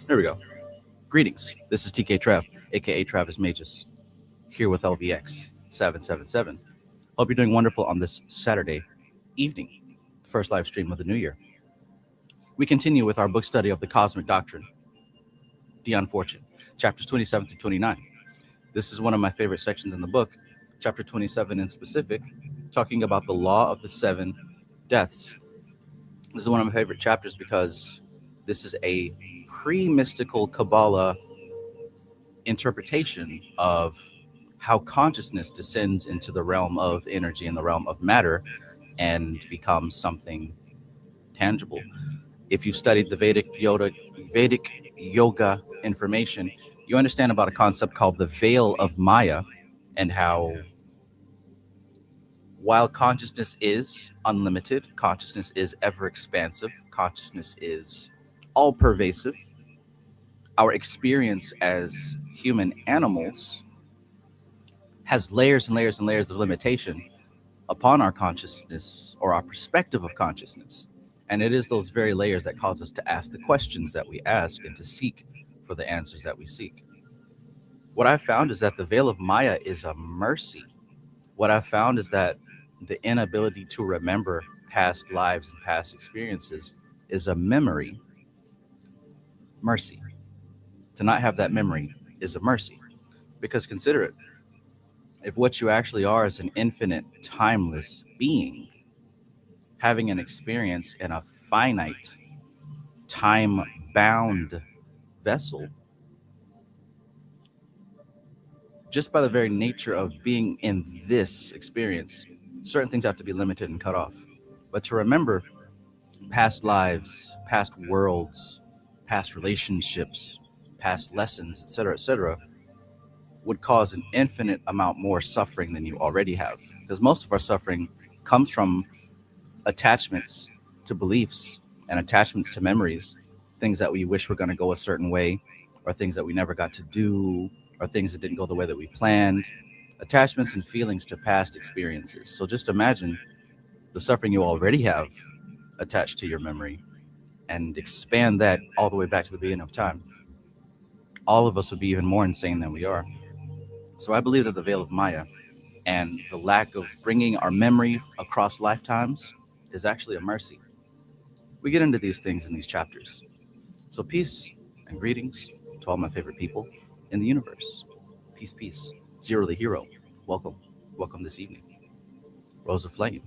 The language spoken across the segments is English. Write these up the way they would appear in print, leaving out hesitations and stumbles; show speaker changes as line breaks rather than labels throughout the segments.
There we go. Greetings. This is TK Trav, aka Travis Magus, here with LVX777. Hope you're doing wonderful on this Saturday evening, the first live stream of the new year. We continue with our book study of the Cosmic Doctrine, Dion Fortune, chapters 27 through 29. This is one of my favorite sections in the book, chapter 27 in specific, talking about the law of the seven deaths. This is one of my favorite chapters because this is a pre-mystical Kabbalah interpretation of how consciousness descends into the realm of energy and the realm of matter and becomes something tangible. If you've studied the Vedic yoga information, you understand about a concept called the veil of Maya, and how while consciousness is unlimited, consciousness is ever expansive, consciousness is all pervasive, our experience as human animals has layers and layers and layers of limitation upon our consciousness or our perspective of consciousness. And it is those very layers that cause us to ask the questions that we ask and to seek for the answers that we seek. What I've found is that the veil of Maya is a mercy. What I've found is that the inability to remember past lives and past experiences is a mercy. To not have that memory is a mercy. Because consider it, if what you actually are is an infinite, timeless being, having an experience in a finite, time-bound vessel, just by the very nature of being in this experience, certain things have to be limited and cut off. But to remember past lives, past worlds, past relationships, past lessons, etc., would cause an infinite amount more suffering than you already have. Because most of our suffering comes from attachments to beliefs and attachments to memories, things that we wish were going to go a certain way, or things that we never got to do, or things that didn't go the way that we planned, attachments and feelings to past experiences. So just imagine the suffering you already have attached to your memory and expand that all the way back to the beginning of time. All of us would be even more insane than we are. So I believe that the veil of Maya and the lack of bringing our memory across lifetimes is actually a mercy. We get into these things in these chapters. So peace and greetings to all my favorite people in the universe. Peace, peace. Zero the hero. Welcome. Welcome this evening. Rose of Flame.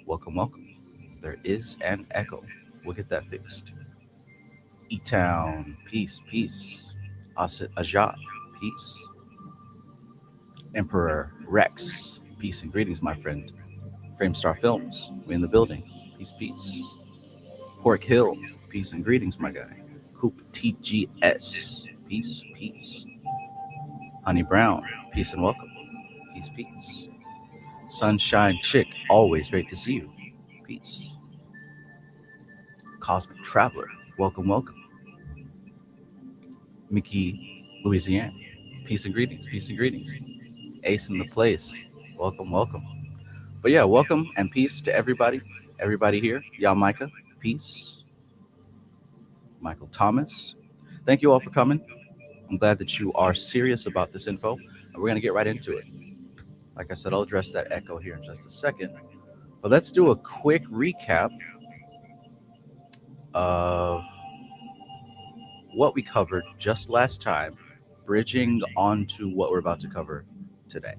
Welcome, welcome. There is an echo. We'll get that fixed. E-Town. Peace, peace. Asit Ajat. Peace. Emperor Rex. Peace and greetings, my friend. Framestar Films. We in the building. Peace, peace. Pork Hill. Peace and greetings, my guy. Coop TGS. Peace, peace. Honey Brown. Peace and welcome. Peace, peace. Sunshine Chick. Always great to see you. Peace. Cosmic Traveler. Welcome, welcome. Mickey, Louisiana. Peace and greetings. Peace and greetings. Ace in the place. Welcome, welcome. But yeah, welcome and peace to everybody. Everybody here. Y'all Micah. Peace. Michael Thomas. Thank you all for coming. I'm glad that you are serious about this info. And we're going to get right into it. Like I said, I'll address that echo here in just a second. But let's do a quick recap of what we covered just last time, bridging onto what we're about to cover today.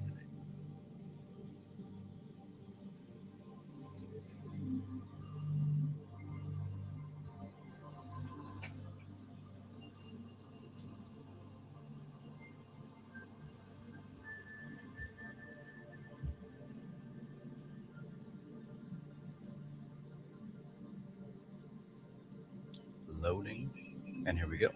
Loading, and here we go.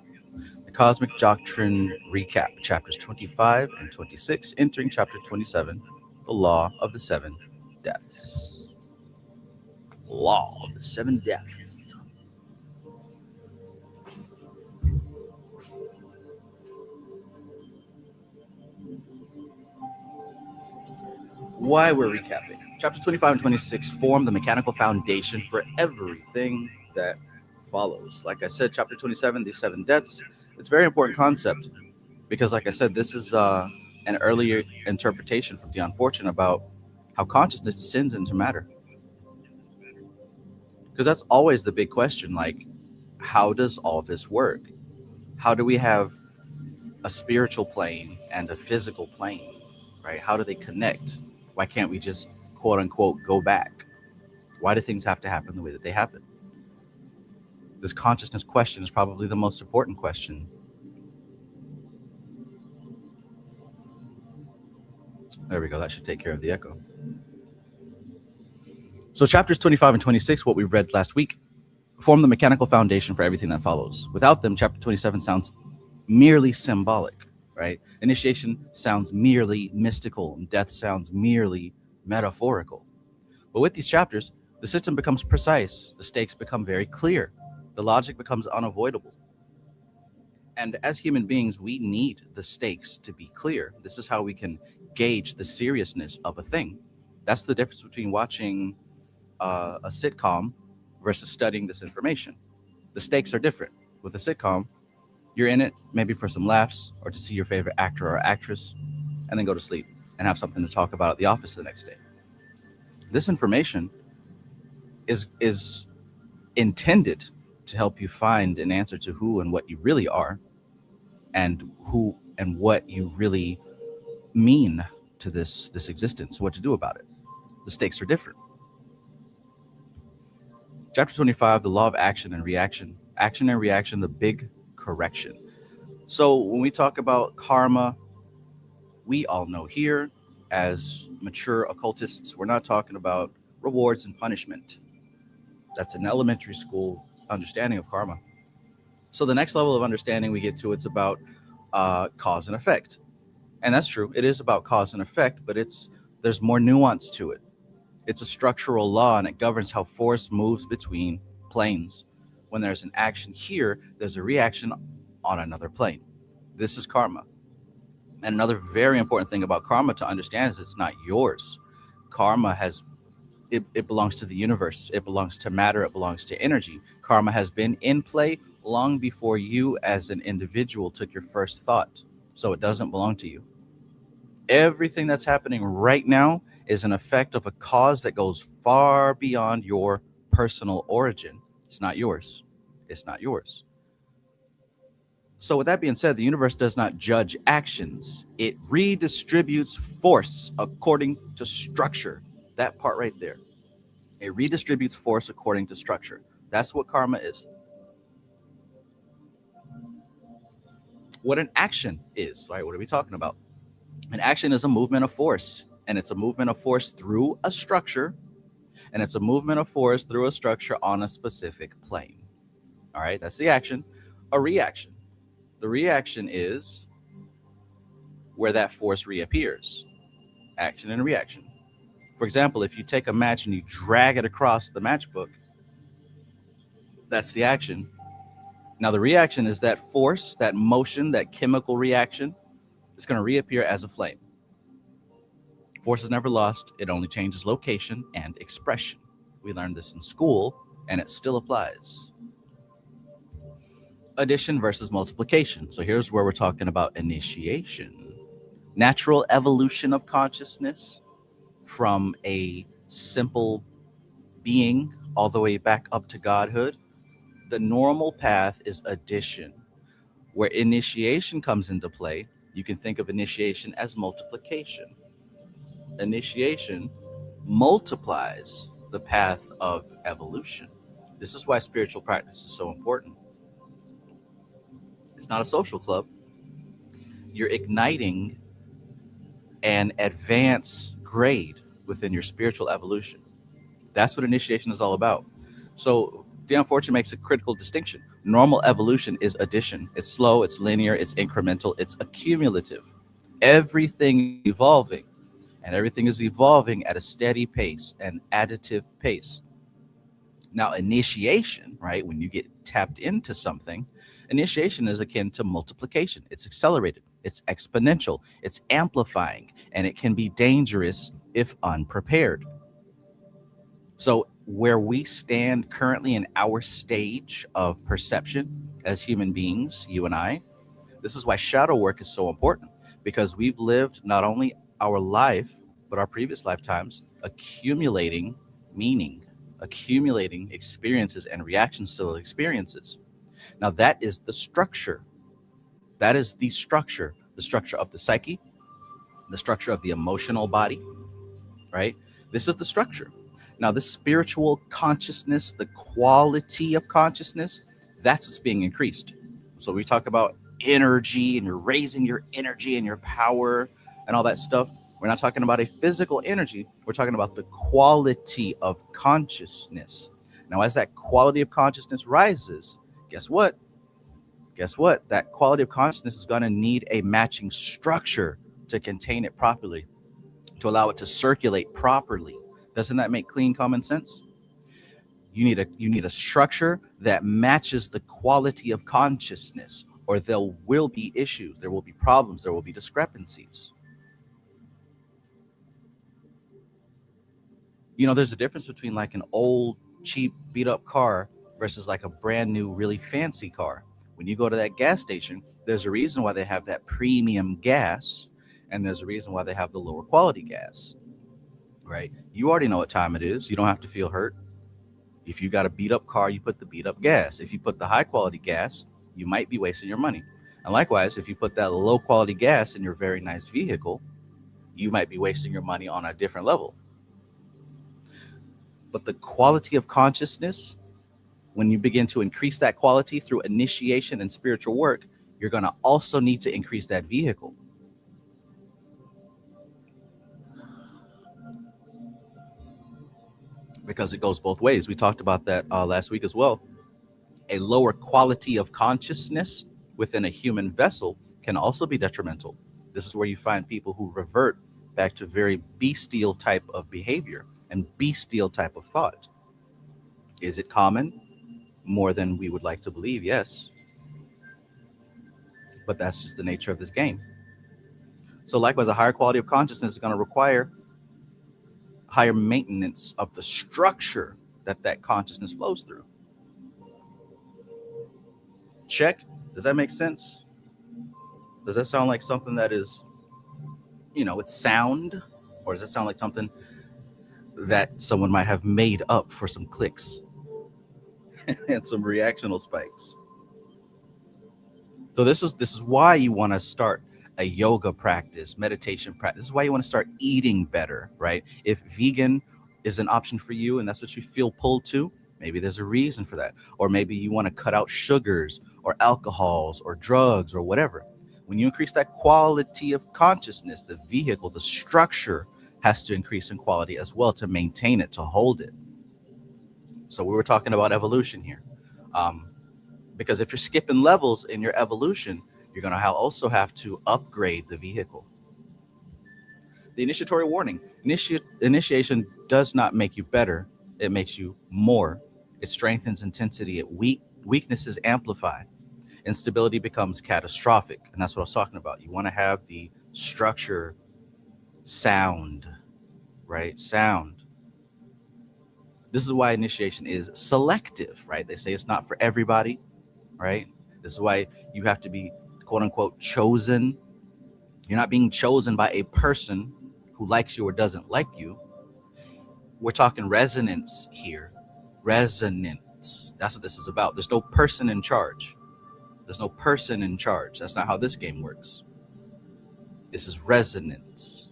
The Cosmic Doctrine recap, chapters 25 and 26, entering chapter 27, the Law of the Seven Deaths. Law of the Seven Deaths. Why we're recapping. Chapters 25 and 26 form the mechanical foundation for everything that follows. Like I said, chapter 27, these seven deaths, It's a very important concept because, like I said, this is an earlier interpretation from Dion Fortune about how consciousness descends into matter. Because that's always the big question, like, how does all this work? How do we have a spiritual plane and a physical plane, right? How do they connect? Why can't we just quote unquote go back? Why do things have to happen the way that they happen? This consciousness question is probably the most important question. There we go. That should take care of the echo. So, chapters 25 and 26, what we read last week, form the mechanical foundation for everything that follows. Without them, chapter 27 sounds merely symbolic, right? Initiation sounds merely mystical, and death sounds merely metaphorical. But with these chapters, the system becomes precise, the stakes become very clear, the logic becomes unavoidable. And as human beings, we need the stakes to be clear. This is how we can gauge the seriousness of a thing. That's the difference between watching a sitcom versus studying this information. The stakes are different. With a sitcom, you're in it maybe for some laughs or to see your favorite actor or actress and then go to sleep and have something to talk about at the office the next day. This information is intended to help you find an answer to who and what you really are and who and what you really mean to this existence, what to do about it. The stakes are different. Chapter 25, the law of action and reaction. Action and reaction, the big correction. So when we talk about karma, we all know here as mature occultists, we're not talking about rewards and punishment. That's an elementary school understanding of karma. So the next level of understanding we get to, it's about cause and effect. And that's true. It is about cause and effect, but there's more nuance to it. It's a structural law and it governs how force moves between planes. When there's an action here, there's a reaction on another plane. This is karma. And another very important thing about karma to understand is it's not yours. Karma it belongs to the universe. It belongs to matter. It belongs to energy. Karma has been in play long before you as an individual took your first thought. So it doesn't belong to you. Everything that's happening right now is an effect of a cause that goes far beyond your personal origin. It's not yours. It's not yours. So with that being said, the universe does not judge actions. It redistributes force according to structure. That part right there. It redistributes force according to structure. That's what karma is. What an action is, right? What are we talking about? An action is a movement of force, and it's a movement of force through a structure, and it's a movement of force through a structure on a specific plane. All right, that's the action. A reaction. The reaction is where that force reappears. Action and reaction. For example, if you take a match and you drag it across the matchbook, that's the action. Now, the reaction is that force, that motion, that chemical reaction is going to reappear as a flame. Force is never lost. It only changes location and expression. We learned this in school, and it still applies. Addition versus multiplication. So here's where we're talking about initiation. Natural evolution of consciousness from a simple being all the way back up to godhood. The normal path is addition. Where initiation comes into play, you can think of initiation as multiplication. Initiation multiplies the path of evolution. This is why spiritual practice is so important. It's not a social club. You're igniting an advanced grade within your spiritual evolution. That's what initiation is all about. So Dion Fortune makes a critical distinction. Normal evolution is addition. It's slow, it's linear, it's incremental, it's accumulative. Everything is evolving, and everything is evolving at a steady pace, an additive pace. Now, initiation, right, when you get tapped into something, initiation is akin to multiplication. It's accelerated, it's exponential, it's amplifying, and it can be dangerous if unprepared. So where we stand currently in our stage of perception as human beings, you and I, this is why shadow work is so important, because we've lived not only our life, but our previous lifetimes accumulating meaning, accumulating experiences and reactions to those experiences. Now, that is the structure. That is the structure of the psyche, the structure of the emotional body, right? This is the structure. Now, the spiritual consciousness, the quality of consciousness, that's what's being increased. So we talk about energy and you're raising your energy and your power and all that stuff. We're not talking about a physical energy. We're talking about the quality of consciousness. Now, as that quality of consciousness rises, guess what? Guess what? That quality of consciousness is going to need a matching structure to contain it properly, to allow it to circulate properly. Doesn't that make clean common sense? You need a structure that matches the quality of consciousness, or there will be issues, there will be problems, there will be discrepancies. There's a difference between like an old, cheap, beat up car versus like a brand new, really fancy car. When you go to that gas station, there's a reason why they have that premium gas, and there's a reason why they have the lower quality gas, right? You already know what time it is. You don't have to feel hurt. If you got a beat up car, you put the beat up gas. If you put the high quality gas, you might be wasting your money. And likewise, if you put that low quality gas in your very nice vehicle, you might be wasting your money on a different level. But the quality of consciousness, when you begin to increase that quality through initiation and spiritual work, you're going to also need to increase that vehicle. Because it goes both ways. We talked about that last week as well. A lower quality of consciousness within a human vessel can also be detrimental. This is where you find people who revert back to very bestial type of behavior and bestial type of thought. Is it common? More than we would like to believe, yes. But that's just the nature of this game. So likewise, a higher quality of consciousness is going to require higher maintenance of the structure that consciousness flows through. Check. Does that make sense? Does that sound like something that is, it's sound? Or does that sound like something that someone might have made up for some clicks and some reactional spikes? So this is why you want to start a yoga practice, meditation practice. This is why you want to start eating better, right? If vegan is an option for you and that's what you feel pulled to, maybe there's a reason for that. Or maybe you want to cut out sugars or alcohols or drugs or whatever. When you increase that quality of consciousness, the vehicle, the structure has to increase in quality as well to maintain it, to hold it. So we were talking about evolution here. Because if you're skipping levels in your evolution, you're going to also have to upgrade the vehicle. The initiatory warning. Initiation does not make you better. It makes you more. It strengthens intensity. Weakness is amplified. Instability becomes catastrophic. And that's what I was talking about. You want to have the structure sound, right? Sound. This is why initiation is selective, right? They say it's not for everybody, right? This is why you have to be, quote unquote, chosen. You're not being chosen by a person who likes you or doesn't like you. We're talking resonance here. Resonance. That's what this is about. There's no person in charge. There's no person in charge. That's not how this game works. This is resonance.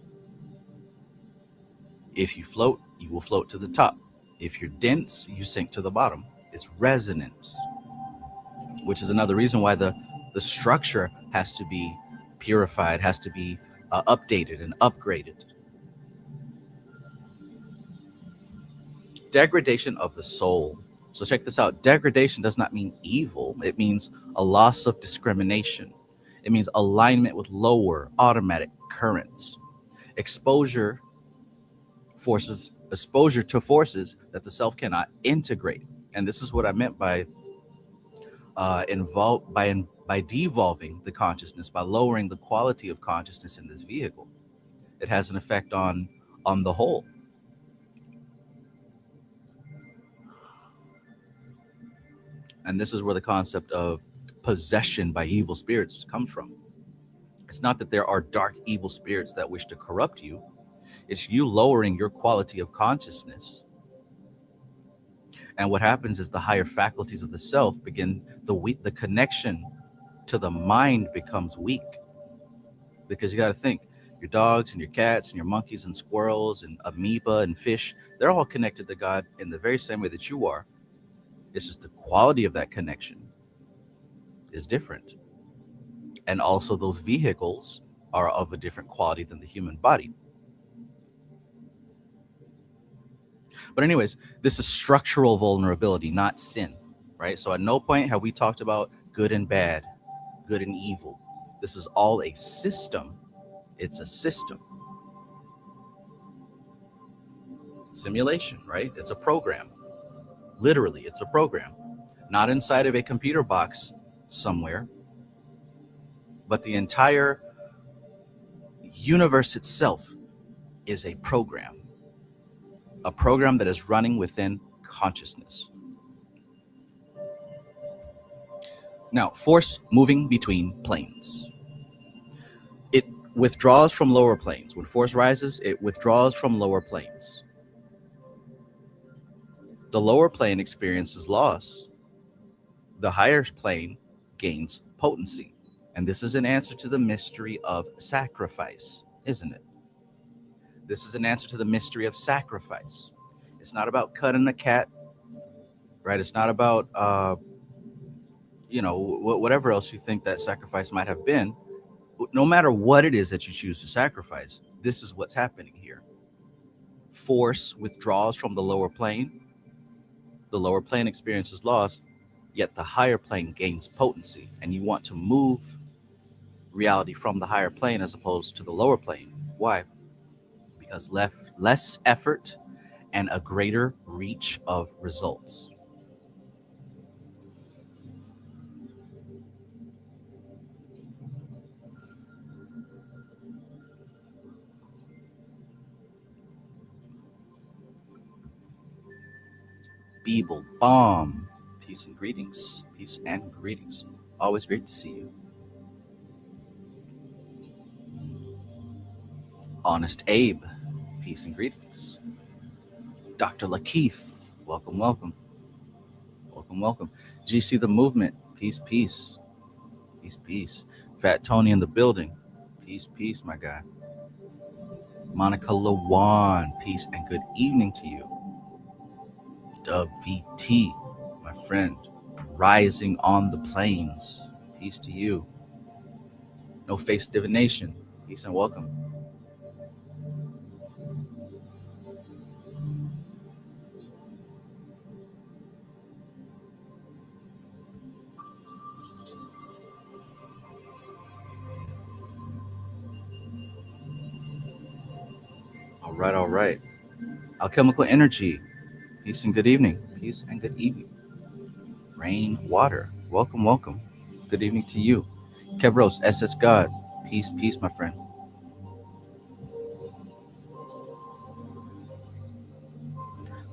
If you float, you will float to the top. If you're dense, you sink to the bottom. It's resonance, which is another reason why the structure has to be purified, has to be updated and upgraded. Degradation of the soul. So check this out. Degradation does not mean evil. It means a loss of discrimination. It means alignment with lower automatic currents. Exposure to forces that the self cannot integrate. And this is what I meant by by devolving the consciousness, by lowering the quality of consciousness in this vehicle. It has an effect on the whole. And this is where the concept of possession by evil spirits comes from. It's not that there are dark evil spirits that wish to corrupt you. It's you lowering your quality of consciousness. And what happens is the higher faculties of the self begin, the connection to the mind becomes weak. Because you got to think, your dogs and your cats and your monkeys and squirrels and amoeba and fish, they're all connected to God in the very same way that you are. It's just the quality of that connection is different. And also those vehicles are of a different quality than the human body. But anyways, this is structural vulnerability, not sin, right? So at no point have we talked about good and bad, good and evil. This is all a system. It's a system. Simulation, right? It's a program. Literally, it's a program. Not inside of a computer box somewhere, but the entire universe itself is a program that is running within consciousness. Now, force moving between planes. It withdraws from lower planes. When force rises, it withdraws from lower planes. The lower plane experiences loss. The higher plane gains potency. And this is an answer to the mystery of sacrifice, isn't it? This is an answer to the mystery of sacrifice. It's not about cutting a cat, right? It's not about, whatever else you think that sacrifice might have been. No matter what it is that you choose to sacrifice, this is what's happening here. Force withdraws from the lower plane. The lower plane experiences loss, yet the higher plane gains potency. And you want to move reality from the higher plane as opposed to the lower plane. Why? Because less effort and a greater reach of results. Beeble Bomb, peace and greetings. Peace and greetings. Always great to see you. Honest Abe, peace and greetings. Dr. Lakeith, welcome, welcome. Welcome, welcome. GC the Movement, peace, peace. Peace, peace. Fat Tony in the building, peace, peace, my guy. Monica Lawan, peace and good evening to you. Dub VT, my friend. Rising on the plains, peace to you. No Face Divination, peace and welcome. All right. Alchemical Energy, peace and good evening. Peace and good evening. Rain, water, welcome, welcome. Good evening to you. Kevros, SS God, peace, peace, my friend.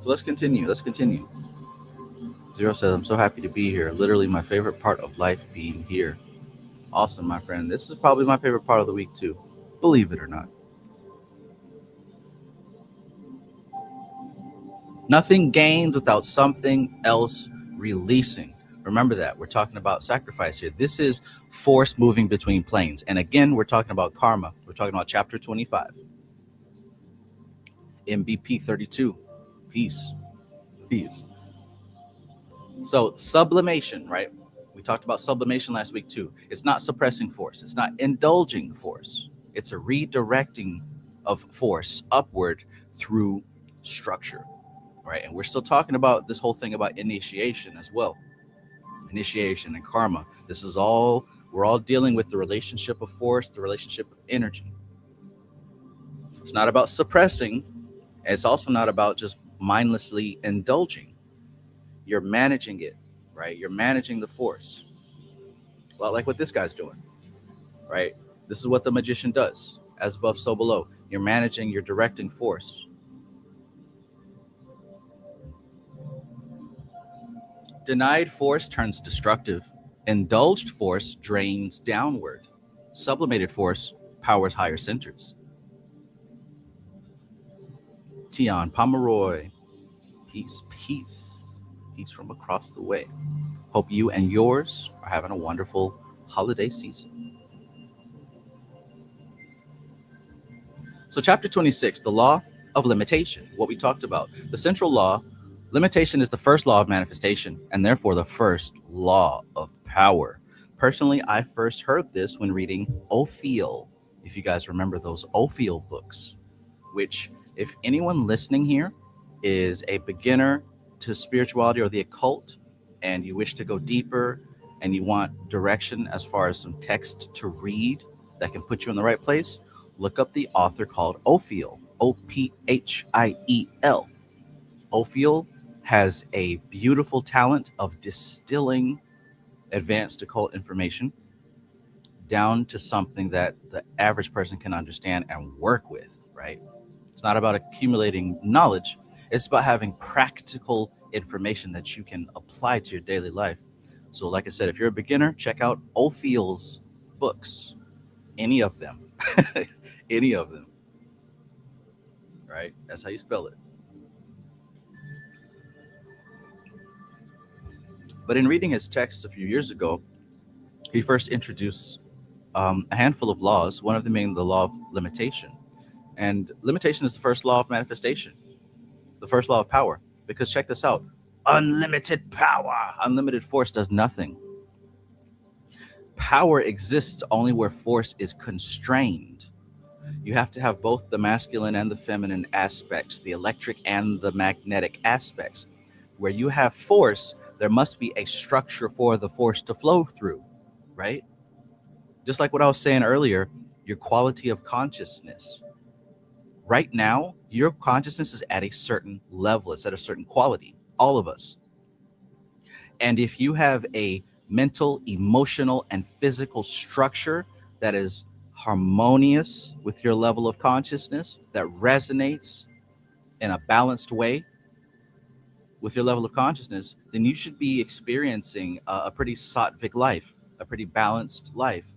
So let's continue. Zero says, I'm so happy to be here. Literally my favorite part of life being here. Awesome, my friend. This is probably my favorite part of the week too. Believe it or not. Nothing gains without something else releasing. Remember that. We're talking about sacrifice here. This is force moving between planes. And again, we're talking about karma. We're talking about chapter 25. MBP 32. Peace. Peace. So sublimation, right? We talked about sublimation last week too. It's not suppressing force. It's not indulging force. It's a redirecting of force upward through structure. Right, and we're still talking about this whole thing about initiation as well. Initiation and karma. This is all, we're all dealing with the relationship of force, the relationship of energy. It's not about suppressing. It's also not about just mindlessly indulging. You're managing it, right? You're managing the force. A lot like what this guy's doing, right? This is what the magician does. As above, so below. You're managing, you're directing force. Denied force turns destructive. Indulged force drains downward. Sublimated force powers higher centers. Dion Pomeroy. Peace, peace. Peace from across the way. Hope you and yours are having a wonderful holiday season. So, chapter 26, the law of limitation, what we talked about. The central law, limitation is the first law of manifestation and therefore the first law of power. Personally, I first heard this when reading Ophiel. If you guys remember those Ophiel books, which, if anyone listening here is a beginner to spirituality or the occult, and you wish to go deeper and you want direction as far as some text to read that can put you in the right place, look up the author called Ophiel, Ophiel. Ophiel has a beautiful talent of distilling advanced occult information down to something that the average person can understand and work with, right? It's not about accumulating knowledge. It's about having practical information that you can apply to your daily life. So, like I said, if you're a beginner, check out Ophiel's books, any of them, any of them, right? That's how you spell it. But in reading his texts a few years ago, he first introduced a handful of laws, one of them being the law of limitation. And limitation is the first law of manifestation, the first law of power. Because check this out, unlimited power, unlimited force does nothing. Power exists only where force is constrained. You have to have both the masculine and the feminine aspects, the electric and the magnetic aspects. Where you have force, there must be a structure for the force to flow through, right? Just like what I was saying earlier, your quality of consciousness. Right now, your consciousness is at a certain level, it's at a certain quality, all of us. And if you have a mental, emotional, and physical structure that is harmonious with your level of consciousness, that resonates in a balanced way with your level of consciousness, then you should be experiencing a pretty sattvic life, a pretty balanced life.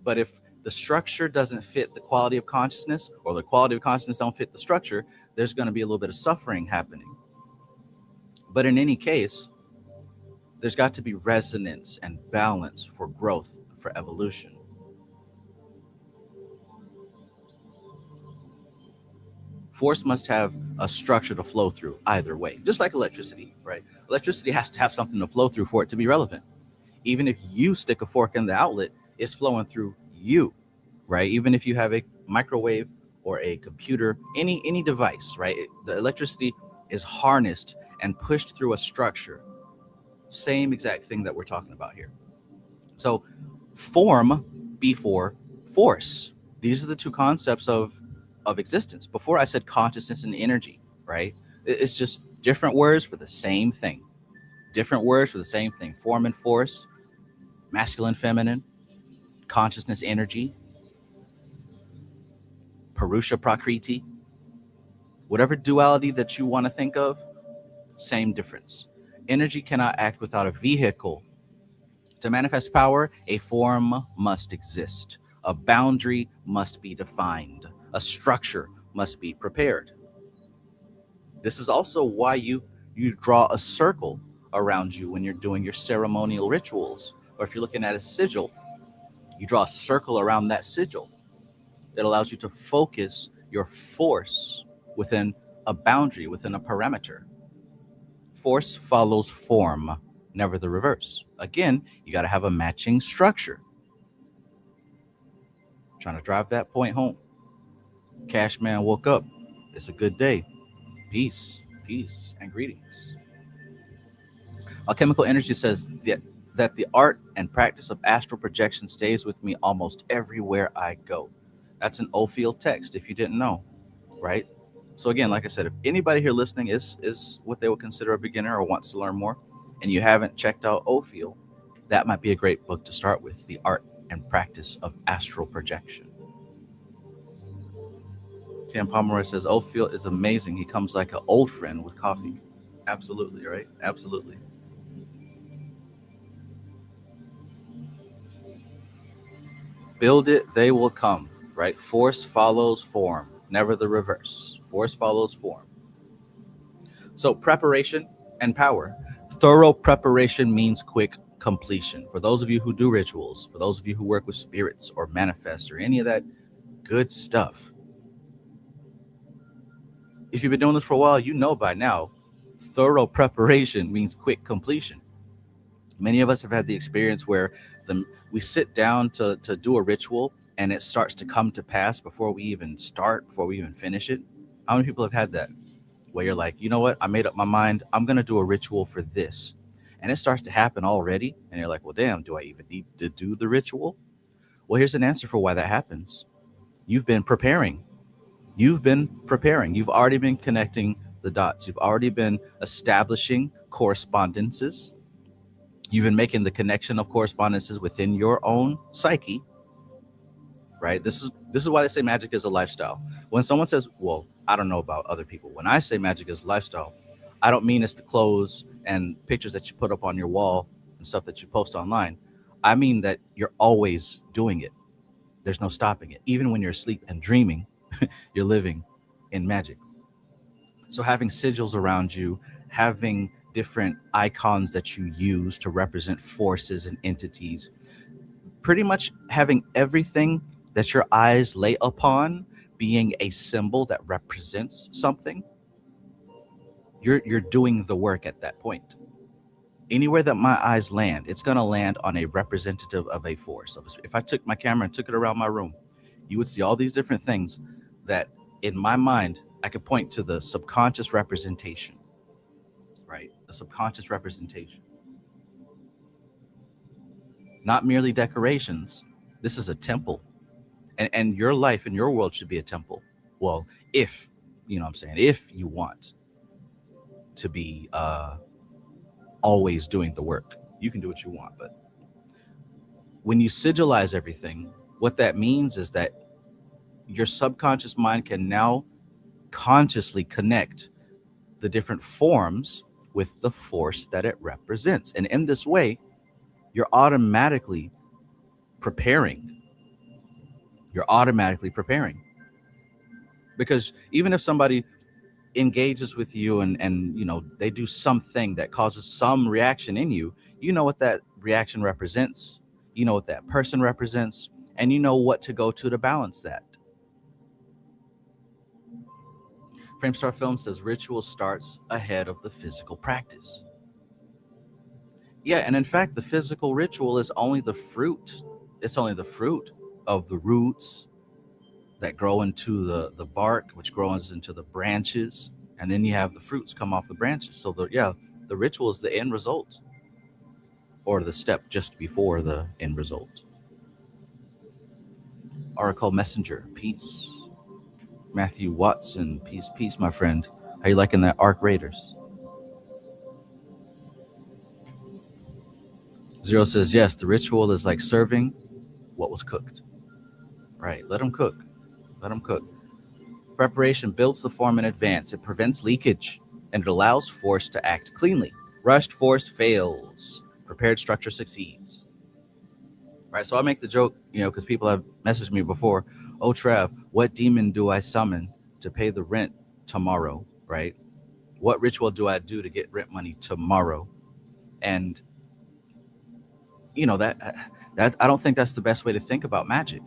But if the structure doesn't fit the quality of consciousness, or the quality of consciousness don't fit the structure, there's going to be a little bit of suffering happening. But in any case, there's got to be resonance and balance for growth, for evolution. Force must have a structure to flow through either way, just like electricity, right? Electricity has to have something to flow through for it to be relevant. Even if you stick a fork in the outlet, it's flowing through you, right? Even if you have a microwave or a computer, any device, right? The electricity is harnessed and pushed through a structure. Same exact thing that we're talking about here. So form before force. These are the two concepts of existence. Before I said consciousness and energy, right? It's just different words for the same thing. Different words for the same thing. Form and force, masculine, feminine, consciousness, energy, Purusha, Prakriti, whatever duality that you want to think of, same difference. Energy cannot act without a vehicle. To manifest power, a form must exist. A boundary must be defined. A structure must be prepared. This is also why you draw a circle around you when you're doing your ceremonial rituals. Or if you're looking at a sigil, you draw a circle around that sigil. It allows you to focus your force within a boundary, within a parameter. Force follows form, never the reverse. Again, you got to have a matching structure. Trying to drive that point home. Cashman woke up. It's a good day. Peace, peace, and greetings. Alchemical Energy says that the art and practice of astral projection stays with me almost everywhere I go. That's an Ophiel text, if you didn't know, right? So again, like I said, if anybody here listening is what they would consider a beginner or wants to learn more, and you haven't checked out Ophiel, that might be a great book to start with, The Art and Practice of Astral Projection. Tim Pomeroy says, Ophiel is amazing. He comes like an old friend with coffee. Absolutely, right? Absolutely. Build it, they will come, right? Force follows form, never the reverse. Force follows form. So, preparation and power. Thorough preparation means quick completion. For those of you who do rituals, for those of you who work with spirits or manifest or any of that good stuff, if you've been doing this for a while, you know by now, thorough preparation means quick completion. Many of us have had the experience where we sit down to do a ritual and it starts to come to pass before we even start, before we even finish it. How many people have had that? Where you're like, you know what? I made up my mind. I'm going to do a ritual for this. And it starts to happen already. And you're like, well, damn, do I even need to do the ritual? Well, here's an answer for why that happens. You've been preparing. You've been preparing. You've already been connecting the dots. You've already been establishing correspondences. You've been making the connection of correspondences within your own psyche, right? This is why they say magic is a lifestyle. When someone says, well, I don't know about other people. When I say magic is a lifestyle, I don't mean it's the clothes and pictures that you put up on your wall and stuff that you post online. I mean that you're always doing it. There's no stopping it. Even when you're asleep and dreaming, you're living in magic. So having sigils around you, having different icons that you use to represent forces and entities, pretty much having everything that your eyes lay upon being a symbol that represents something, you're doing the work at that point. Anywhere that my eyes land, it's going to land on a representative of a force. So if I took my camera and took it around my room, you would see all these different things that in my mind I could point to the subconscious representation, right? The subconscious representation. Not merely decorations. This is a temple. And your life and your world should be a temple. Well, if, you know what I'm saying, if you want to be always doing the work, you can do what you want. But when you sigilize everything, what that means is that your subconscious mind can now consciously connect the different forms with the force that it represents. And in this way, you're automatically preparing. You're automatically preparing. Because even if somebody engages with you and you know they do something that causes some reaction in you, you know what that reaction represents, you know what that person represents, and you know what to go to balance that. Framestar Film says ritual starts ahead of the physical practice. Yeah, and in fact the physical ritual is only the fruit. It's only the fruit of the roots that grow into the bark, which grows into the branches, and then you have the fruits come off the branches. So the ritual is the end result, or the step just before the end result. Oracle Messenger, peace. Matthew Watson, peace, my friend. How you liking that Arc Raiders? Zero says yes. The ritual is like serving what was cooked. Right? Let them cook. Let them cook. Preparation builds the form in advance. It prevents leakage and it allows force to act cleanly. Rushed force fails. Prepared structure succeeds. Right. So I make the joke, you know, because people have messaged me before. Oh, Trav, what demon do I summon to pay the rent tomorrow? Right. What ritual do I do to get rent money tomorrow? And you know that I don't think that's the best way to think about magic.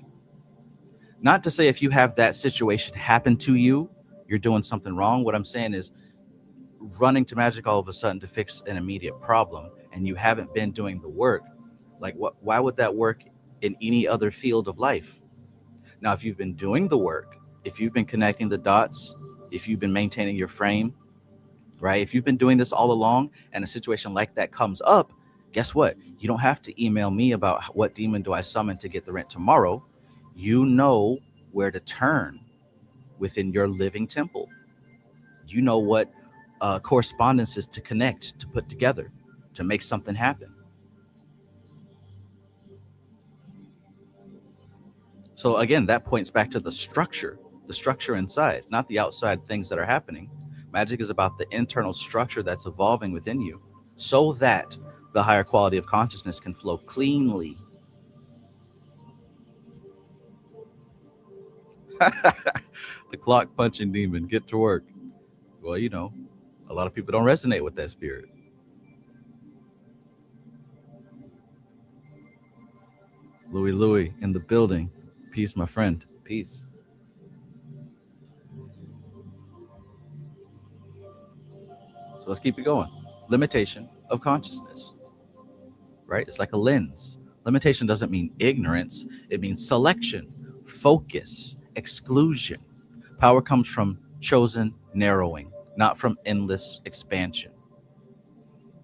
Not to say if you have that situation happen to you, you're doing something wrong. What I'm saying is running to magic all of a sudden to fix an immediate problem and you haven't been doing the work. Like why would that work in any other field of life? Now, if you've been doing the work, if you've been connecting the dots, if you've been maintaining your frame, right? If you've been doing this all along and a situation like that comes up, guess what? You don't have to email me about what demon do I summon to get the rent tomorrow. You know where to turn within your living temple. You know what correspondences to connect, to put together, to make something happen. So again, that points back to the structure inside, not the outside things that are happening. Magic is about the internal structure that's evolving within you so that the higher quality of consciousness can flow cleanly. The clock punching demon, get to work. Well, a lot of people don't resonate with that spirit. Louis in the building. Peace, my friend. Peace. So let's keep it going. Limitation of consciousness, right? It's like a lens. Limitation doesn't mean ignorance, it means selection, focus, exclusion. Power comes from chosen narrowing, not from endless expansion.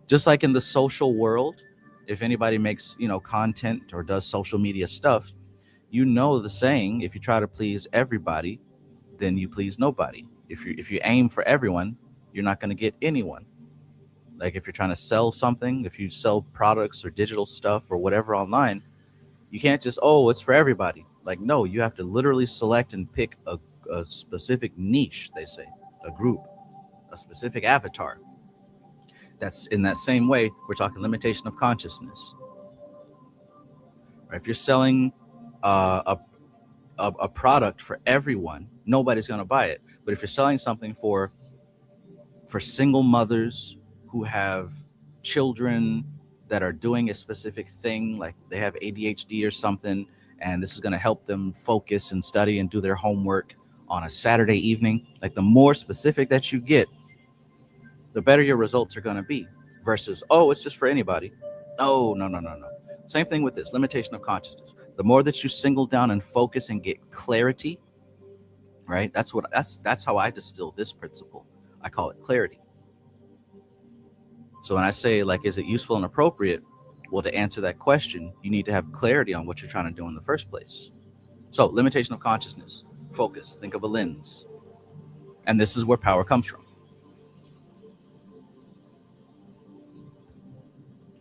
Just like in the social world, if anybody makes, content or does social media stuff, the saying, if you try to please everybody, then you please nobody. If you aim for everyone, you're not going to get anyone. Like if you're trying to sell something, if you sell products or digital stuff or whatever online, you can't just, oh, it's for everybody. Like, no, you have to literally select and pick a specific niche, they say, a group, a specific avatar. That's in that same way, we're talking limitation of consciousness. Right? If you're selling a product for everyone, nobody's going to buy it. But if you're selling something for single mothers who have children that are doing a specific thing, like they have ADHD or something, and this is going to help them focus and study and do their homework on a Saturday evening, like the more specific that you get, the better your results are going to be versus, oh, it's just for anybody. No. Same thing with this limitation of consciousness. The more that you single down and focus and get clarity, right? That's how I distill this principle. I call it clarity. So when I say, like, is it useful and appropriate? Well, to answer that question, you need to have clarity on what you're trying to do in the first place. So limitation of consciousness, focus, think of a lens. And this is where power comes from.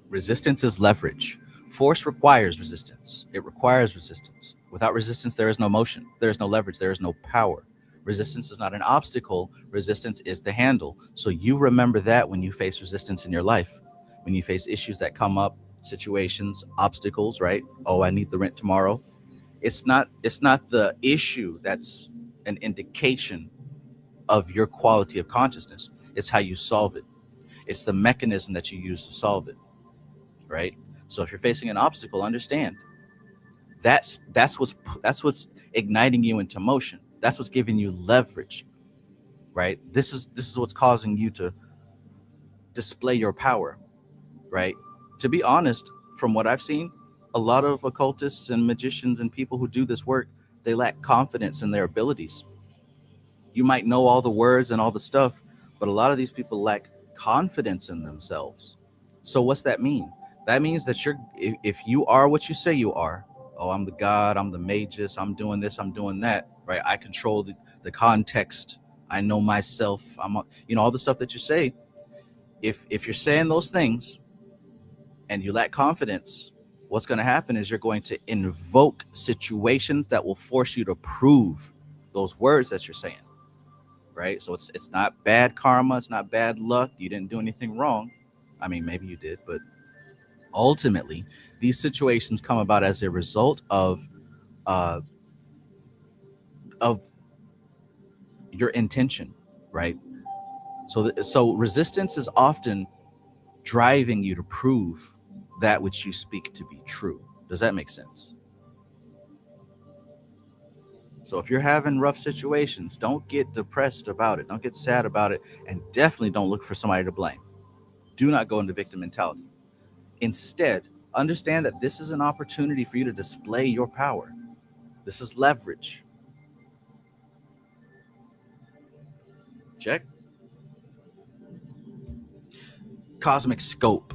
Resistance is leverage. Force requires resistance. It requires resistance. Without resistance, there is no motion. There is no leverage. There is no power. Resistance is not an obstacle. Resistance is the handle. So you remember that when you face resistance in your life, when you face issues that come up, situations, obstacles, right? Oh, I need the rent tomorrow. It's not the issue that's an indication of your quality of consciousness. It's how you solve it. It's the mechanism that you use to solve it, right? So if you're facing an obstacle, understand that's what's igniting you into motion. That's what's giving you leverage, right? This is what's causing you to display your power, right? To be honest, from what I've seen, a lot of occultists and magicians and people who do this work, they lack confidence in their abilities. You might know all the words and all the stuff, but a lot of these people lack confidence in themselves. So what's that mean? That means that if you are what you say you are, oh, I'm the God, I'm the magus, I'm doing this, I'm doing that, right? I control the context. I know myself. All the stuff that you say. If you're saying those things and you lack confidence, what's going to happen is you're going to invoke situations that will force you to prove those words that you're saying, right? So it's not bad karma. It's not bad luck. You didn't do anything wrong. I mean, maybe you did, but ultimately, these situations come about as a result of your intention, right? So resistance is often driving you to prove that which you speak to be true. Does that make sense? So if you're having rough situations, don't get depressed about it. Don't get sad about it. And definitely don't look for somebody to blame. Do not go into victim mentality. Instead, understand that this is an opportunity for you to display your power. This is leverage. Check. Cosmic scope,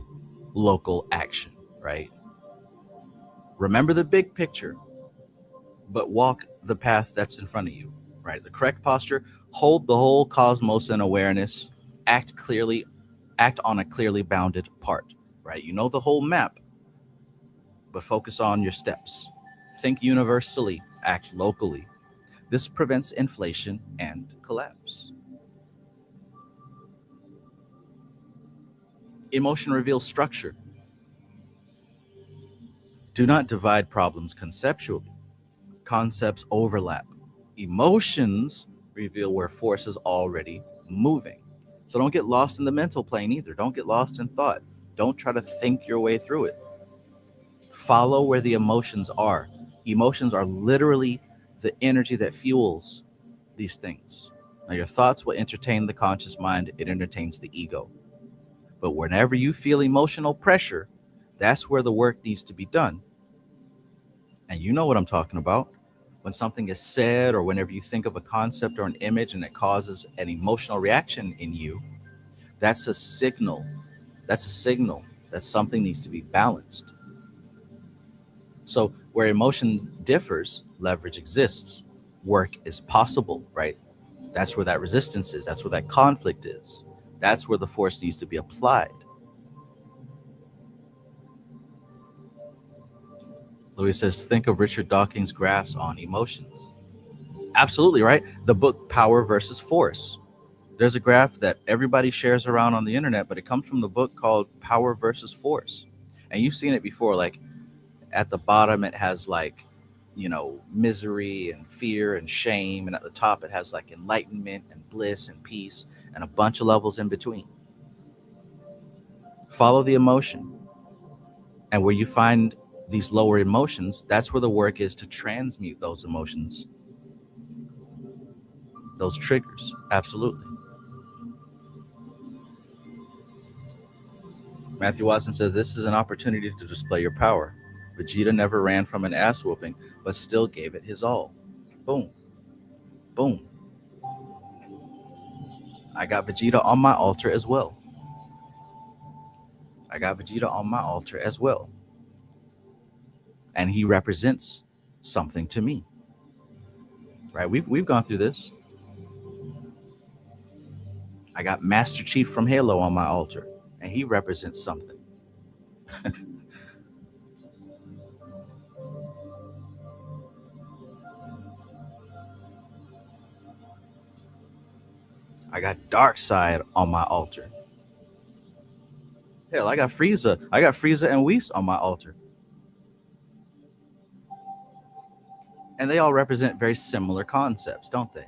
local action, right? Remember the big picture, but walk the path that's in front of you, right? The correct posture, hold the whole cosmos in awareness, act on a clearly bounded part, right? You know the whole map, but focus on your steps. Think universally, act locally. This prevents inflation and collapse. Emotion reveals structure. Do not divide problems conceptually. Concepts overlap. Emotions reveal where force is already moving. So don't get lost in the mental plane either. Don't get lost in thought. Don't try to think your way through it. Follow where the emotions are. Emotions are literally the energy that fuels these things. Now, your thoughts will entertain the conscious mind, it entertains the ego. But whenever you feel emotional pressure, that's where the work needs to be done. And you know what I'm talking about. When something is said, or whenever you think of a concept or an image and it causes an emotional reaction in you, that's a signal. That's a signal that something needs to be balanced. So, where emotion differs, leverage exists. Work is possible, right? That's where that resistance is. That's where that conflict is. That's where the force needs to be applied. Louis says, think of Richard Dawkins' graphs on emotions. Absolutely, right? The book Power versus Force. There's a graph that everybody shares around on the internet, but it comes from the book called Power versus Force. And you've seen it before. Like at the bottom, it has like, misery and fear and shame. And at the top, it has like enlightenment and bliss and peace and a bunch of levels in between. Follow the emotion. And where you find these lower emotions, that's where the work is to transmute those emotions, those triggers. Absolutely. Matthew Watson says, this is an opportunity to display your power. Vegeta never ran from an ass whooping, but still gave it his all. Boom. Boom. I got Vegeta on my altar as well. And he represents something to me. Right? We've gone through this. I got Master Chief from Halo on my altar, and he represents something. I got Darkseid on my altar. Hell, I got Frieza. And Whis on my altar. And they all represent very similar concepts, don't they?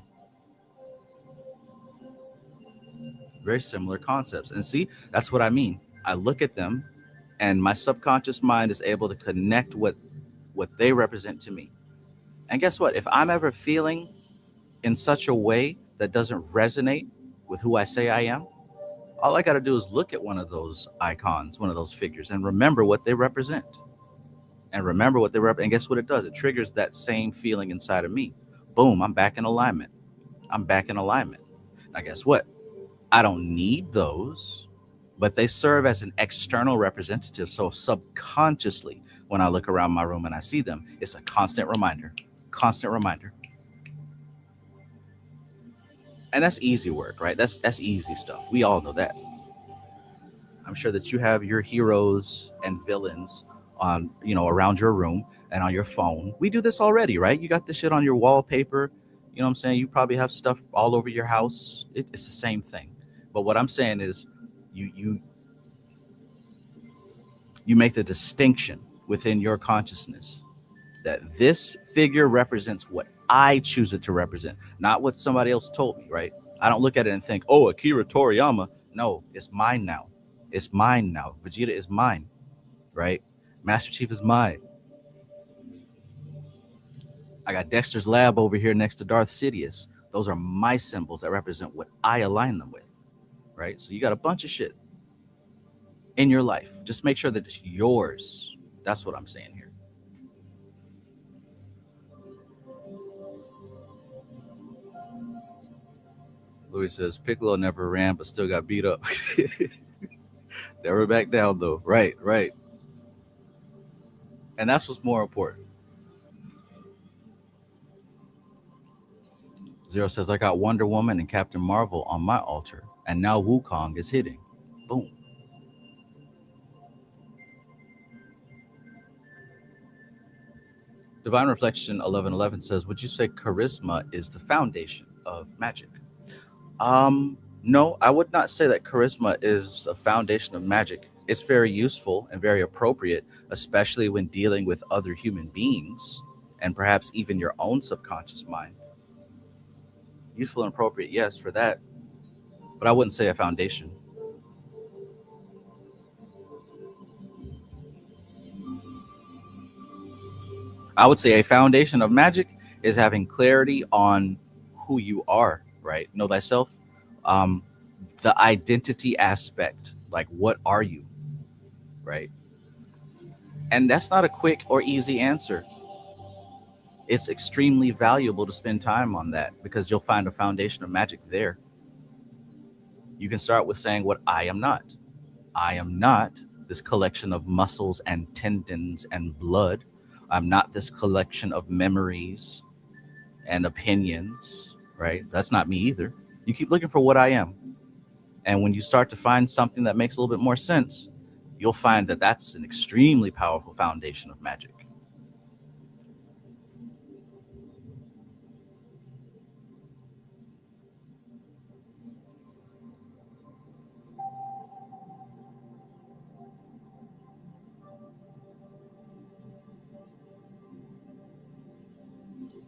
Very similar concepts. And see, that's what I mean. I look at them and my subconscious mind is able to connect what they represent to me. And guess what? If I'm ever feeling in such a way that doesn't resonate with who I say I am, all I got to do is look at one of those icons, one of those figures, and remember what they represent. And guess what it does? It triggers that same feeling inside of me. Boom, I'm back in alignment. Now, guess what? I don't need those, but they serve as an external representative. So subconsciously, when I look around my room and I see them, it's a constant reminder. And that's easy work, right? That's easy stuff. We all know that. I'm sure that you have your heroes and villains on, around your room and on your phone. We do this already, right? You got this shit on your wallpaper. You know what I'm saying? You probably have stuff all over your house. It's the same thing. But what I'm saying is you make the distinction within your consciousness that this figure represents what I choose it to represent, not what somebody else told me, right? I don't look at it and think, oh, Akira Toriyama. No, it's mine now. Vegeta is mine, right? Master Chief is mine. I got Dexter's Lab over here next to Darth Sidious. Those are my symbols that represent what I align them with, right? So you got a bunch of shit in your life. Just make sure that it's yours. That's what I'm saying here. Louis says, Piccolo never ran, but still got beat up. Never back down, though. Right. And that's what's more important. Zero says, I got Wonder Woman and Captain Marvel on my altar, and now Wukong is hitting. Boom. Divine Reflection 1111 says, would you say charisma is the foundation of magic? No, I would not say that charisma is a foundation of magic. It's very useful and very appropriate, especially when dealing with other human beings and perhaps even your own subconscious mind. Useful and appropriate, yes, for that, but I wouldn't say a foundation. I would say a foundation of magic is having clarity on who you are, right? Know thyself. Um, the identity aspect, like what are you, right? And that's not a quick or easy answer. It's extremely valuable to spend time on that because you'll find a foundation of magic there. You can start with saying what I am not. I am not this collection of muscles and tendons and blood. I'm not this collection of memories and opinions, right? That's not me either. You keep looking for what I am. And when you start to find something that makes a little bit more sense, you'll find that that's an extremely powerful foundation of magic.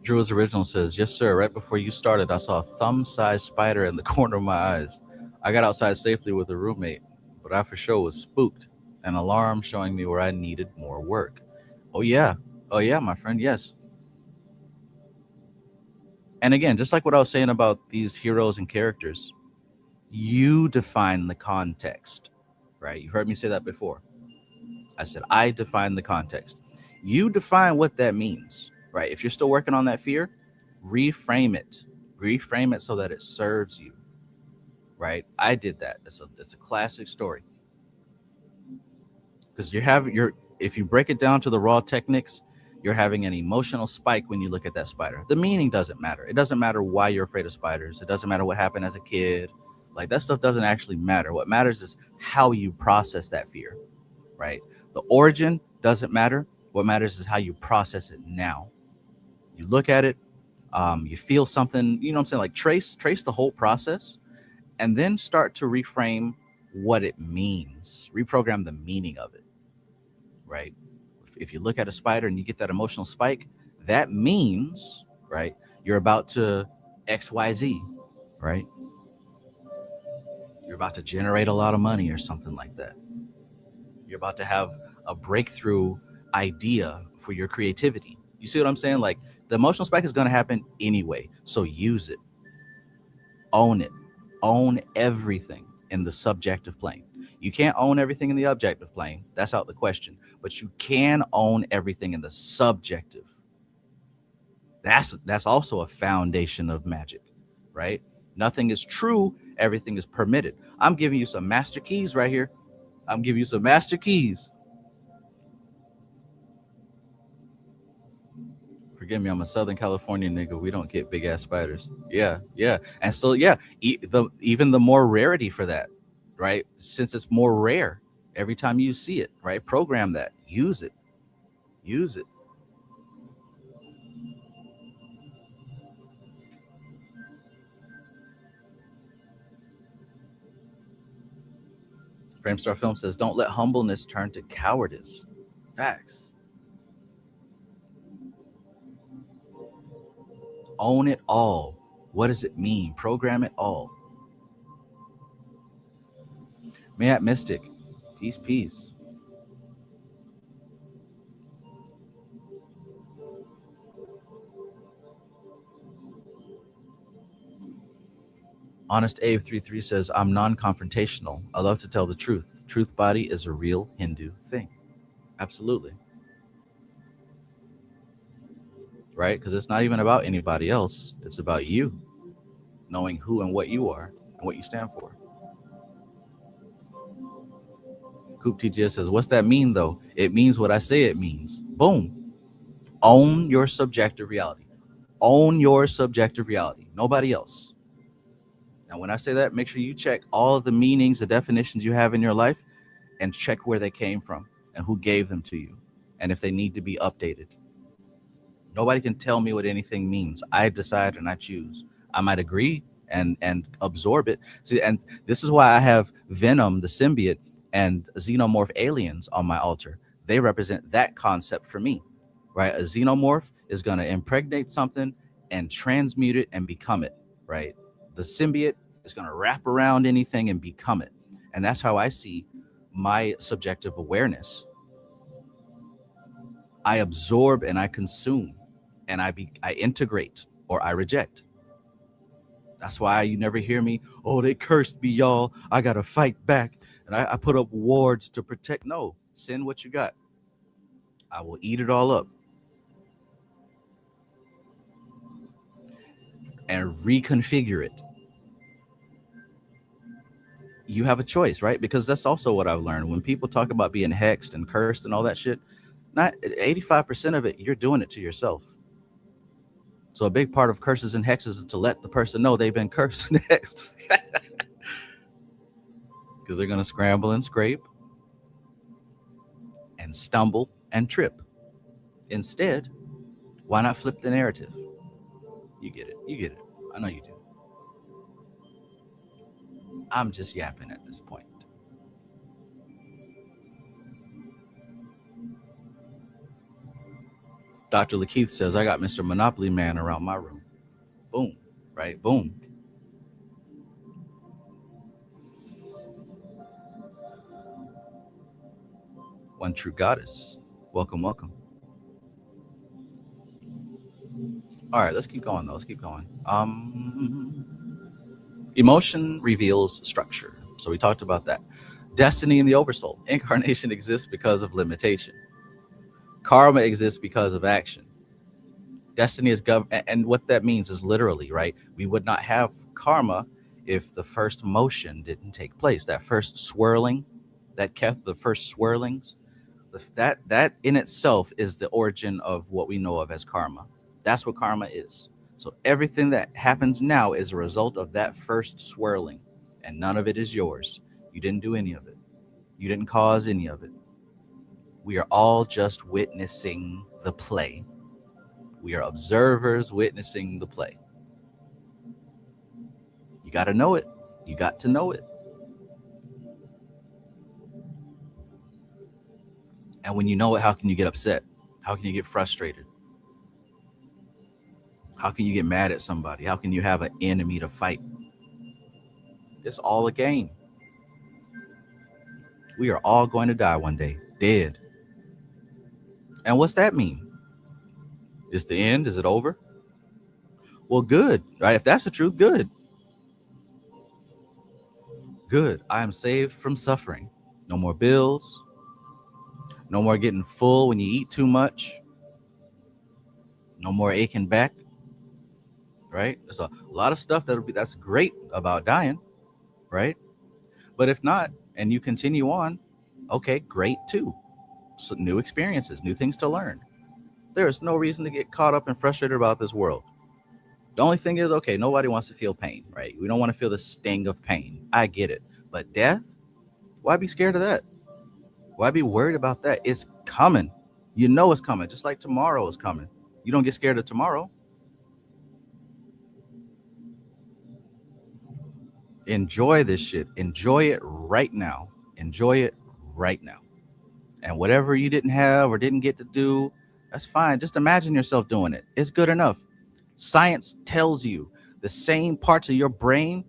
Drew's original says, "Yes, sir. Right before you started, I saw a thumb-sized spider in the corner of my eyes. I got outside safely with a roommate, but I for sure was spooked. An alarm showing me where I needed more work." Oh yeah, oh yeah, my friend. Yes. And again, just like what I was saying about these heroes and characters, you define the context, right? You've heard me say that before. I said I define the context. You define what that means, right? If you're still working on that fear, reframe it. Reframe it so that it serves you, right? I did that. It's a classic story because you're if you break it down to the raw techniques, you're having an emotional spike when you look at that spider. The meaning doesn't matter. It doesn't matter why you're afraid of spiders. It doesn't matter what happened as a kid. Like that stuff doesn't actually matter. What matters is how you process that fear, right? The origin doesn't matter. What matters is how you process it now. You look at it, you feel something, you know what I'm saying? Like trace the whole process and then start to reframe what it means, reprogram the meaning of it, right? If you look at a spider and you get that emotional spike, that means, right, you're about to XYZ, right? You're about to generate a lot of money or something like that. You're about to have a breakthrough idea for your creativity. You see what I'm saying? Like the emotional spike is going to happen anyway. So use it, own it, own everything in the subjective plane. You can't own everything in the objective plane. That's out the question. But you can own everything in the subjective. That's also a foundation of magic, right? Nothing is true, everything is permitted. I'm giving you some master keys right here. I'm giving you some master keys. Forgive me, I'm a Southern California nigga. We don't get big ass spiders. Yeah, yeah. And so yeah, even the more rarity for that, right? Since it's more rare, every time you see it, right? Program that. Use it. Use it. Framestar Film says, "Don't let humbleness turn to cowardice." Facts. Own it all. What does it mean? Program it all. Mayat Mystic. Peace, peace. Honest Abe 33 says, "I'm non-confrontational. I love to tell the truth. Truth body is a real Hindu thing." Absolutely. Right? Because it's not even about anybody else. It's about you knowing who and what you are and what you stand for. Coop TGS says, "What's that mean though? It means what I say it means." Boom. Own your subjective reality. Own your subjective reality. Nobody else. Now, when I say that, make sure you check all of the meanings, the definitions you have in your life, and check where they came from and who gave them to you and if they need to be updated. Nobody can tell me what anything means. I decide and I choose. I might agree and absorb it. See, and this is why I have Venom, the symbiote, and xenomorph aliens on my altar. They represent that concept for me, right? A xenomorph is going to impregnate something and transmute it and become it. right? The symbiote is going to wrap around anything and become it. And that's how I see my subjective awareness. I absorb and I consume, and I integrate or I reject. That's why you never hear me, oh, they cursed me, y'all, I gotta fight back, and I put up wards to protect. No, send what you got. I will eat it all up and reconfigure it. You have a choice, right? Because that's also what I've learned. When people talk about being hexed and cursed and all that shit, not 85% of it, you're doing it to yourself. So a big part of curses and hexes is to let the person know they've been cursed and hexed. Because they're going to scramble and scrape and stumble and trip. Instead, why not flip the narrative? You get it. You get it. I know you do. I'm just yapping at this point. Dr. Lakeith says, I got Mr. Monopoly Man around my room. Boom. Right? Boom. One true goddess. Welcome, welcome. All right, let's keep going though. Let's keep going. Emotion reveals structure. So we talked about that. Destiny in the oversoul. Incarnation exists because of limitation. Karma exists because of action. Destiny is and what that means is literally, right? We would not have karma if the first motion didn't take place. That first swirling, the first swirlings, that in itself is the origin of what we know of as karma. That's what karma is. So everything that happens now is a result of that first swirling, and none of it is yours. You didn't do any of it. You didn't cause any of it. We are all just witnessing the play. We are observers witnessing the play. You got to know it. You got to know it. And when you know it, how can you get upset? How can you get frustrated? How can you get mad at somebody? How can you have an enemy to fight? It's all a game. We are all going to die one day, dead. And what's that mean? Is the end? Is it over? Well, good, right? If that's the truth, good. Good. I am saved from suffering. No more bills. No more getting full when you eat too much. No more aching back. Right? There's a lot of stuff that's great about dying, right? But if not, and you continue on, okay, great too. So new experiences, new things to learn. There is no reason to get caught up and frustrated about this world. The only thing is, okay, nobody wants to feel pain, right? We don't want to feel the sting of pain. I get it. But death, why be scared of that? Why be worried about that? It's coming. You know it's coming, just like tomorrow is coming. You don't get scared of tomorrow. Enjoy this shit. Enjoy it right now. Enjoy it right now. And whatever you didn't have or didn't get to do, that's fine. Just imagine yourself doing it. It's good enough. Science tells you the same parts of your brain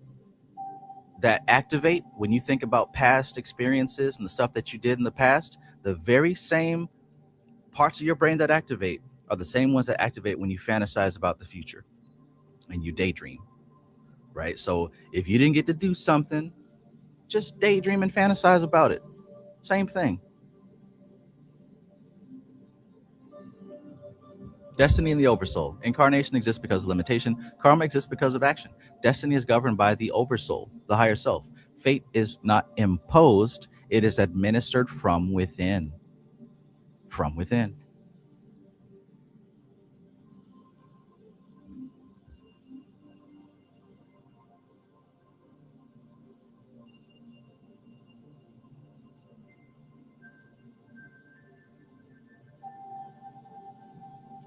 that activate when you think about past experiences and the stuff that you did in the past, the very same parts of your brain that activate are the same ones that activate when you fantasize about the future and you daydream, right? So if you didn't get to do something, just daydream and fantasize about it. Same thing. Destiny in the oversoul. Incarnation exists because of limitation. Karma exists because of action. Destiny is governed by the oversoul, the higher self. Fate is not imposed. It is administered from within. From within.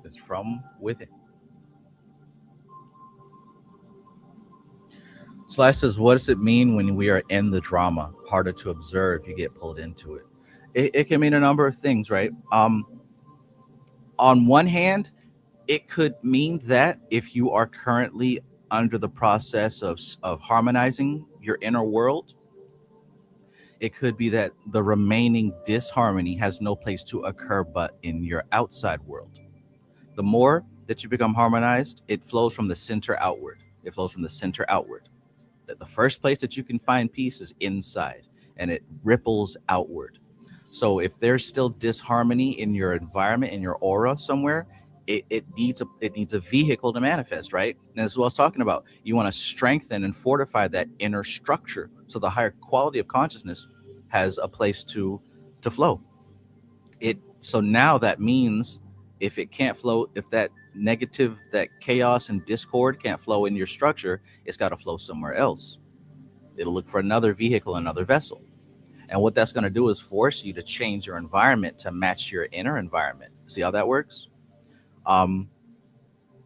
It's from within. Sly says, what does it mean when we are in the drama? Harder to observe, you get pulled into it. It can mean a number of things, right? On one hand, it could mean that if you are currently under the process of harmonizing your inner world, it could be that the remaining disharmony has no place to occur but in your outside world. The more that you become harmonized, it flows from the center outward. It flows from the center outward. That the first place that you can find peace is inside, and it ripples outward. So if there's still disharmony in your environment, in your aura somewhere, it needs a vehicle to manifest, right? And this is what I was talking about. You want to strengthen and fortify that inner structure so the higher quality of consciousness has a place to flow. It so now that means if it can't flow, if that negative, that chaos and discord can't flow in your structure, it's got to flow somewhere else. It'll look for another vehicle, another vessel. And what that's going to do is force you to change your environment to match your inner environment. See how that works? Um,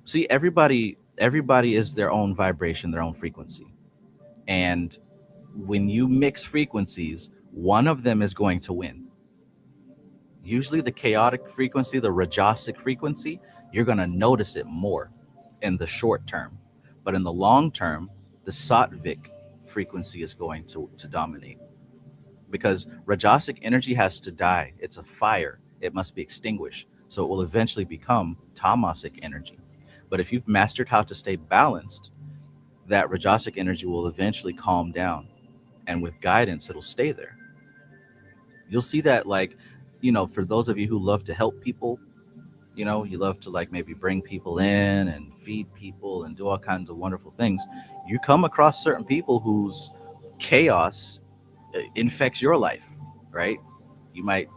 See, everybody is their own vibration, their own frequency. And when you mix frequencies, one of them is going to win. Usually the chaotic frequency, the rajasic frequency, you're going to notice it more in the short term. But in the long term, the sattvic frequency is going to dominate, because rajasic energy has to die. It's a fire. It must be extinguished. So it will eventually become tamasic energy. But if you've mastered how to stay balanced, that rajasic energy will eventually calm down. And with guidance, it'll stay there. You'll see that, like, for those of you who love to help people, you love to, like, maybe bring people in and feed people and do all kinds of wonderful things. You come across certain people whose chaos infects your life, right? You might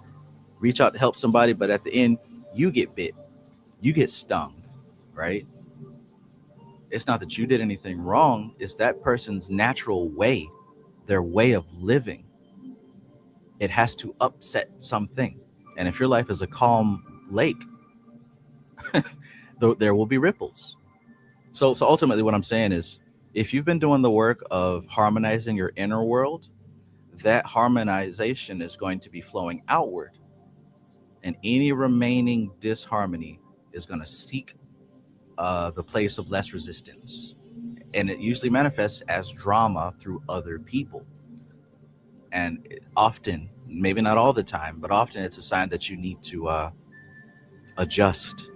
reach out to help somebody, but at the end, you get bit, you get stung, right? It's not that you did anything wrong, it's that person's natural way, their way of living. It has to upset something. And if your life is a calm lake, there will be ripples. So ultimately, what I'm saying is, if you've been doing the work of harmonizing your inner world, that harmonization is going to be flowing outward, and any remaining disharmony is going to seek the place of less resistance. And it usually manifests as drama through other people. And often, maybe not all the time, but often it's a sign that you need to adjust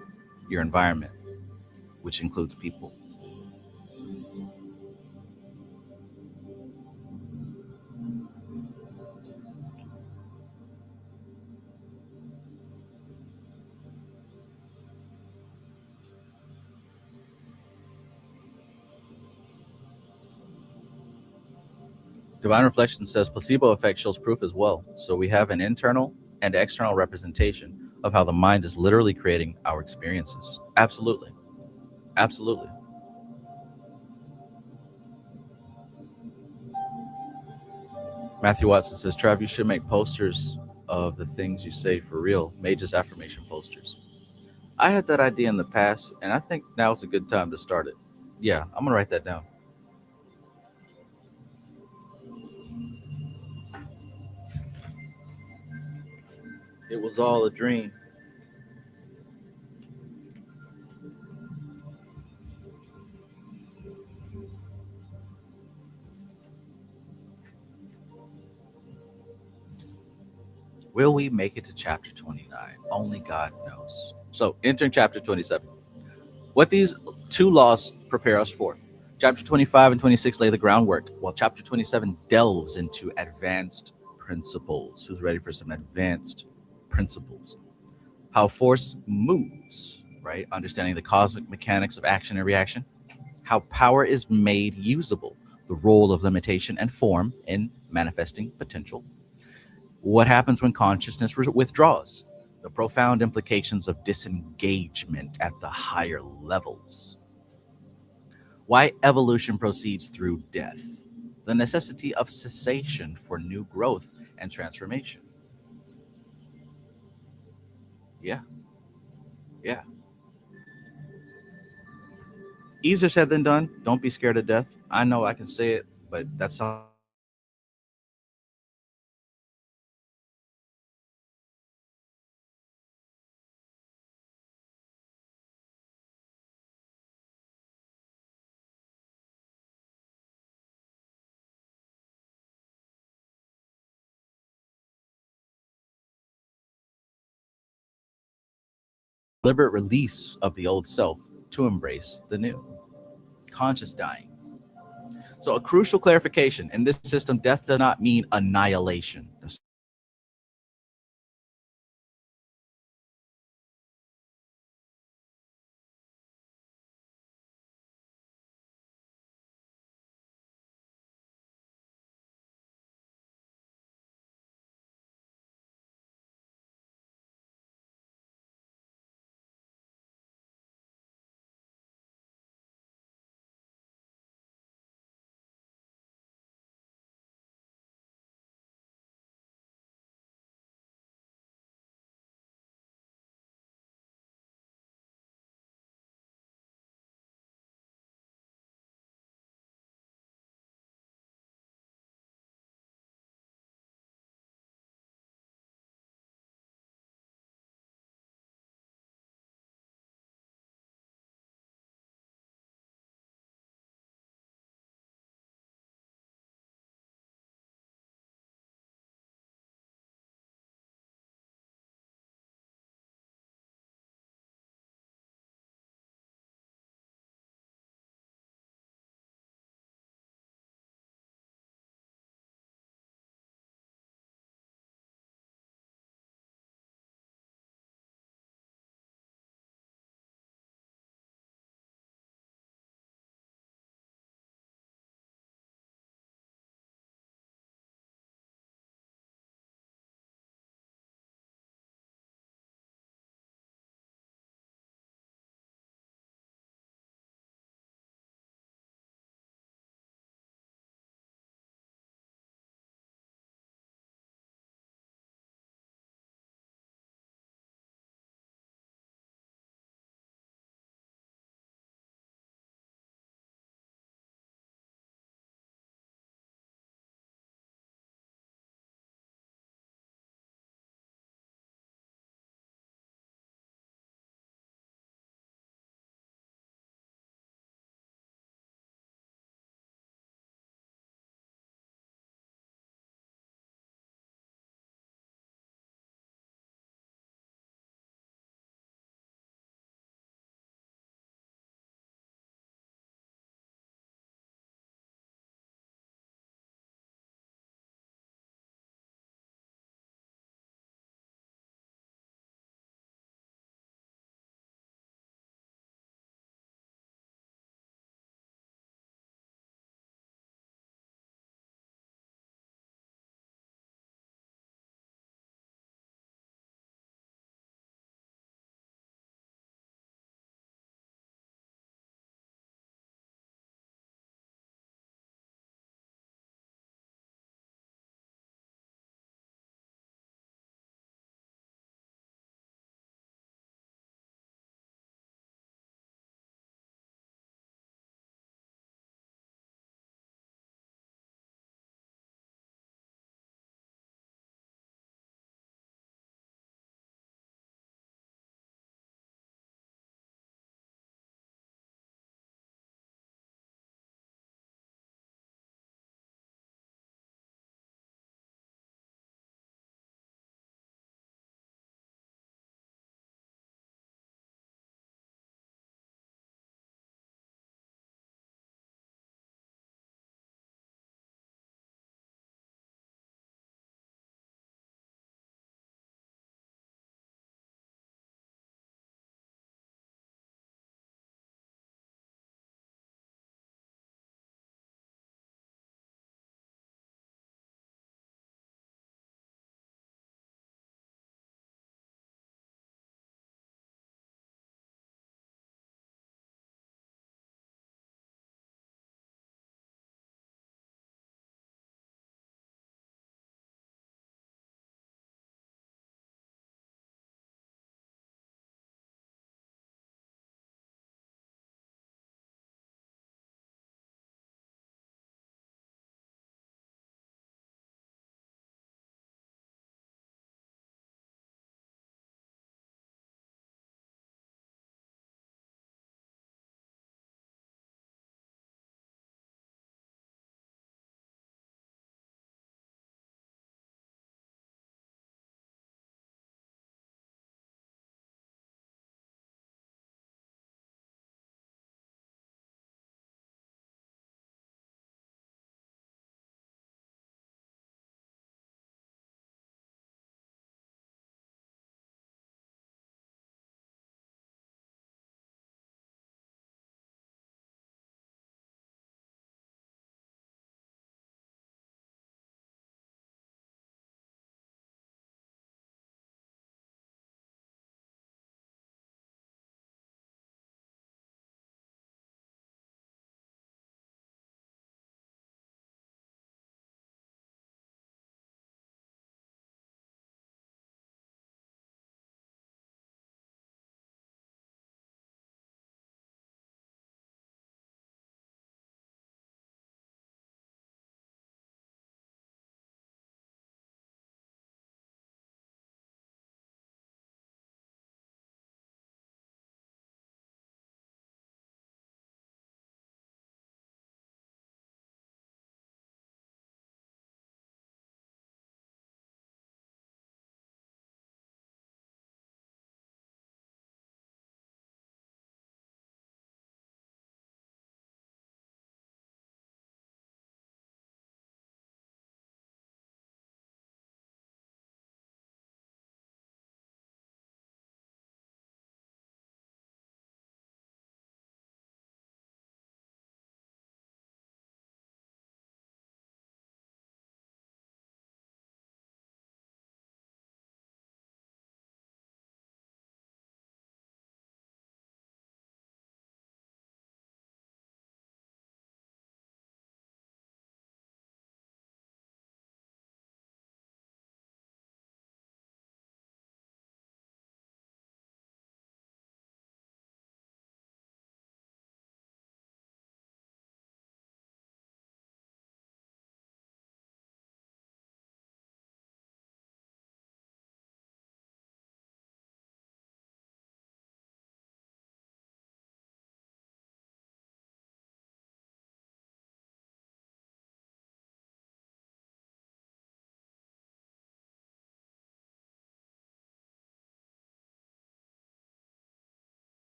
your environment, which includes people. Divine Reflection says placebo effect shows proof as well. So we have an internal and external representation of how the mind is literally creating our experiences. Absolutely. Absolutely. Matthew Watson says, Trav, you should make posters of the things you say for real, Mage's affirmation posters. I had that idea in the past, and I think now is a good time to start it. Yeah, I'm going to write that down. It was all a dream. Will we make it to chapter 29? Only God knows. So, entering chapter 27. What these two laws prepare us for. Chapter 25 and 26 lay the groundwork, while chapter 27 delves into advanced principles. Who's ready for some advanced principles? How force moves, right? Understanding the cosmic mechanics of action and reaction. How power is made usable, the role of limitation and form in manifesting potential. What happens when consciousness withdraws? The profound implications of disengagement at the higher levels. Why evolution proceeds through death. The necessity of cessation for new growth and transformation. Yeah, yeah. Easier said than done. Don't be scared of death. I know I can say it, but that's something deliberate release of the old self to embrace the new. Conscious dying. So, a crucial clarification in this system, death does not mean annihilation.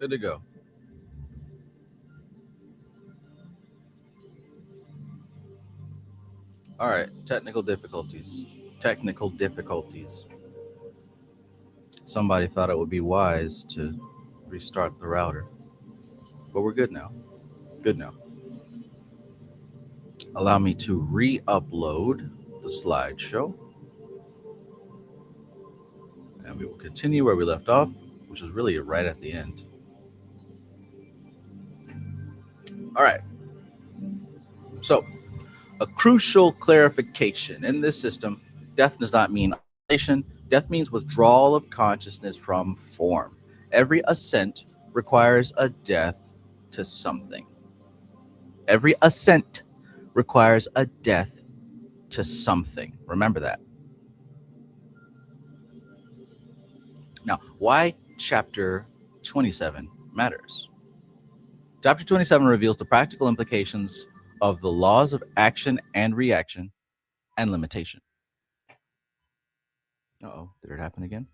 Good to go. All right. Technical difficulties. Technical difficulties. Somebody thought it would be wise to restart the router, but we're good now. Good now. Allow me to re-upload the slideshow, and we will continue where we left off, which is really right at the end. All right. So, a crucial clarification in this system: death does not mean annihilation. Death means withdrawal of consciousness from form. Every ascent requires a death to something. Every ascent requires a death to something. Remember that. Now, why chapter 27 matters. Chapter 27 reveals the practical implications of the laws of action and reaction and limitation. Uh-oh, did it happen again?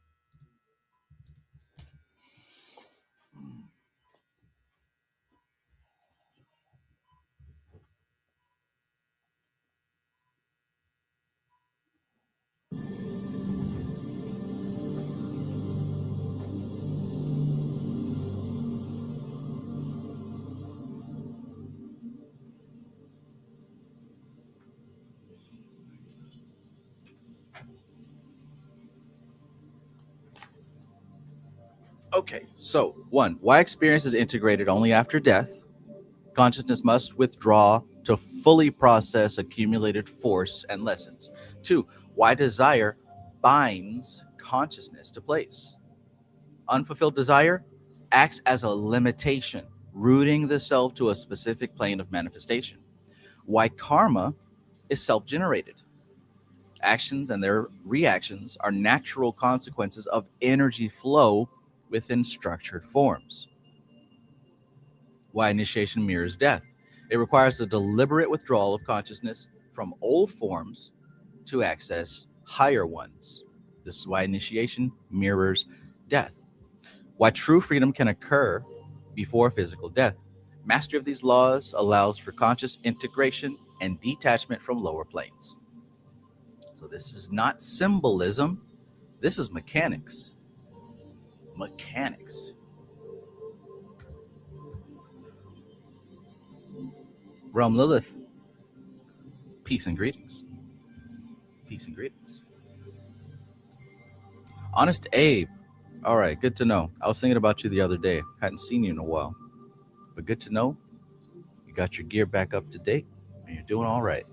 Okay, so one, why experience is integrated only after death. Consciousness must withdraw to fully process accumulated force and lessons. Two, why desire binds consciousness to place. Unfulfilled desire acts as a limitation, rooting the self to a specific plane of manifestation. Why karma is self generated. Actions and their reactions are natural consequences of energy flow within structured forms. Why initiation mirrors death. It requires the deliberate withdrawal of consciousness from old forms to access higher ones. This is why initiation mirrors death. Why true freedom can occur before physical death. Mastery of these laws allows for conscious integration and detachment from lower planes. So this is not symbolism. This is mechanics. Mechanics. Realm Lilith, peace and greetings. Peace and greetings. Honest Abe, all right, good to know. I was thinking about you the other day. Hadn't seen you in a while, but good to know you got your gear back up to date and you're doing all right.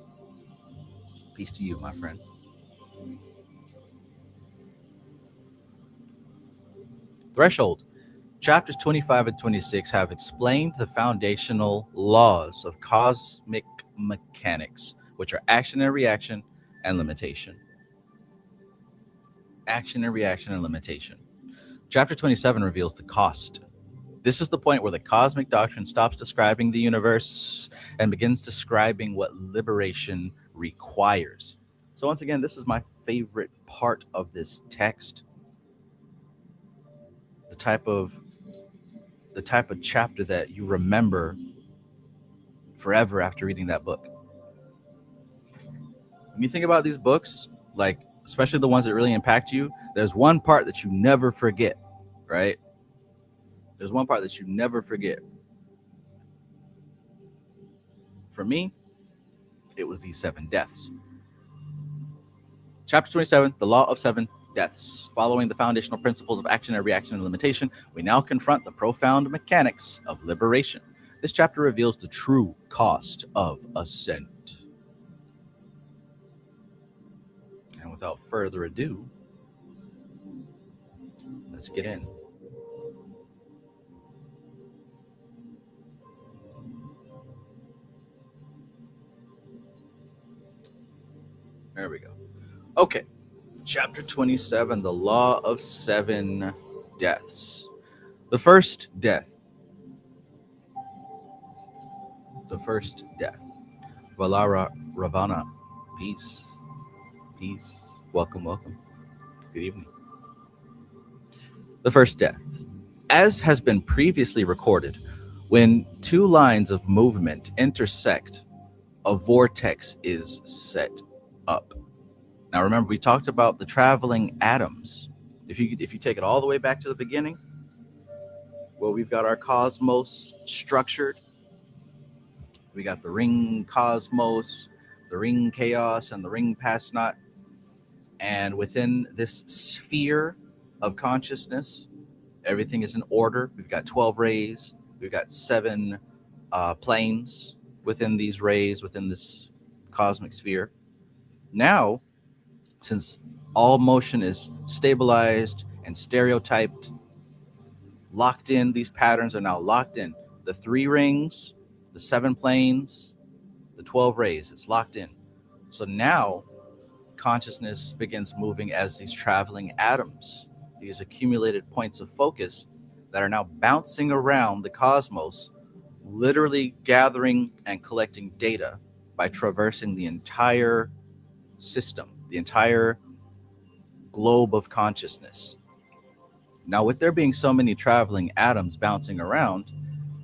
Peace to you, my friend. Threshold. Chapters 25 and 26 have explained the foundational laws of cosmic mechanics, which are action and reaction and limitation. Action and reaction and limitation. Chapter 27 reveals the cost. This is the point where the Cosmic Doctrine stops describing the universe and begins describing what liberation requires. So once again, this is my favorite part of this text. The type of chapter that you remember forever after reading that book. When you think about these books, like especially the ones that really impact you, there's one part that you never forget, right? There's one part that you never forget. For me, it was these 7 deaths. Chapter 27, the law of 7 deaths. Following the foundational principles of action and reaction and limitation, we now confront the profound mechanics of liberation. This chapter reveals the true cost of ascent. And without further ado, let's get in. There we go. Okay. Chapter 27, the law of 7 deaths. The first death. The first death. Valara Ravana. Peace. Peace. Welcome, welcome. Good evening. The first death. As has been previously recorded, when two lines of movement intersect, a vortex is set up. Now remember, we talked about the traveling atoms. If you take it all the way back to the beginning, where we've got our cosmos structured, we got the ring cosmos, the ring chaos, and the ring past not. And within this sphere of consciousness, everything is in order. We've got 12 rays, we've got seven planes within these rays, within this cosmic sphere. Now, since all motion is stabilized and stereotyped, locked in, these patterns are now locked in. The three rings, the seven planes, the 12 rays, it's locked in. So now consciousness begins moving as these traveling atoms, these accumulated points of focus that are now bouncing around the cosmos, literally gathering and collecting data by traversing the entire system, the entire globe of consciousness. Now, with there being so many traveling atoms bouncing around,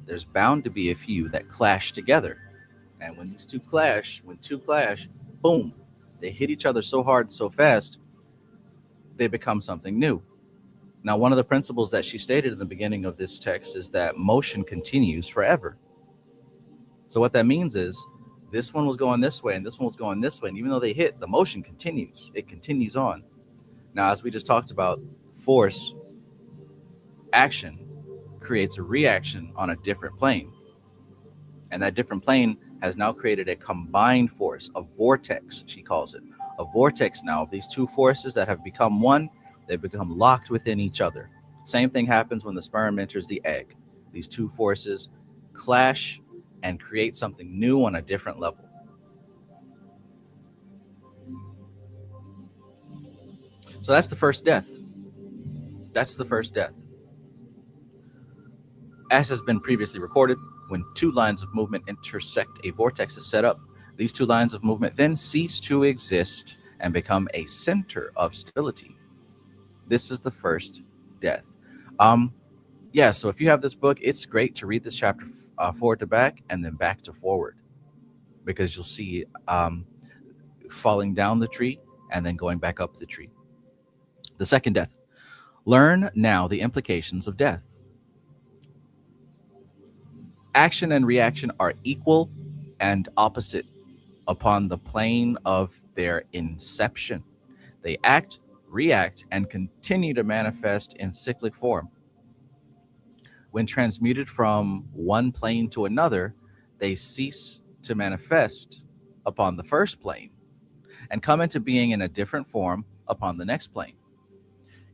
there's bound to be a few that clash together. And when these two clash, boom, they hit each other so hard, so fast, they become something new. Now, one of the principles that she stated in the beginning of this text is that motion continues forever. So what that means is this one was going this way and this one was going this way. And even though they hit, the motion continues. It continues on. Now, as we just talked about, force, action creates a reaction on a different plane. And that different plane has now created a combined force, a vortex, she calls it. A vortex now of these two forces that have become one, they become locked within each other. Same thing happens when the sperm enters the egg. These two forces clash and create something new on a different level. So that's the first death. That's the first death. As has been previously recorded, when two lines of movement intersect, a vortex is set up. These two lines of movement then cease to exist and become a center of stability. This is the first death. Yeah, so if you have this book, it's great to read this chapter forward to back and then back to forward, because you'll see falling down the tree and then going back up the tree. The second death. Learn now the implications of death. Action and reaction are equal and opposite upon the plane of their inception. They act, react, and continue to manifest in cyclic form. When transmuted from one plane to another, they cease to manifest upon the first plane and come into being in a different form upon the next plane.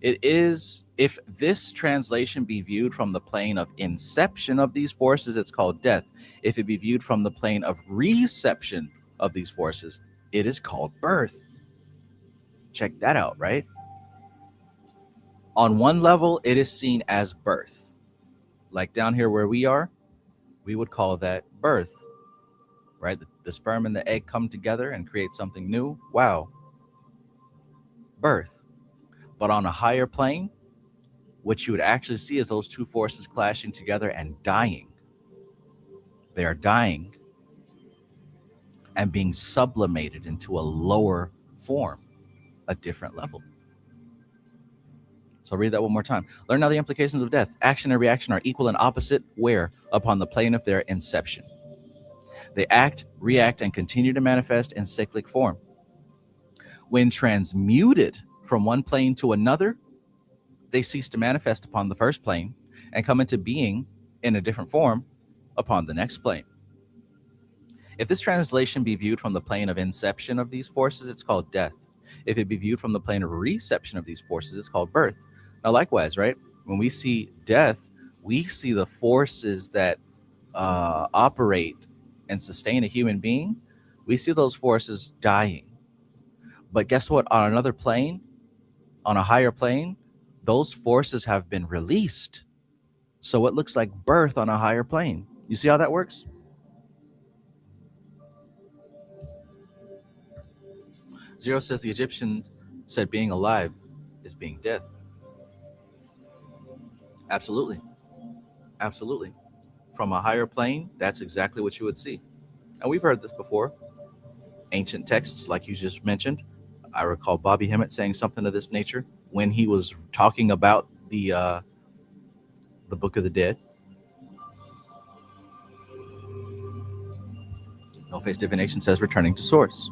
It is, if this translation be viewed from the plane of inception of these forces, it's called death. If it be viewed from the plane of reception of these forces, it is called birth. Check that out, right? On one level, it is seen as birth. Like down here where we are, we would call that birth, right? The sperm and the egg come together and create something new. Wow. Birth. But on a higher plane, what you would actually see is those two forces clashing together and dying. They are dying and being sublimated into a lower form, a different level. So I'll read that one more time. Learn now the implications of death. Action and reaction are equal and opposite where? Upon the plane of their inception. They act, react, and continue to manifest in cyclic form. When transmuted from one plane to another, they cease to manifest upon the first plane and come into being in a different form upon the next plane. If this translation be viewed from the plane of inception of these forces, it's called death. If it be viewed from the plane of reception of these forces, it's called birth. Now, likewise, right? When we see death, we see the forces that operate and sustain a human being. We see those forces dying. But guess what? On another plane, on a higher plane, those forces have been released. So it looks like birth on a higher plane. You see how that works? Zero says the Egyptians said being alive is being dead. Absolutely. Absolutely. From a higher plane, that's exactly what you would see. And we've heard this before. Ancient texts, like you just mentioned. I recall Bobby Hemmett saying something of this nature when he was talking about the Book of the Dead. No Face Divination says returning to source.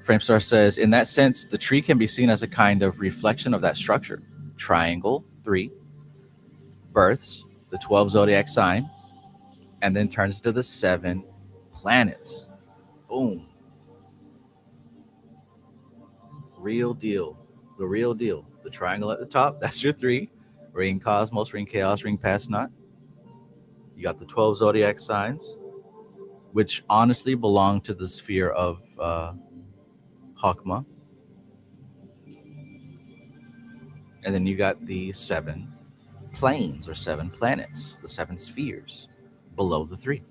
Framestar says, in that sense, the tree can be seen as a kind of reflection of that structure. Triangle, 3, births, the 12 zodiac sign, and then turns to the 7 planets. Boom. Real deal. The real deal. The triangle at the top, that's your 3. Ring Cosmos, Ring Chaos, Ring Pass Not. You got the 12 zodiac signs, which honestly belong to the sphere of Hakma. And then you got the 7 planes or 7 planets, the 7 spheres below the 3,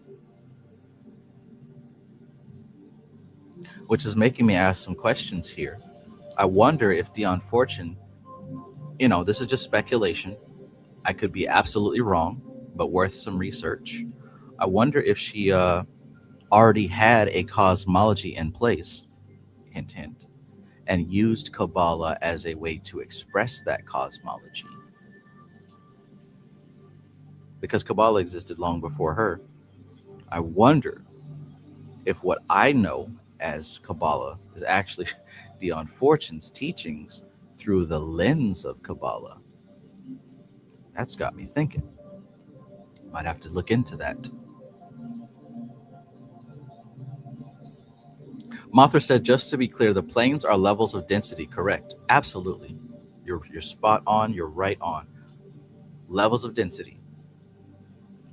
which is making me ask some questions here. I wonder if Dion Fortune, this is just speculation. I could be absolutely wrong, but worth some research. I wonder if she already had a cosmology in place, hint, hint, and used Kabbalah as a way to express that cosmology. Because Kabbalah existed long before her. I wonder if what I know as Kabbalah is actually Dion Fortune's teachings through the lens of Kabbalah. That's got me thinking. Might have to look into that. Mothra said, just to be clear, the planes are levels of density, correct? Absolutely. You're spot on, you're right on. Levels of density,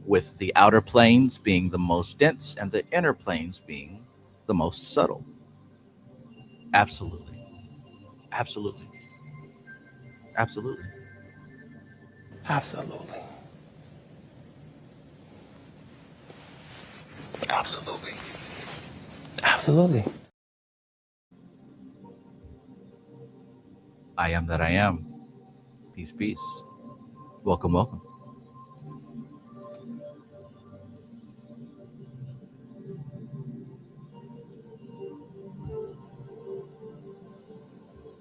with the outer planes being the most dense and the inner planes being the most subtle. Absolutely. Absolutely. Absolutely.
Absolutely. Absolutely. Absolutely.
I am that I am. Peace, peace. Welcome, welcome.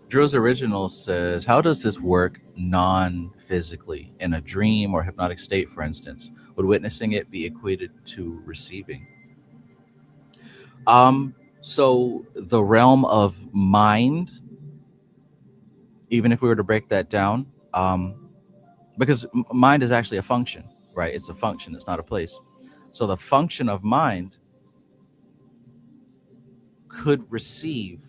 Drew's original says, how does this work non physically? In a dream or hypnotic state, for instance, would witnessing it be equated to receiving? So the realm of mind, even if we were to break that down, because mind is actually a function, right? It's a function, it's not a place. So the function of mind could receive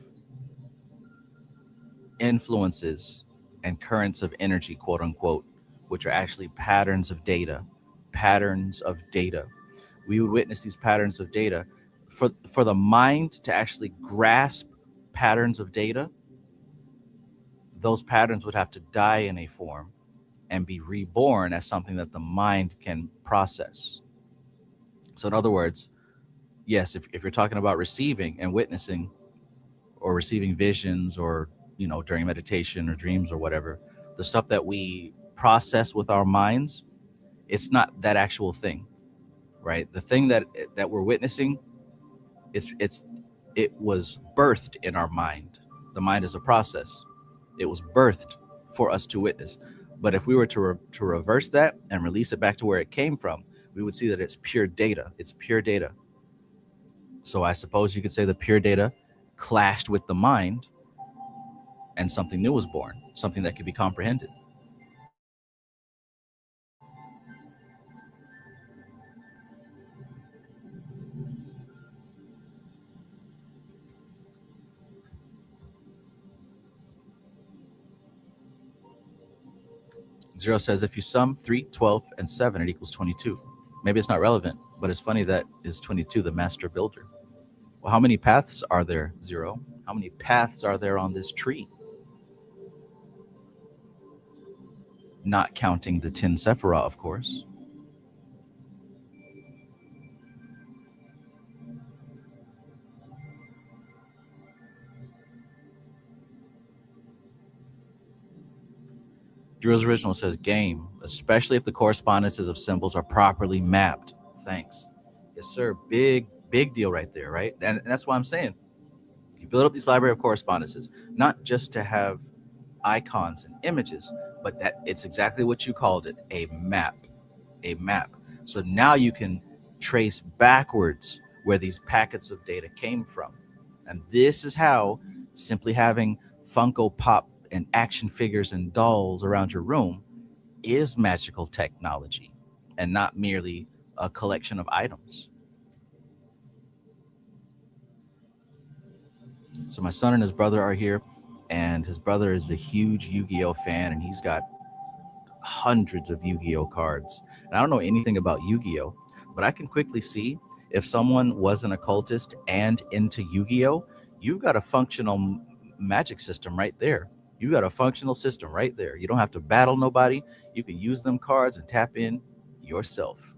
influences and currents of energy, quote unquote, which are actually patterns of data. Patterns of data. We would witness these patterns of data. For the mind to actually grasp patterns of data, those patterns would have to die in a form and be reborn as something that the mind can process. So, in other words, yes, if you're talking about receiving and witnessing or receiving visions or, during meditation or dreams or whatever, the stuff that we process with our minds, it's not that actual thing, right? The thing that we're witnessing, it was birthed in our mind. The mind is a process. It was birthed for us to witness. But if we were to reverse that and release it back to where it came from, we would see that it's pure data. It's pure data. So I suppose you could say the pure data clashed with the mind and something new was born, something that could be comprehended. Zero says if you sum 3, 12, and 7, it equals 22. Maybe it's not relevant, but it's funny that is 22 the master builder. Well, how many paths are there, Zero? How many paths are there on this tree? Not counting the 10 Sephirah, of course. Drew's Original says game, especially if the correspondences of symbols are properly mapped. Thanks. Yes, sir. Big deal right there, right? And that's why I'm saying you build up these library of correspondences, not just to have icons and images, but that it's exactly what you called it, a map. A map. So now you can trace backwards where these packets of data came from. And this is how simply having Funko Pop and action figures and dolls around your room is magical technology and not merely a collection of items. So my son and his brother are here, and his brother is a huge Yu-Gi-Oh fan, and he's got hundreds of Yu-Gi-Oh cards. And I don't know anything about Yu-Gi-Oh, but I can quickly see if someone was an occultist and into Yu-Gi-Oh, you've got a functional magic system right there. You got a functional system right there. You don't have to battle nobody. You can use them cards and tap in yourself.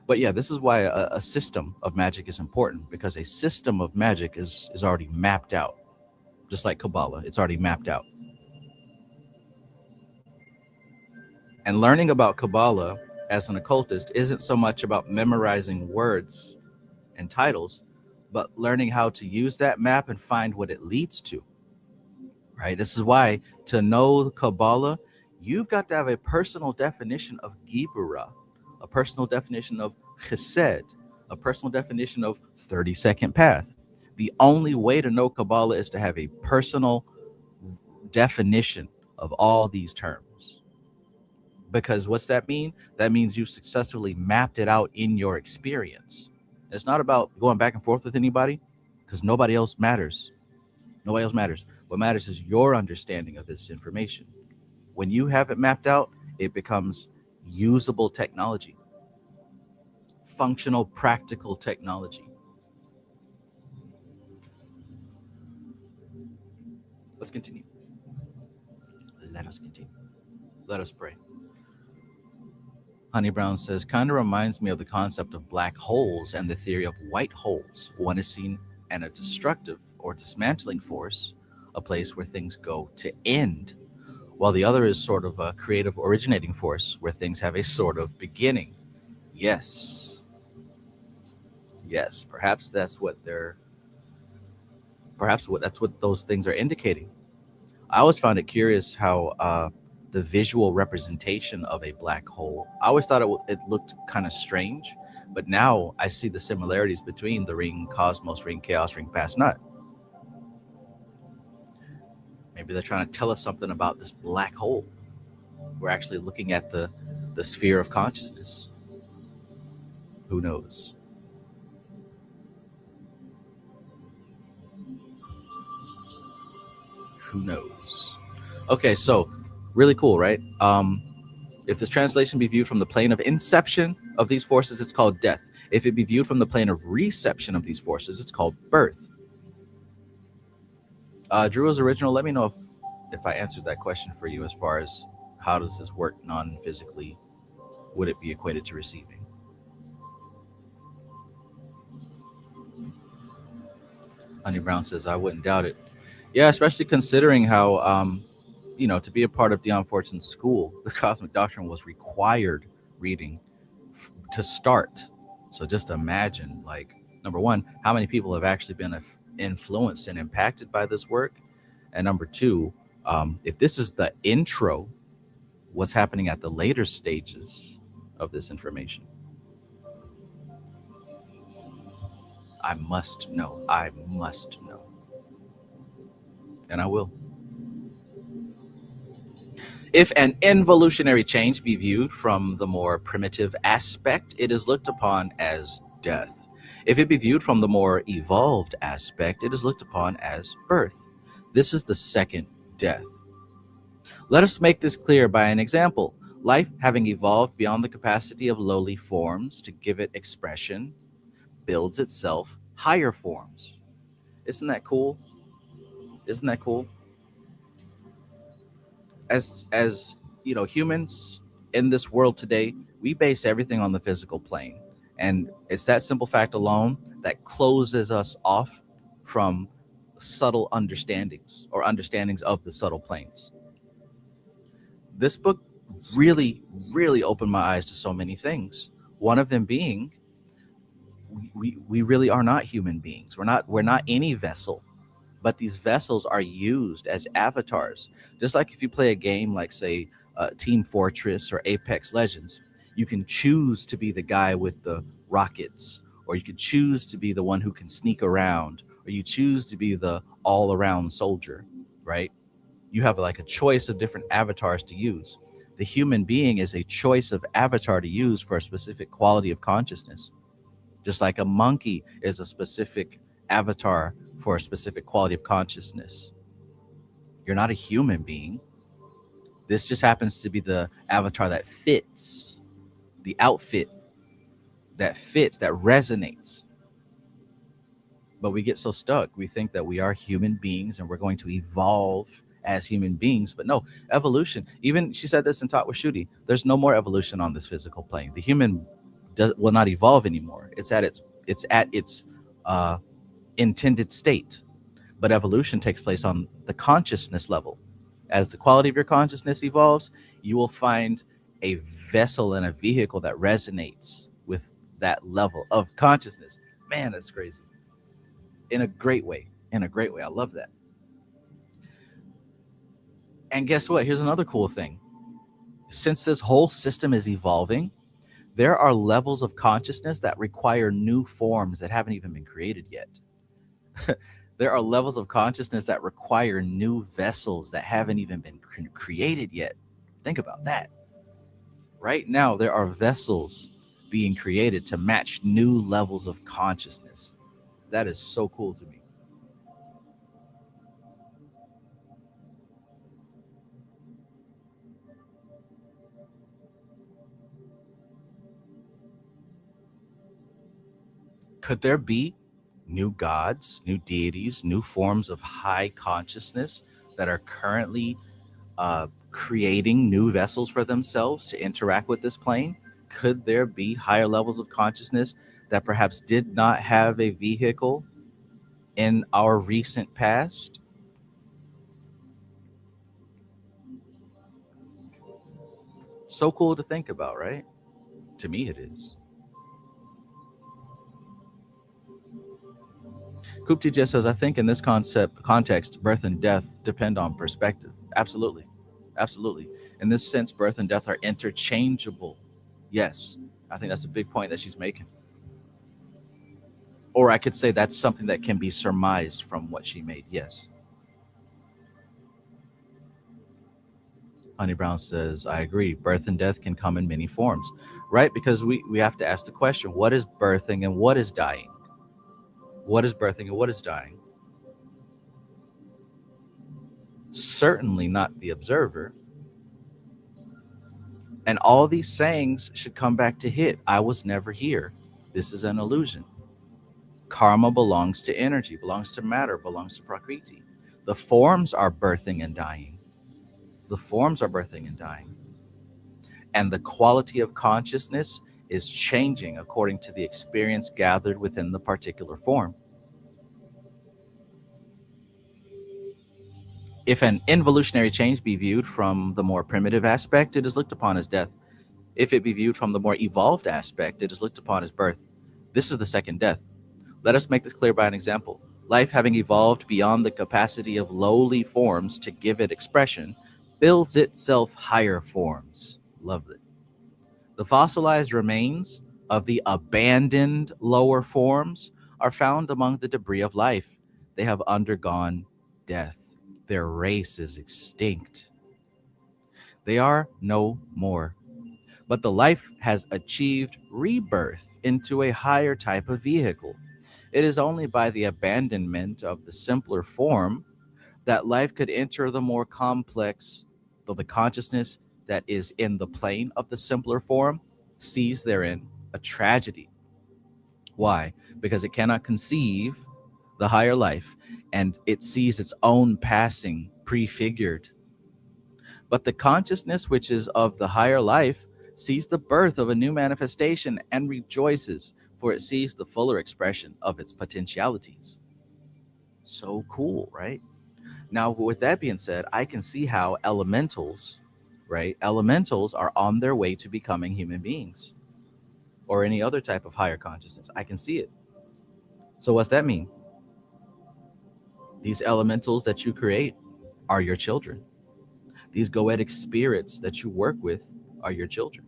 But yeah, this is why a system of magic is important, because a system of magic is already mapped out. Just like Kabbalah, it's already mapped out. And learning about Kabbalah as an occultist isn't so much about memorizing words and titles, but learning how to use that map and find what it leads to. Right? This is why to know Kabbalah, you've got to have a personal definition of Gibura, a personal definition of Chesed, a personal definition of 30-second path. The only way to know Kabbalah is to have a personal definition of all these terms. Because what's that mean? That means you've successfully mapped it out in your experience. It's not about going back and forth with anybody, because nobody else matters. Nobody else matters. What matters is your understanding of this information. When you have it mapped out, it becomes usable technology, functional, practical technology. Let's continue. Let us continue. Let us pray. Honey Brown says, kind of reminds me of the concept of black holes and the theory of white holes. One is seen as a destructive or dismantling force, a place where things go to end, while the other is sort of a creative originating force where things have a sort of beginning. Yes. Yes, perhaps that's what that's what those things are indicating. I always found it curious how the visual representation of a black hole, I always thought it looked kind of strange, but now I see the similarities between the ring cosmos, ring chaos, ring past not. Maybe they're trying to tell us something about this black hole. We're actually looking at the sphere of consciousness. Who knows? Who knows? Okay, so really cool, right? If this translation be viewed from the plane of inception of these forces, it's called death. If it be viewed from the plane of reception of these forces, it's called birth. Drew's Original, let me know if I answered that question for you as far as how does this work non-physically? Would it be equated to receiving? Honey Brown says, I wouldn't doubt it. Yeah, especially considering how, to be a part of Dion Fortune's school, the Cosmic Doctrine was required reading to start. So just imagine, like, number one, how many people have actually been influenced and impacted by this work? And number two, if this is the intro, what's happening at the later stages of this information? I must know. I must know. And I will. If an involutionary change be viewed from the more primitive aspect, it is looked upon as death. If it be viewed from the more evolved aspect, it is looked upon as birth. This is the second death. Let us make this clear by an example. Life, having evolved beyond the capacity of lowly forms to give it expression, builds itself higher forms. Isn't that cool? Isn't that cool? As humans in this world today, we base everything on the physical plane, and it's that simple fact alone that closes us off from subtle understandings or understandings of the subtle planes. This book really, really opened my eyes to so many things. One of them being we really are not human beings. We're not any vessel, but these vessels are used as avatars. Just like if you play a game like, say, Team Fortress or Apex Legends, you can choose to be the guy with the rockets, or you can choose to be the one who can sneak around, or you choose to be the all around soldier, right? You have like a choice of different avatars to use. The human being is a choice of avatar to use for a specific quality of consciousness. Just like a monkey is a specific avatar for a specific quality of consciousness. You're not a human being. This just happens to be the avatar that fits, the outfit that fits, that resonates. But we get so stuck. We think that we are human beings and we're going to evolve as human beings. But no, evolution, even she said this in Talk with Shooty, there's no more evolution on this physical plane. The human will not evolve anymore. It's at its uh, intended state. But evolution takes place on the consciousness level. As the quality of your consciousness evolves, you will find a vessel and a vehicle that resonates with that level of consciousness. Man, that's crazy. In a great way. In a great way. I love that. And guess what? Here's another cool thing. Since this whole system is evolving, there are levels of consciousness that require new forms that haven't even been created yet. There are levels of consciousness that require new vessels that haven't even been created yet. Think about that. Right now, there are vessels being created to match new levels of consciousness. That is so cool to me. Could there be new gods, new deities, new forms of high consciousness that are currently creating new vessels for themselves to interact with this plane? Could there be higher levels of consciousness that perhaps did not have a vehicle in our recent past? So cool to think about, right? To me, it is. Kupti just says, I think in this context, birth and death depend on perspective. Absolutely. Absolutely. In this sense, birth and death are interchangeable. Yes. I think that's a big point that she's making. Or I could say that's something that can be surmised from what she made. Yes. Honey Brown says, I agree. Birth and death can come in many forms, right? Because we have to ask the question, what is birthing and what is dying? What is birthing and what is dying? Certainly not the observer. And all these sayings should come back to hit. I was never here. This is an illusion. Karma belongs to energy, belongs to matter, belongs to Prakriti. The forms are birthing and dying. The forms are birthing and dying. And the quality of consciousness is changing according to the experience gathered within the particular form. If an involutionary change be viewed from the more primitive aspect, it is looked upon as death. If it be viewed from the more evolved aspect, it is looked upon as birth. This is the second death. Let us make this clear by an example. Life, having evolved beyond the capacity of lowly forms to give it expression, builds itself higher forms. Love it. The fossilized remains of the abandoned lower forms are found among the debris of life. They have undergone death. Their race is extinct. They are no more. But the life has achieved rebirth into a higher type of vehicle. It is only by the abandonment of the simpler form that life could enter the more complex, though the consciousness that is in the plane of the simpler form sees therein a tragedy. Why? Because it cannot conceive the higher life and it sees its own passing prefigured. But the consciousness which is of the higher life sees the birth of a new manifestation and rejoices, for it sees the fuller expression of its potentialities. So cool, right? Now, with that being said, I can see how elementals, right? Elementals are on their way to becoming human beings or any other type of higher consciousness. I can see it. So, what's that mean? These elementals that you create are your children. These goetic spirits that you work with are your children.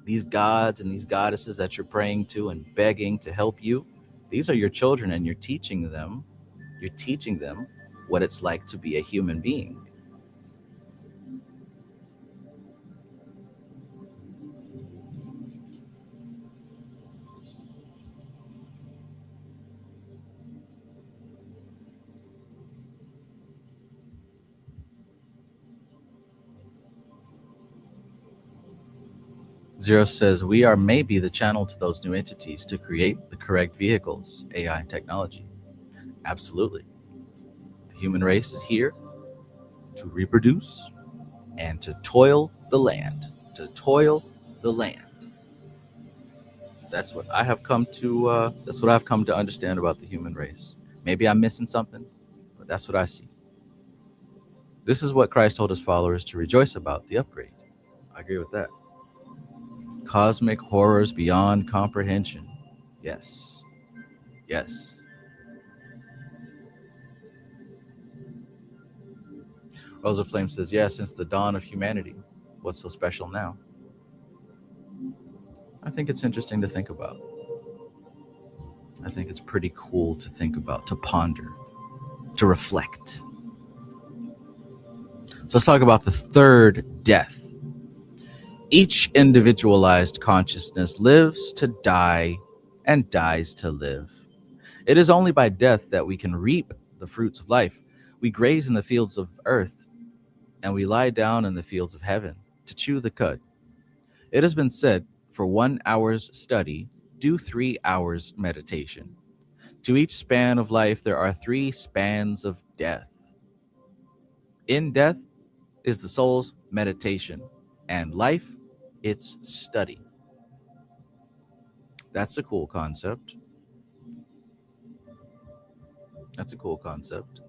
These gods and these goddesses that you're praying to and begging to help you, these are your children, and you're teaching them what it's like to be a human being. Zero says, we are maybe the channel to those new entities to create the correct vehicles, AI and technology. Absolutely. The human race is here to reproduce and to toil the land. To toil the land. That's what I've come to understand about the human race. Maybe I'm missing something, but that's what I see. This is what Christ told his followers to rejoice about, the upgrade. I agree with that. Cosmic horrors beyond comprehension. Yes. Yes. Rosa Flame says, yeah, since the dawn of humanity. What's so special now? I think it's interesting to think about. I think it's pretty cool to think about, to ponder, to reflect. So let's talk about the third death. Each individualized consciousness lives to die and dies to live. It is only by death that we can reap the fruits of life. We graze in the fields of earth, and we lie down in the fields of heaven to chew the cud. It has been said, for 1 hour's study, do 3 hours meditation. To each span of life, there are 3 spans of death. In death is the soul's meditation, and life, its study. That's a cool concept. That's a cool concept.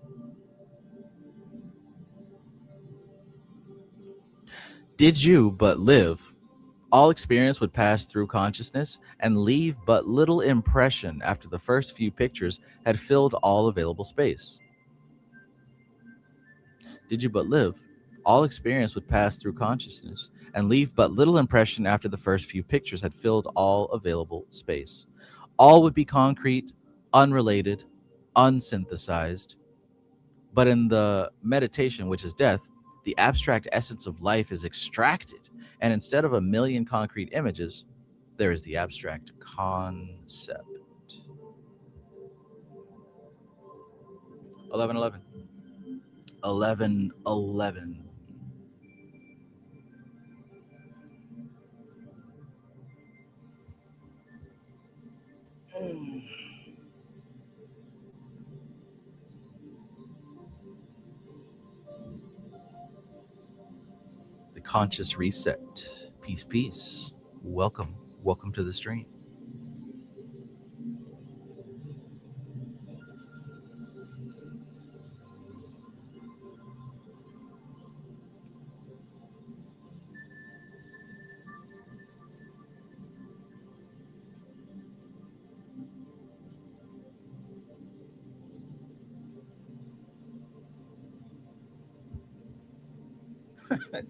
Did you but live, all experience would pass through consciousness and leave but little impression after the first few pictures had filled all available space. Did you but live, all experience would pass through consciousness and leave but little impression after the first few pictures had filled all available space. All would be concrete, unrelated, unsynthesized. But in the meditation, which is death, the abstract essence of life is extracted. And instead of a million concrete images, there is the abstract concept. 1111. 1111. The conscious reset. Peace, peace. Welcome. Welcome to the stream.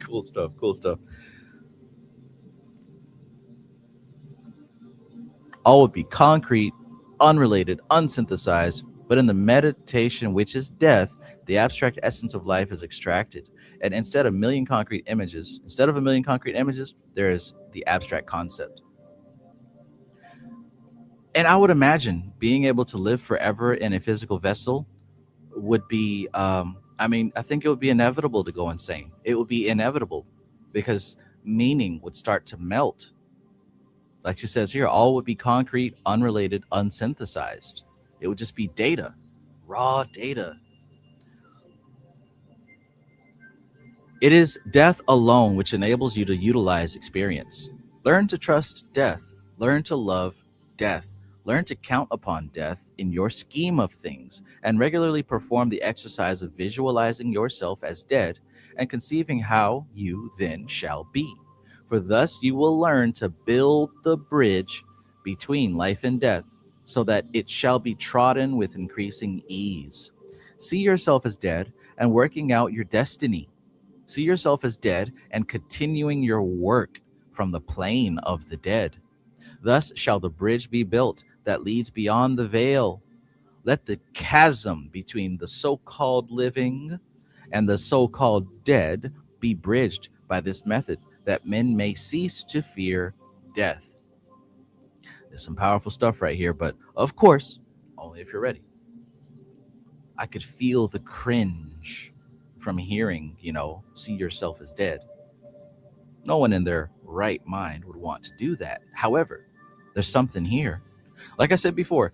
Cool stuff. Cool stuff. All would be concrete, unrelated, unsynthesized, but in the meditation, which is death, the abstract essence of life is extracted. And instead of a million concrete images, there is the abstract concept. And I would imagine being able to live forever in a physical vessel would be, I think it would be inevitable to go insane. It would be inevitable because meaning would start to melt. Like she says here, all would be concrete, unrelated, unsynthesized. It would just be data, raw data. It is death alone which enables you to utilize experience. Learn to trust death. Learn to love death. Learn to count upon death in your scheme of things and regularly perform the exercise of visualizing yourself as dead and conceiving how you then shall be. For thus you will learn to build the bridge between life and death so that it shall be trodden with increasing ease. See yourself as dead and working out your destiny. See yourself as dead and continuing your work from the plane of the dead. Thus shall the bridge be built that leads beyond the veil. Let the chasm between the so called living and the so called dead be bridged by this method, that men may cease to fear death. There's some powerful stuff right here, but of course, only if you're ready. I could feel the cringe from hearing, see yourself as dead. No one in their right mind would want to do that. However, there's something here. Like I said before,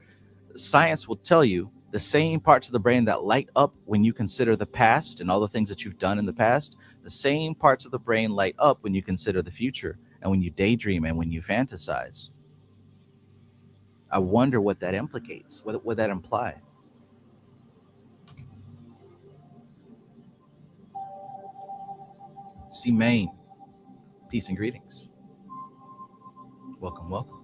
science will tell you the same parts of the brain that light up when you consider the past and all the things that you've done in the past, the same parts of the brain light up when you consider the future and when you daydream and when you fantasize. I wonder what that implicates. What would that imply? See Maine. Peace and greetings. Welcome, welcome.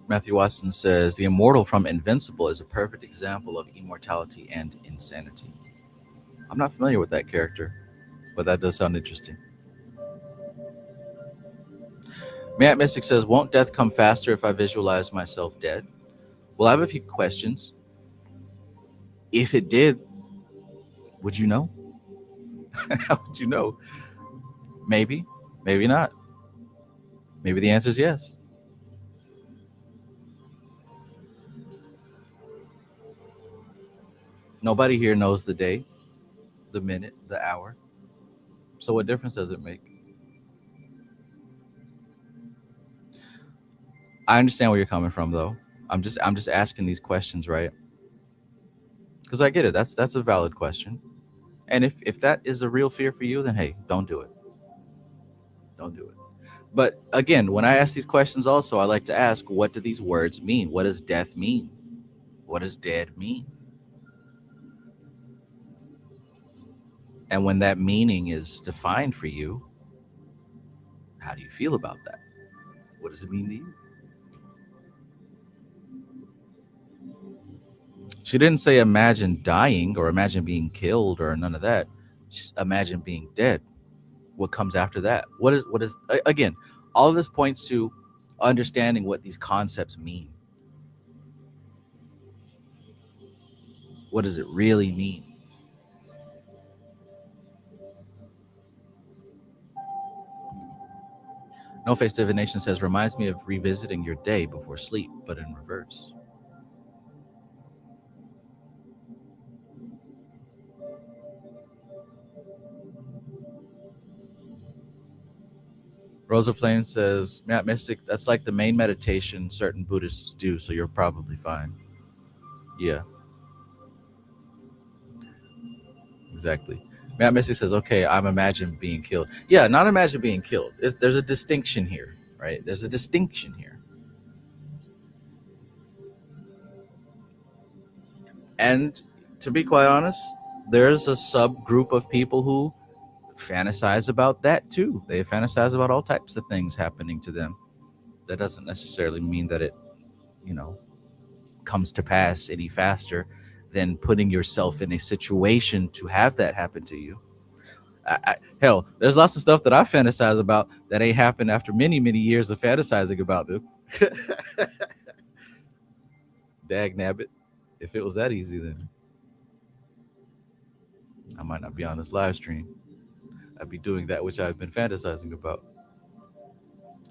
Matthew Watson says the immortal from Invincible is a perfect example of immortality and insanity. I'm not familiar with that character, but that does sound interesting. Matt Mystic says, won't death come faster if I visualize myself dead? Well, I have a few questions. If it did, would you know? How would you know? Maybe, maybe not. Maybe the answer is yes. Nobody here knows the day, the minute, the hour. So what difference does it make? I understand where you're coming from, though. I'm just asking these questions, right? Because I get it. That's a valid question. And if that is a real fear for you, then hey, don't do it. Don't do it. But again, when I ask these questions, also I like to ask, what do these words mean? What does death mean? What does dead mean? And when that meaning is defined for you, how do you feel about that? What does it mean to you? She didn't say imagine dying or imagine being killed or none of that. Just imagine being dead. What comes after that? What is again, all of this points to understanding what these concepts mean. What does it really mean? No Face Divination says, reminds me of revisiting your day before sleep, but in reverse. Rosa Flame says, Matt Mystic, that's like the main meditation certain Buddhists do, so you're probably fine. Yeah. Exactly. Matt Mystic says, okay, I'm imagining being killed. Yeah, not imagine being killed. There's a distinction here, right? There's a distinction here. And to be quite honest, there's a subgroup of people who fantasize about that too. They fantasize about all types of things happening to them. That doesn't necessarily mean that it, you know, comes to pass any faster than putting yourself in a situation to have that happen to you. Hell, there's lots of stuff that I fantasize about that ain't happened after many, many years of fantasizing about them. Dag nabbit. If it was that easy, then I might not be on this live stream. I'd be doing that which I've been fantasizing about.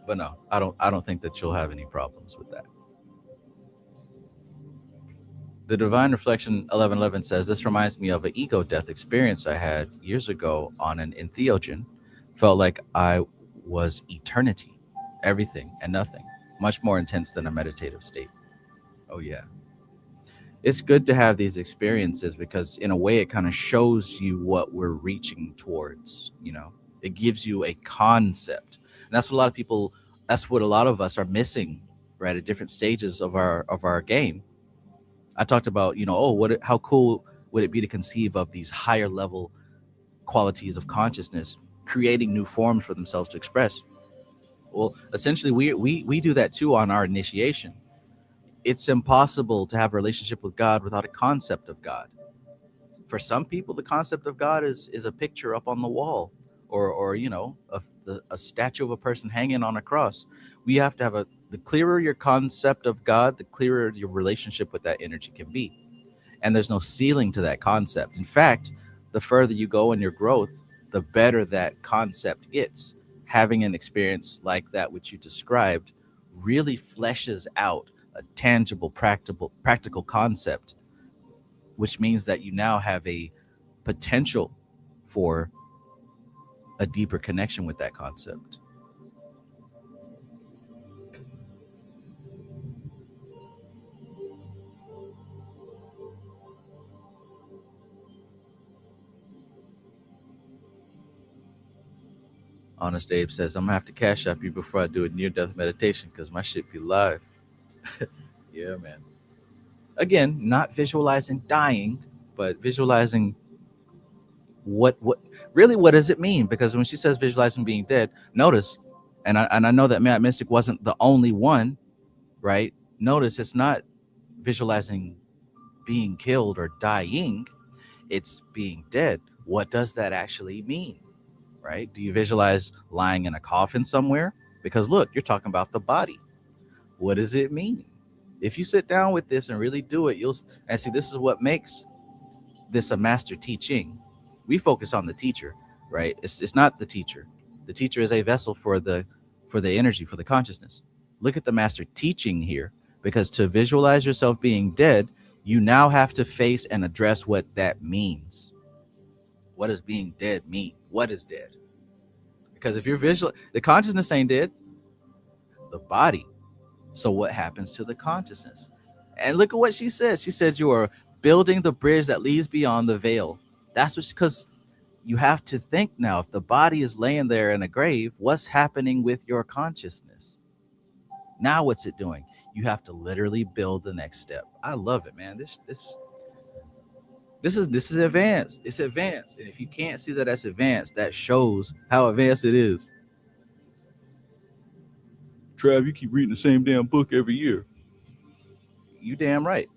But no, I don't think that you'll have any problems with that. The Divine Reflection 1111 says, this reminds me of an ego death experience I had years ago on an entheogen. Felt like I was eternity. everything and nothing, much more intense than a meditative state. Oh, yeah. It's good to have these experiences because, in a way, it kind of shows you what we're reaching towards. It gives you a concept. And that's what a lot of people, that's what a lot of us are missing, right, at different stages of our game. I talked about, how cool would it be to conceive of these higher level qualities of consciousness creating new forms for themselves to express. Well, essentially, we do that too on our initiation. It's impossible to have a relationship with God without a concept of God. For some people, the concept of God is a picture up on the wall, or a statue of a person hanging on a cross. We have to have the clearer your concept of God, the clearer your relationship with that energy can be. And there's no ceiling to that concept. In fact, the further you go in your growth, the better that concept gets. Having an experience like that which you described really fleshes out a tangible, practical concept, which means that you now have a potential for a deeper connection with that concept. Honest Abe says, I'm gonna have to cash up you before I do a near death meditation because my shit be live. Yeah, man. Again, not visualizing dying, but visualizing what really, what does it mean? Because when she says visualizing being dead, notice, and I know that Matt Mystic wasn't the only one, right? Notice it's not visualizing being killed or dying, it's being dead. What does that actually mean? Right? Do you visualize lying in a coffin somewhere? Because look, you're talking about the body. What does it mean? If you sit down with this and really do it, you'll and see this is what makes this a master teaching. We focus on the teacher, right? It's not the teacher. The teacher is a vessel for the energy, for the consciousness. Look at the master teaching here, because to visualize yourself being dead, you now have to face and address what that means. What does being dead mean? What is dead? Because if you're visual, the consciousness ain't dead, the body. So what happens to the consciousness? And look at what she says. She says you are building the bridge that leads beyond the veil. That's what, because you have to think now. If the body is laying there in a grave, what's happening with your consciousness? Now, what's it doing? You have to literally build the next step. I love it, man. This is advanced. It's advanced, and if you can't see that that's advanced, that shows how advanced it is. Trav, you keep reading the same damn book every year. You damn right.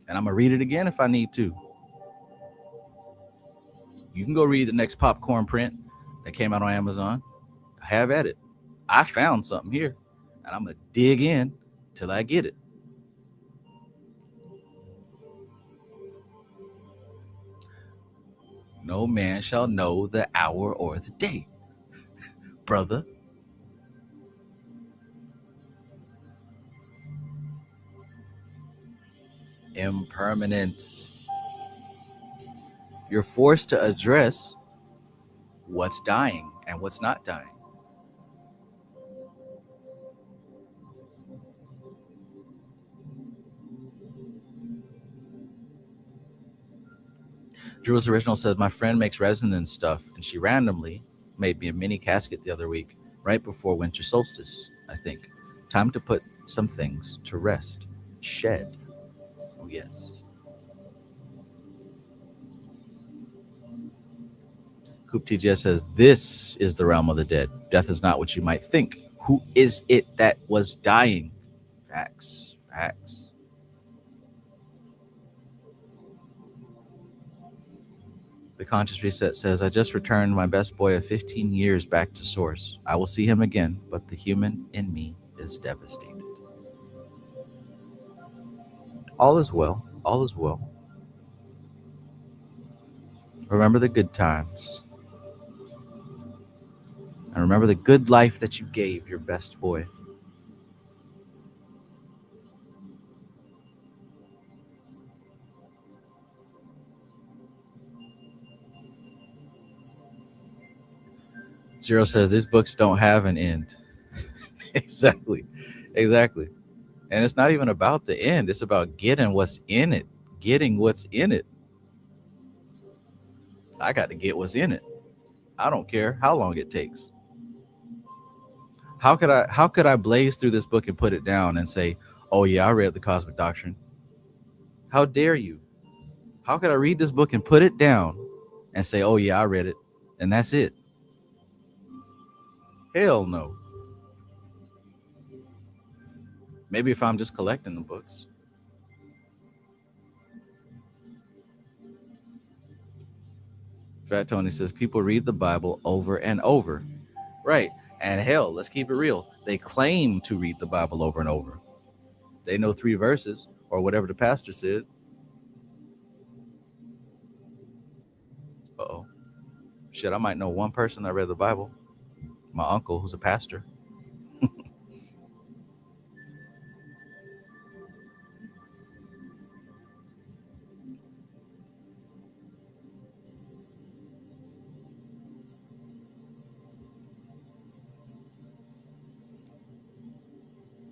And I'm gonna read it again if I need to. You can go read the next popcorn print that came out on Amazon. Have at it. I found something here, and I'm gonna dig in till I get it. No man shall know the hour or the day, brother. Impermanence. You're forced to address what's dying and what's not dying. Drew's Original says, my friend makes resonance stuff, and she randomly made me a mini casket the other week, right before winter solstice, I think. Time to put some things to rest. Shed. Oh, yes. Coop TGS says, this is the realm of the dead. Death is not what you might think. Who is it that was dying? Facts. Facts. The Conscious Reset says, I just returned my best boy of 15 years back to source. I will see him again, but the human in me is devastated. All is well. All is well. Remember the good times. And remember the good life that you gave your best boy. Zero says these books don't have an end. Exactly. Exactly. And it's not even about the end, it's about getting what's in it. Getting what's in it. I got to get what's in it. I don't care how long it takes. How could I blaze through this book and put it down and say, "Oh yeah, I read the Cosmic Doctrine." How dare you? How could I read this book and put it down and say, "Oh yeah, I read it," and that's it? Hell no. Maybe if I'm just collecting the books. Fat Tony says people read the Bible over and over. Right. And hell, let's keep it real. They claim to read the Bible over and over. They know 3 verses or whatever the pastor said. Uh-oh. Shit, I might know one person that read the Bible. My uncle, who's a pastor.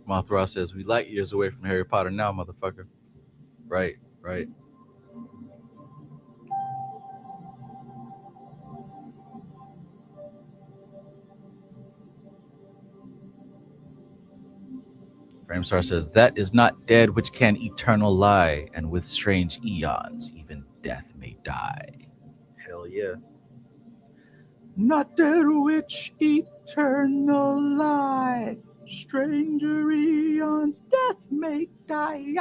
Mothra says, we light years away from Harry Potter now, motherfucker. Right, right. Framestar says, that is not dead which can eternal lie, and with strange eons even death may die. Hell yeah. Not dead which eternal lie, stranger eons death may die.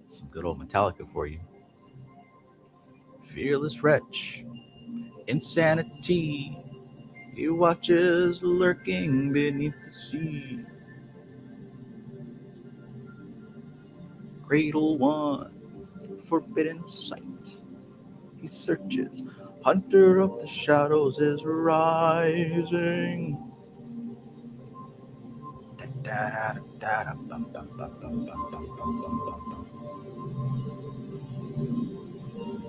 Some good old Metallica for you. Fearless wretch, insanity, he watches lurking beneath the sea. Cradle one, forbidden sight. He searches, hunter of the shadows is rising.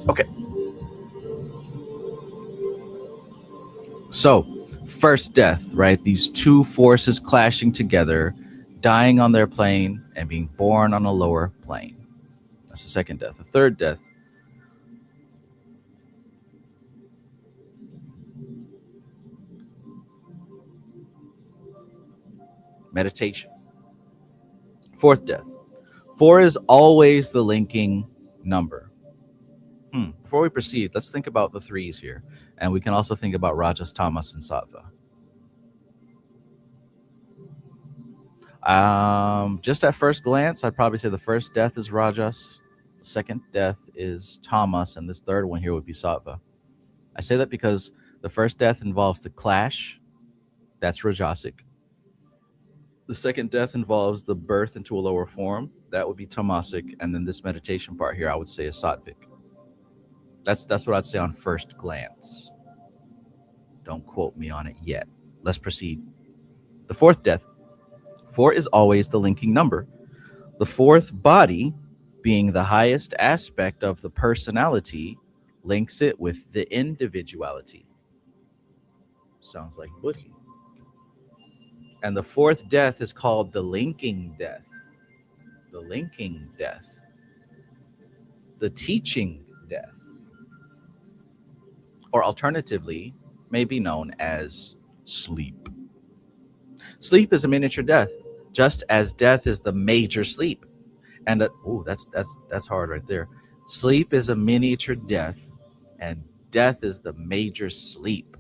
Okay. So, first death, right? These two forces clashing together, dying on their plane and being born on a lower plane. That's the second death. The third death, meditation. Fourth death. 4 is always the linking number. Before we proceed, let's think about the 3s here. And we can also think about Rajas, Tamas, and Sattva. Just at first glance, I'd probably say the first death is Rajas, the second death is Tamas, and this third one here would be Sattva. I say that because the first death involves the clash, that's Rajasic. The second death involves the birth into a lower form, that would be Tamasic, and then this meditation part here I would say is Sattvic. That's what I'd say on first glance. Don't quote me on it yet. Let's proceed. The fourth death. 4 is always the linking number. The fourth body, being the highest aspect of the personality, links it with the individuality. Sounds like Buddhi. And the fourth death is called the linking death. The linking death. The teaching death. Or alternatively, may be known as sleep. Sleep is a miniature death, just as death is the major sleep. And that's hard right there. Sleep is a miniature death, and death is the major sleep.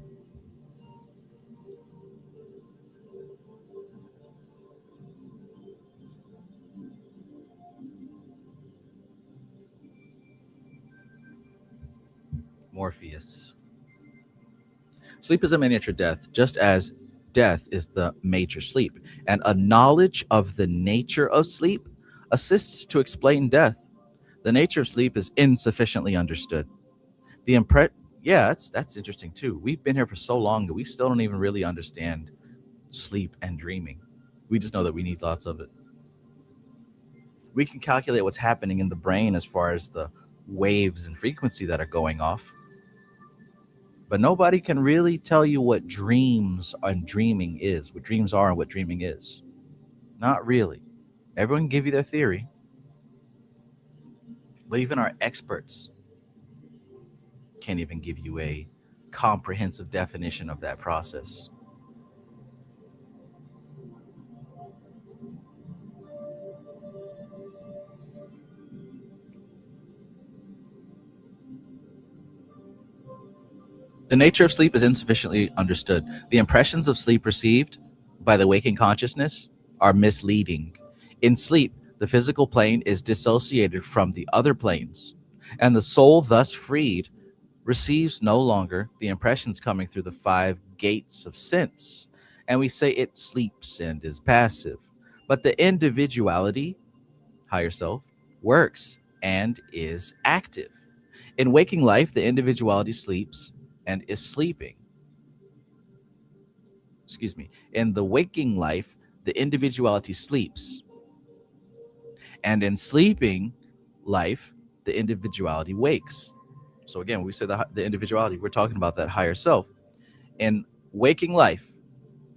Morpheus. Sleep is a miniature death, just as death is the major sleep. And a knowledge of the nature of sleep assists to explain death. The nature of sleep is insufficiently understood. Yeah, that's interesting too. We've been here for so long that we still don't even really understand sleep and dreaming. We just know that we need lots of it. We can calculate what's happening in the brain as far as the waves and frequency that are going off. But nobody can really tell you what dreams and dreaming is, what dreams are and what dreaming is. Not really. Everyone can give you their theory, but even our experts can't even give you a comprehensive definition of that process. The nature of sleep is insufficiently understood. The impressions of sleep received by the waking consciousness are misleading. In sleep, the physical plane is dissociated from the other planes, and the soul, thus freed, receives no longer the impressions coming through the five gates of sense. And we say it sleeps and is passive. But the individuality, higher self, works and is active. In waking life, the individuality sleeps and is sleeping. Excuse me. In the waking life, the individuality sleeps. And in sleeping life, the individuality wakes. So again, when we say the individuality, we're talking about that higher self. In waking life,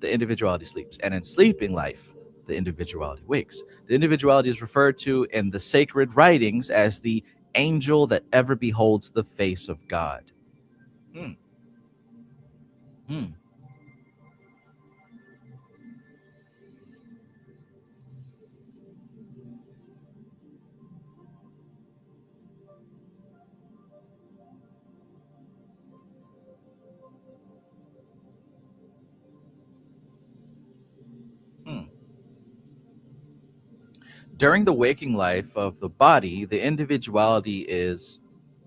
the individuality sleeps. And in sleeping life, the individuality wakes. The individuality is referred to in the sacred writings as the angel that ever beholds the face of God. Hmm. Hmm. Hmm. During the waking life of the body, the individuality is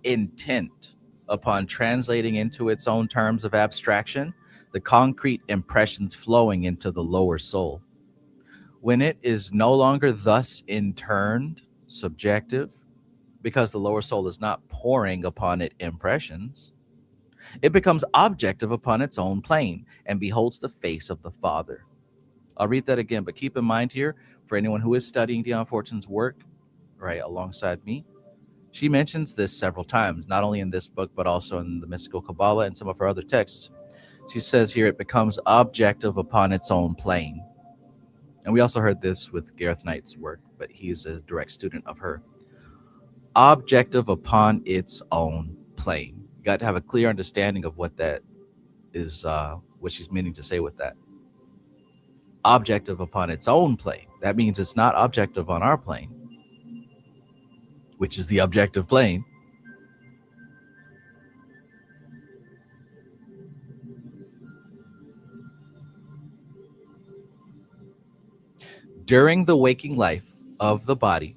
intent upon translating into its own terms of abstraction the concrete impressions flowing into the lower soul. When it is no longer thus interned, subjective, because the lower soul is not pouring upon it impressions, it becomes objective upon its own plane and beholds the face of the Father. I'll read that again, but keep in mind here, for anyone who is studying Dion Fortune's work, right, alongside me, she mentions this several times, not only in this book, but also in the Mystical Kabbalah and some of her other texts. She says here it becomes objective upon its own plane. And we also heard this with Gareth Knight's work, but he's a direct student of her. Objective upon its own plane. You got to have a clear understanding of what that is, what she's meaning to say with that. Objective upon its own plane. That means it's not objective on our plane, which is the objective plane. During the waking life of the body,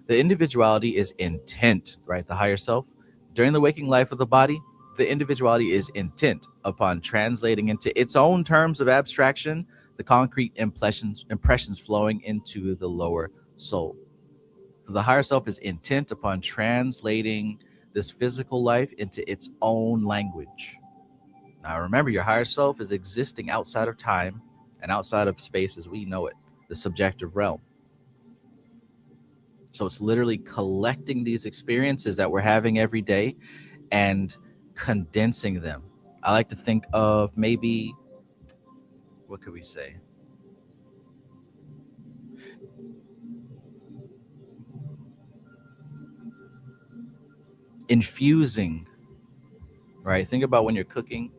the individuality is intent, right? The higher self. During the waking life of the body, the individuality is intent upon translating into its own terms of abstraction the concrete impressions flowing into the lower soul. So the higher self is intent upon translating this physical life into its own language. Now remember, your higher self is existing outside of time and outside of space as we know it, the subjective realm. So it's literally collecting these experiences that we're having every day and condensing them. I like to think of maybe, what could we say? Infusing, right? Think about when you're cooking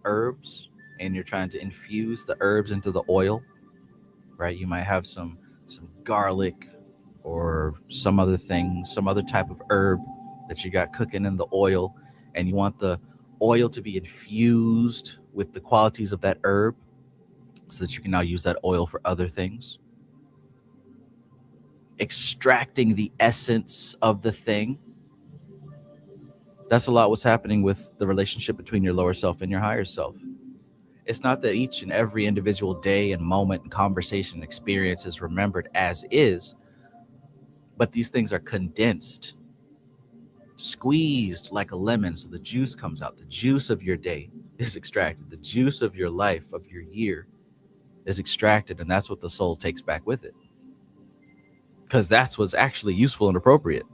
herbs and you're trying to infuse the herbs into the oil, right? You might have some garlic or some other thing, some other type of herb that you got cooking in the oil, and you want the oil to be infused with the qualities of that herb so that you can now use that oil for other things. Extracting the essence of the thing. That's a lot what's happening with the relationship between your lower self and your higher self. It's not that each and every individual day and moment and conversation and experience is remembered as is, but these things are condensed, squeezed like a lemon so the juice comes out. The juice of your day is extracted. The juice of your life, of your year, is extracted, and that's what the soul takes back with it. Because that's what's actually useful and appropriate.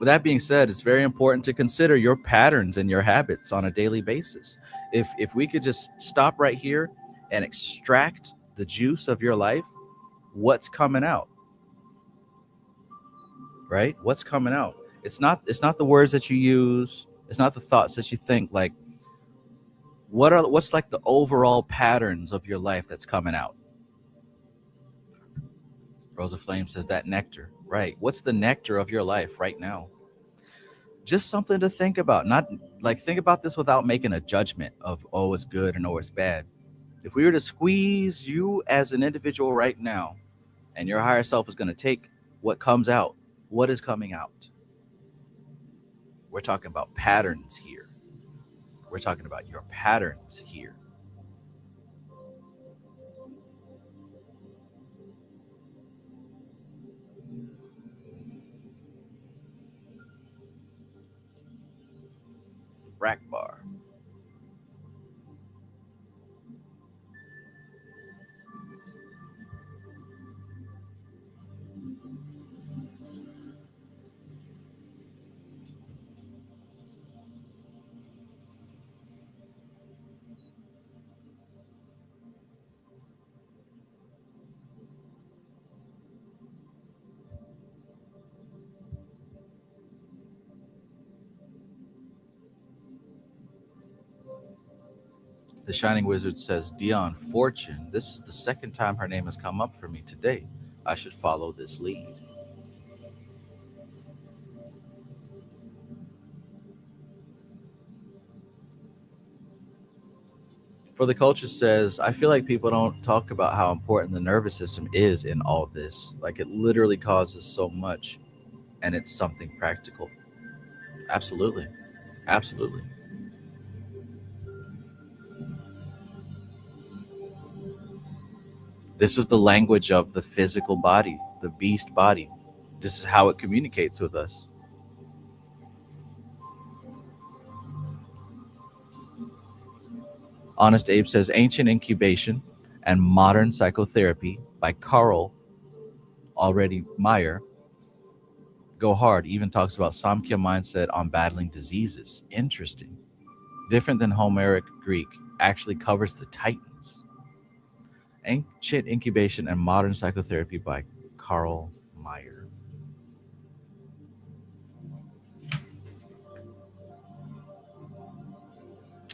With that being said, it's very important to consider your patterns and your habits on a daily basis. If we could just stop right here and extract the juice of your life, what's coming out, right? What's coming out? It's not the words that you use, it's not the thoughts that you think. Like, what's like the overall patterns of your life that's coming out? Rosa Flame says that nectar, right? What's the nectar of your life right now? Just something to think about. Not like, think about this without making a judgment of, oh, it's good and oh, it's bad. If we were to squeeze you as an individual right now, and your higher self is going to take what comes out, what is coming out? We're talking about patterns here. We're talking about your patterns here. Rack bar. The Shining Wizard says, Dion Fortune, this is the second time her name has come up for me today. I should follow this lead. For the Culture says, I feel like people don't talk about how important the nervous system is in all this. Like, it literally causes so much, and it's something practical. Absolutely. Absolutely. This is the language of the physical body, the beast body. This is how it communicates with us. Honest Abe says, Ancient Incubation and Modern Psychotherapy by Carl already Meyer. Go hard. Even talks about Samkhya mindset on battling diseases. Interesting. Different than Homeric Greek. Actually covers the Titans. Ancient Incubation and Modern Psychotherapy by Carl Meyer.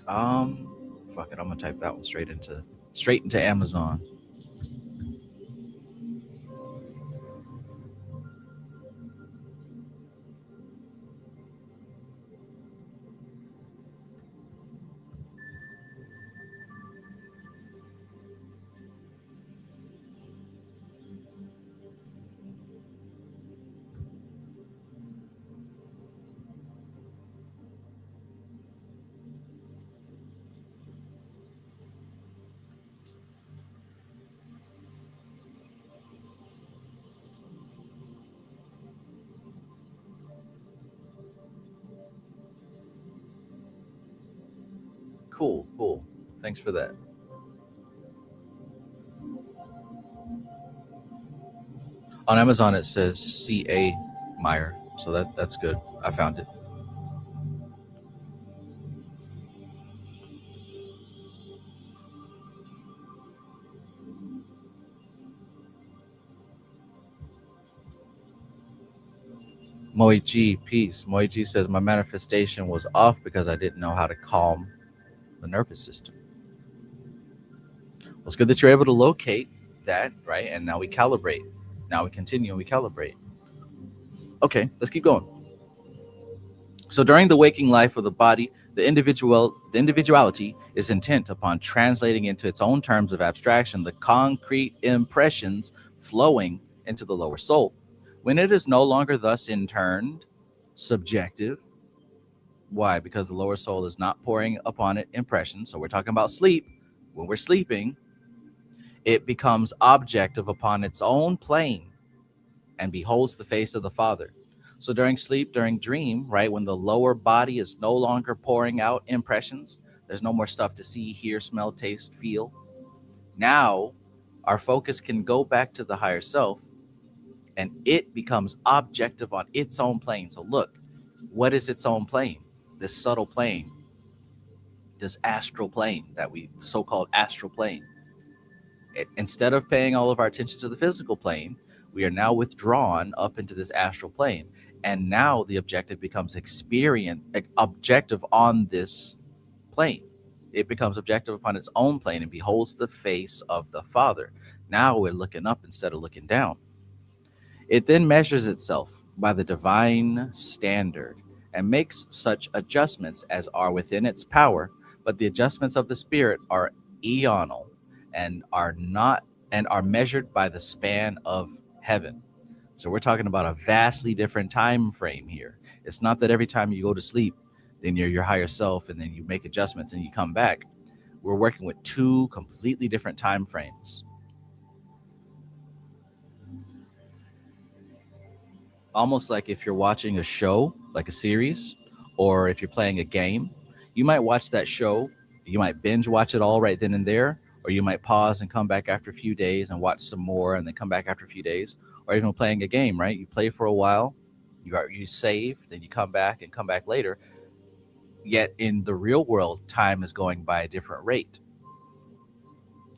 Um, Fuck it. I'm gonna type that one straight into Amazon. Cool, cool. Thanks for that. On Amazon, it says C.A. Meyer, so that's good. I found it. Moichi, peace. Moichi says, my manifestation was off because I didn't know how to calm the nervous system. Well, it's good that you're able to locate that, right? And now we calibrate. Now we continue and we calibrate. Okay, let's keep going. So during the waking life of the body, the individuality is intent upon translating into its own terms of abstraction the concrete impressions flowing into the lower soul. When it is no longer thus interned subjective, why? Because the lower soul is not pouring upon it impressions. So we're talking about sleep. When we're sleeping, it becomes objective upon its own plane and beholds the face of the Father. So during sleep, during dream, right, when the lower body is no longer pouring out impressions, there's no more stuff to see, hear, smell, taste, feel. Now, our focus can go back to the higher self and it becomes objective on its own plane. So look, what is its own plane? This subtle plane, this astral plane that we so-called astral plane. Instead of paying all of our attention to the physical plane, we are now withdrawn up into this astral plane. And now the objective becomes objective on this plane. It becomes objective upon its own plane and beholds the face of the Father. Now we're looking up instead of looking down. It then measures itself by the divine standard and makes such adjustments as are within its power, but the adjustments of the spirit are eonal and are measured by the span of heaven. So we're talking about a vastly different time frame here. It's not that every time you go to sleep, then you're your higher self and then you make adjustments and you come back. We're working with two completely different time frames. Almost like if you're watching a show, like a series, or if you're playing a game, you might watch that show, you might binge watch it all right then and there, or you might pause and come back after a few days and watch some more and then come back after a few days, or even playing a game, right? You play for a while, you save, then you come back and come back later. Yet in the real world, time is going by a different rate.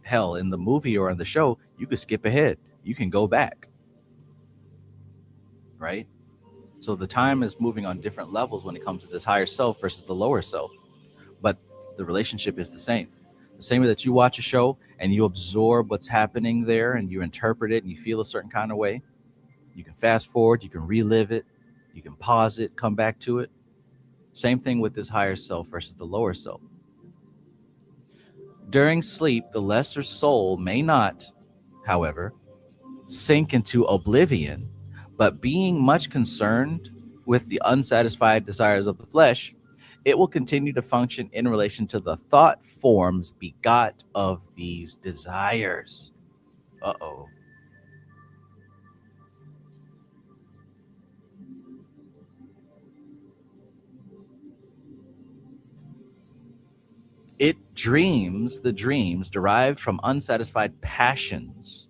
Hell, in the movie or in the show, you could skip ahead. You can go back. Right? So the time is moving on different levels when it comes to this higher self versus the lower self. But the relationship is the same. The same way that you watch a show and you absorb what's happening there and you interpret it and you feel a certain kind of way. You can fast forward, you can relive it, you can pause it, come back to it. Same thing with this higher self versus the lower self. During sleep, the lesser soul may not, however, sink into oblivion, but being much concerned with the unsatisfied desires of the flesh, it will continue to function in relation to the thought forms begot of these desires. Uh-oh. It dreams the dreams derived from unsatisfied passions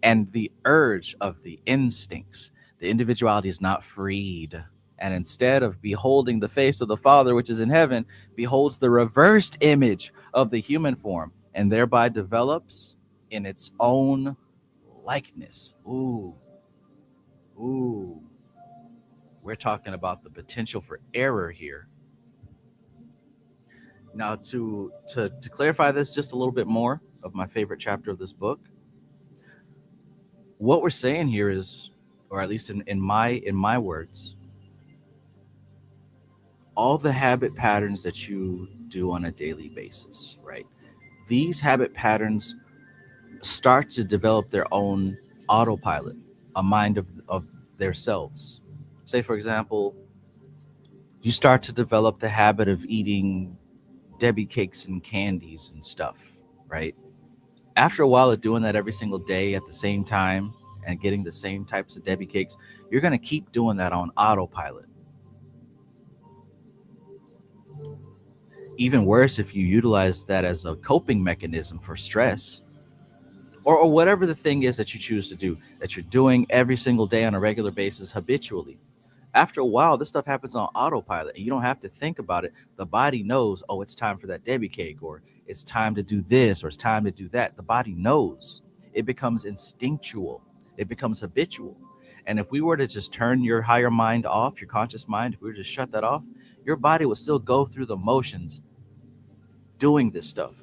and the urge of the instincts. The individuality is not freed. And instead of beholding the face of the Father, which is in heaven, beholds the reversed image of the human form and thereby develops in its own likeness. Ooh, ooh. We're talking about the potential for error here. Now, to clarify this just a little bit more of my favorite chapter of this book, what we're saying here is, or at least in my words, all the habit patterns that you do on a daily basis, right? These habit patterns start to develop their own autopilot, a mind of themselves. Say, for example, you start to develop the habit of eating Debbie cakes and candies and stuff, right? After a while of doing that every single day at the same time and getting the same types of Debbie cakes, you're going to keep doing that on autopilot. Even worse, if you utilize that as a coping mechanism for stress, or whatever the thing is that you choose to do, that you're doing every single day on a regular basis habitually. After a while, this stuff happens on autopilot and you don't have to think about it. The body knows, oh, it's time for that Debbie cake, or it's time to do this, or it's time to do that. The body knows. It becomes instinctual. It becomes habitual. And if we were to just turn your higher mind off, your conscious mind, if we were to shut that off, your body would still go through the motions doing this stuff.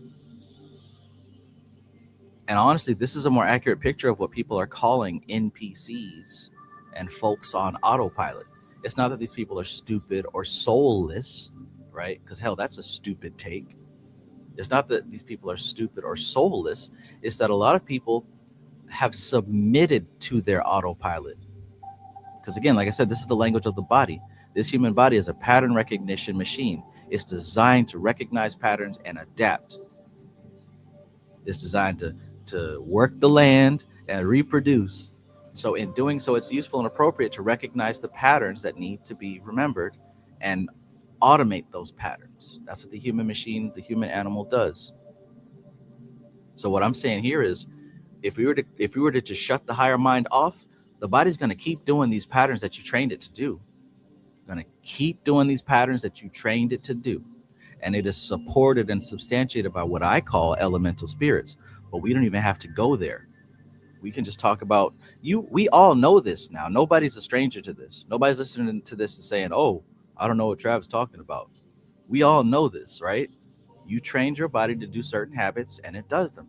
And honestly, this is a more accurate picture of what people are calling NPCs and folks on autopilot. It's not that these people are stupid or soulless, right? Because hell, that's a stupid take. It's not that these people are stupid or soulless. It's that a lot of people have submitted to their autopilot. Because again, like I said, this is the language of the body. This human body is a pattern recognition machine. It's designed to recognize patterns and adapt. It's designed to work the land and reproduce. So in doing so, it's useful and appropriate to recognize the patterns that need to be remembered and automate those patterns. That's what the human machine, the human animal does. So what I'm saying here is, if we were to just shut the higher mind off, The body's going to keep doing these patterns that you trained it to do. Going to keep doing these patterns that you trained it to do. And it is supported and substantiated by what I call elemental spirits. But we don't even have to go there. We can just talk about you. We all know this now. Nobody's a stranger to this. Nobody's listening to this and saying, oh, I don't know what Trav's talking about. We all know this, right? You trained your body to do certain habits and it does them.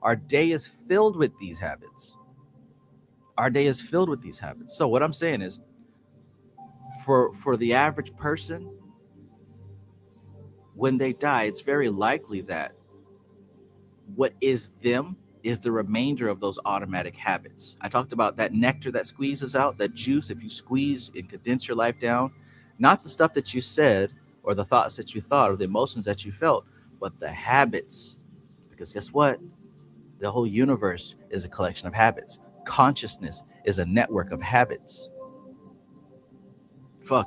Our day is filled with these habits. Our day is filled with these habits. So what I'm saying is, for the average person, when they die, it's very likely that what is them is the remainder of those automatic habits. I talked about that nectar that squeezes out, that juice. If you squeeze and condense your life down, not the stuff that you said or the thoughts that you thought or the emotions that you felt, but the habits. Because guess what? The whole universe is a collection of habits. Consciousness is a network of habits.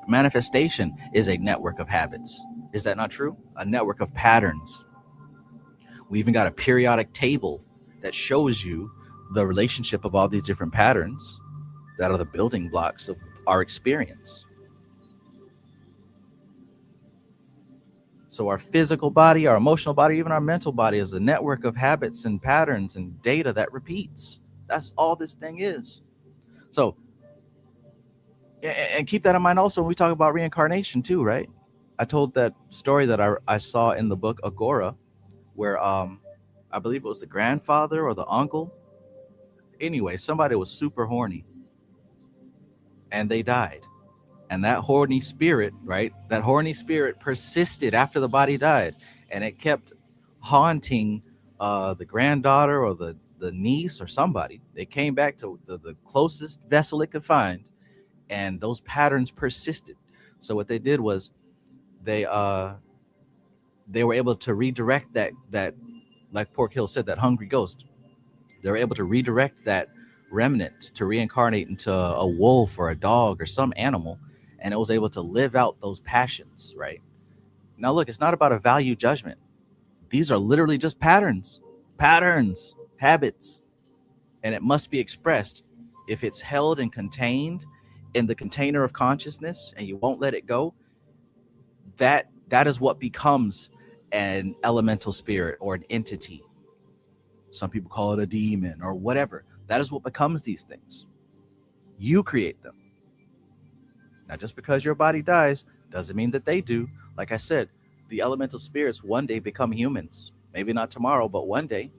Manifestation is a network of habits. Is that not true? A network of patterns. We even got a periodic table that shows you the relationship of all these different patterns that are the building blocks of our experience. So our physical body, our emotional body, even our mental body is a network of habits and patterns and data that repeats. That's all this thing is. So, and keep that in mind also when we talk about reincarnation too, right? I told that story that I saw in the book Agora, where I believe it was the grandfather or the uncle. Anyway, somebody was super horny and they died. And that horny spirit, right? That horny spirit persisted after the body died, and it kept haunting the granddaughter or the niece or somebody. They came back to the closest vessel it could find, and those patterns persisted. So what they did was they were able to redirect that like Pork Hill said, that hungry ghost. They were able to redirect that remnant to reincarnate into a wolf or a dog or some animal, and it was able to live out those passions, right? Now look, it's not about a value judgment. These are literally just patterns, habits, and it must be expressed. If it's held and contained in the container of consciousness and you won't let it go, that is what becomes an elemental spirit or an entity. Some people call it a demon or whatever. That is what becomes these things. You create them. Now, just because your body dies doesn't mean that they do. Like I said, the elemental spirits one day become humans. Maybe not tomorrow, but one day.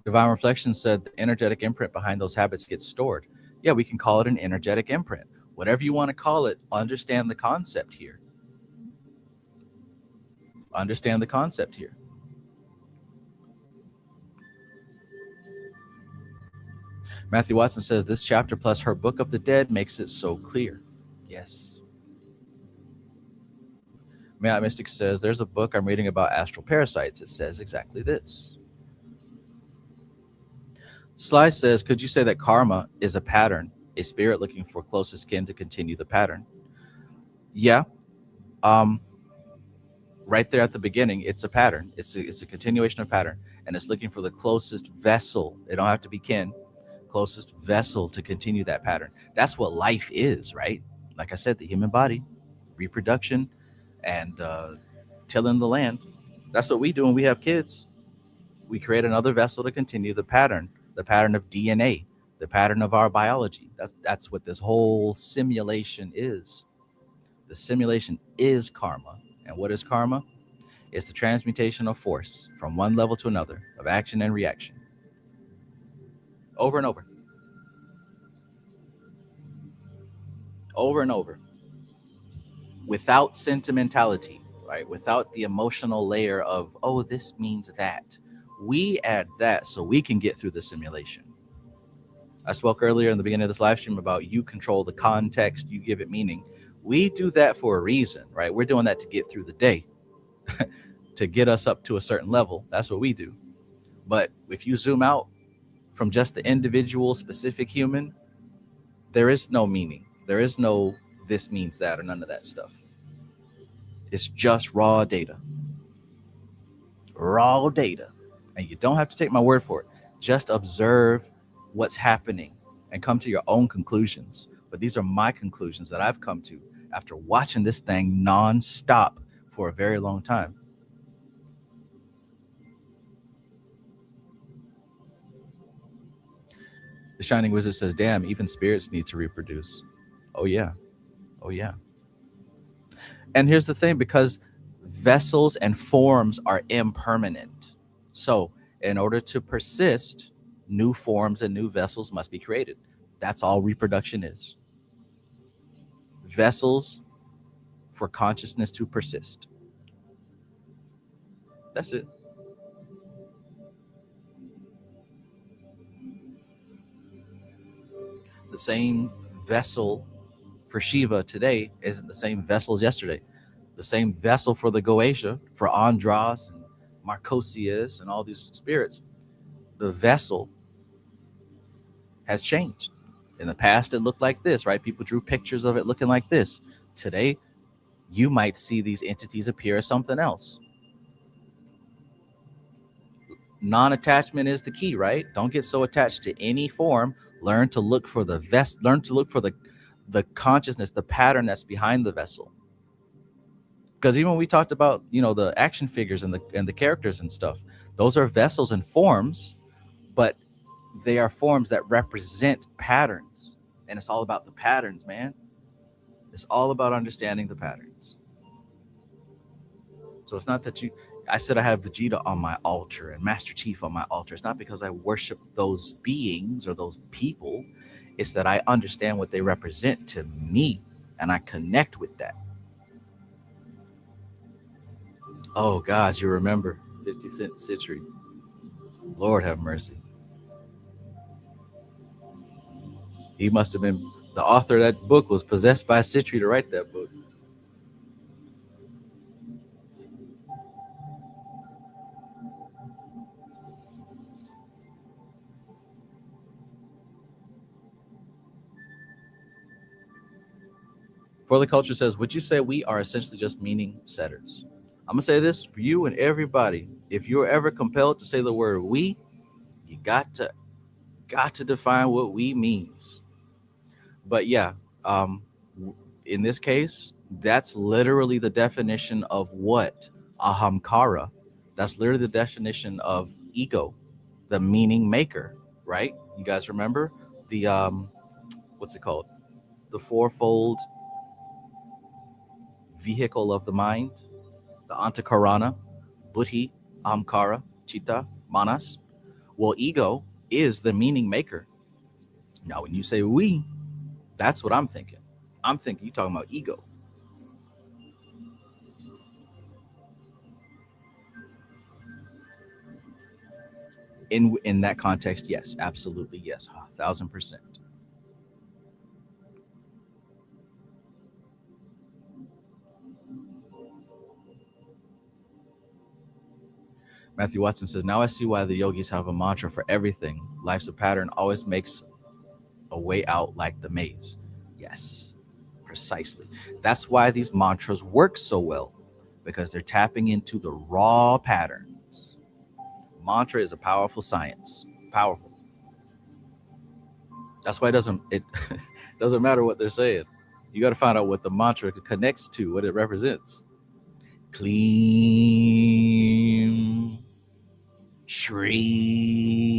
Divine Reflection said the energetic imprint behind those habits gets stored. Yeah, we can call it an energetic imprint. Whatever you want to call it, understand the concept here. Understand the concept here. Matthew Watson says this chapter plus her Book of the Dead makes it so clear. Yes. Matt Mystic says there's a book I'm reading about astral parasites. It says exactly this. Sly says, could you say that karma is a pattern, a spirit looking for closest kin to continue the pattern? Yeah. Right there at the beginning, it's a pattern. It's a continuation of pattern, and it's looking for the closest vessel. It don't have to be kin. Closest vessel to continue that pattern. That's what life is, right? Like I said, the human body, reproduction, and tilling the land. That's what we do when we have kids. We create another vessel to continue the pattern of DNA, the pattern of our biology. That's what this whole simulation is. The simulation is karma. And what is karma? It's the transmutation of force from one level to another, of action and reaction. Over and over. Over and over. Without sentimentality, right? Without the emotional layer of, oh, this means that. We add that so we can get through the simulation. I spoke earlier in the beginning of this live stream about you control the context, you give it meaning. We do that for a reason, right? We're doing that to get through the day, to get us up to a certain level. That's what we do. But if you zoom out from just the individual specific human, there is no meaning. There is no this means that or none of that stuff. It's just raw data. raw data. And you don't have to take my word for it. Just observe what's happening and come to your own conclusions. But these are my conclusions that I've come to after watching this thing nonstop for a very long time. The Shining Wizard says, damn, even spirits need to reproduce. Oh, yeah. Oh, yeah. And here's the thing, because vessels and forms are impermanent. So, in order to persist, new forms and new vessels must be created. That's all reproduction is. Vessels for consciousness to persist. That's it. The same vessel for Shiva today isn't the same vessel as yesterday. The same vessel for the Goetia, for Andras and Marcosius and all these spirits. The vessel has changed. In the past, it looked like this, right? People drew pictures of it looking like this. Today, you might see these entities appear as something else. Non-attachment is the key, right? Don't get so attached to any form. Learn to look for learn to look for the consciousness, the pattern that's behind the vessel. Because even when we talked about, the action figures and the characters and stuff, those are vessels and forms, but they are forms that represent patterns. And it's all about the patterns, man. It's all about understanding the patterns. So it's not that I said I have Vegeta on my altar and Master Chief on my altar. It's not because I worship those beings or those people. It's that I understand what they represent to me and I connect with that. Oh, God, you remember 50 Cent Citrus. Lord have mercy. He must have been, the author of that book was possessed by Citrus to write that book. For the Culture says, would you say we are essentially just meaning setters? I'm going to say this for you and everybody. If you're ever compelled to say the word we, you got to define what we means. But yeah, in this case, that's literally the definition of what? Ahamkara. That's literally the definition of ego, the meaning maker, right? You guys remember the what's it called? The fourfold vehicle of the mind, the Antakarana, Buddhi, Ahamkara, Chitta, Manas. Well, ego is the meaning maker. Now, when you say we, that's what I'm thinking. I'm thinking you're talking about ego. In that context, yes, absolutely, yes, 1,000%. Matthew Watson says, now I see why the yogis have a mantra for everything. Life's a pattern, always makes a way out like the maze. Yes, precisely. That's why these mantras work so well, because they're tapping into the raw patterns. Mantra is a powerful science. Powerful. That's why it doesn't matter what they're saying. You got to find out what the mantra connects to, what it represents. Clean. Shreem.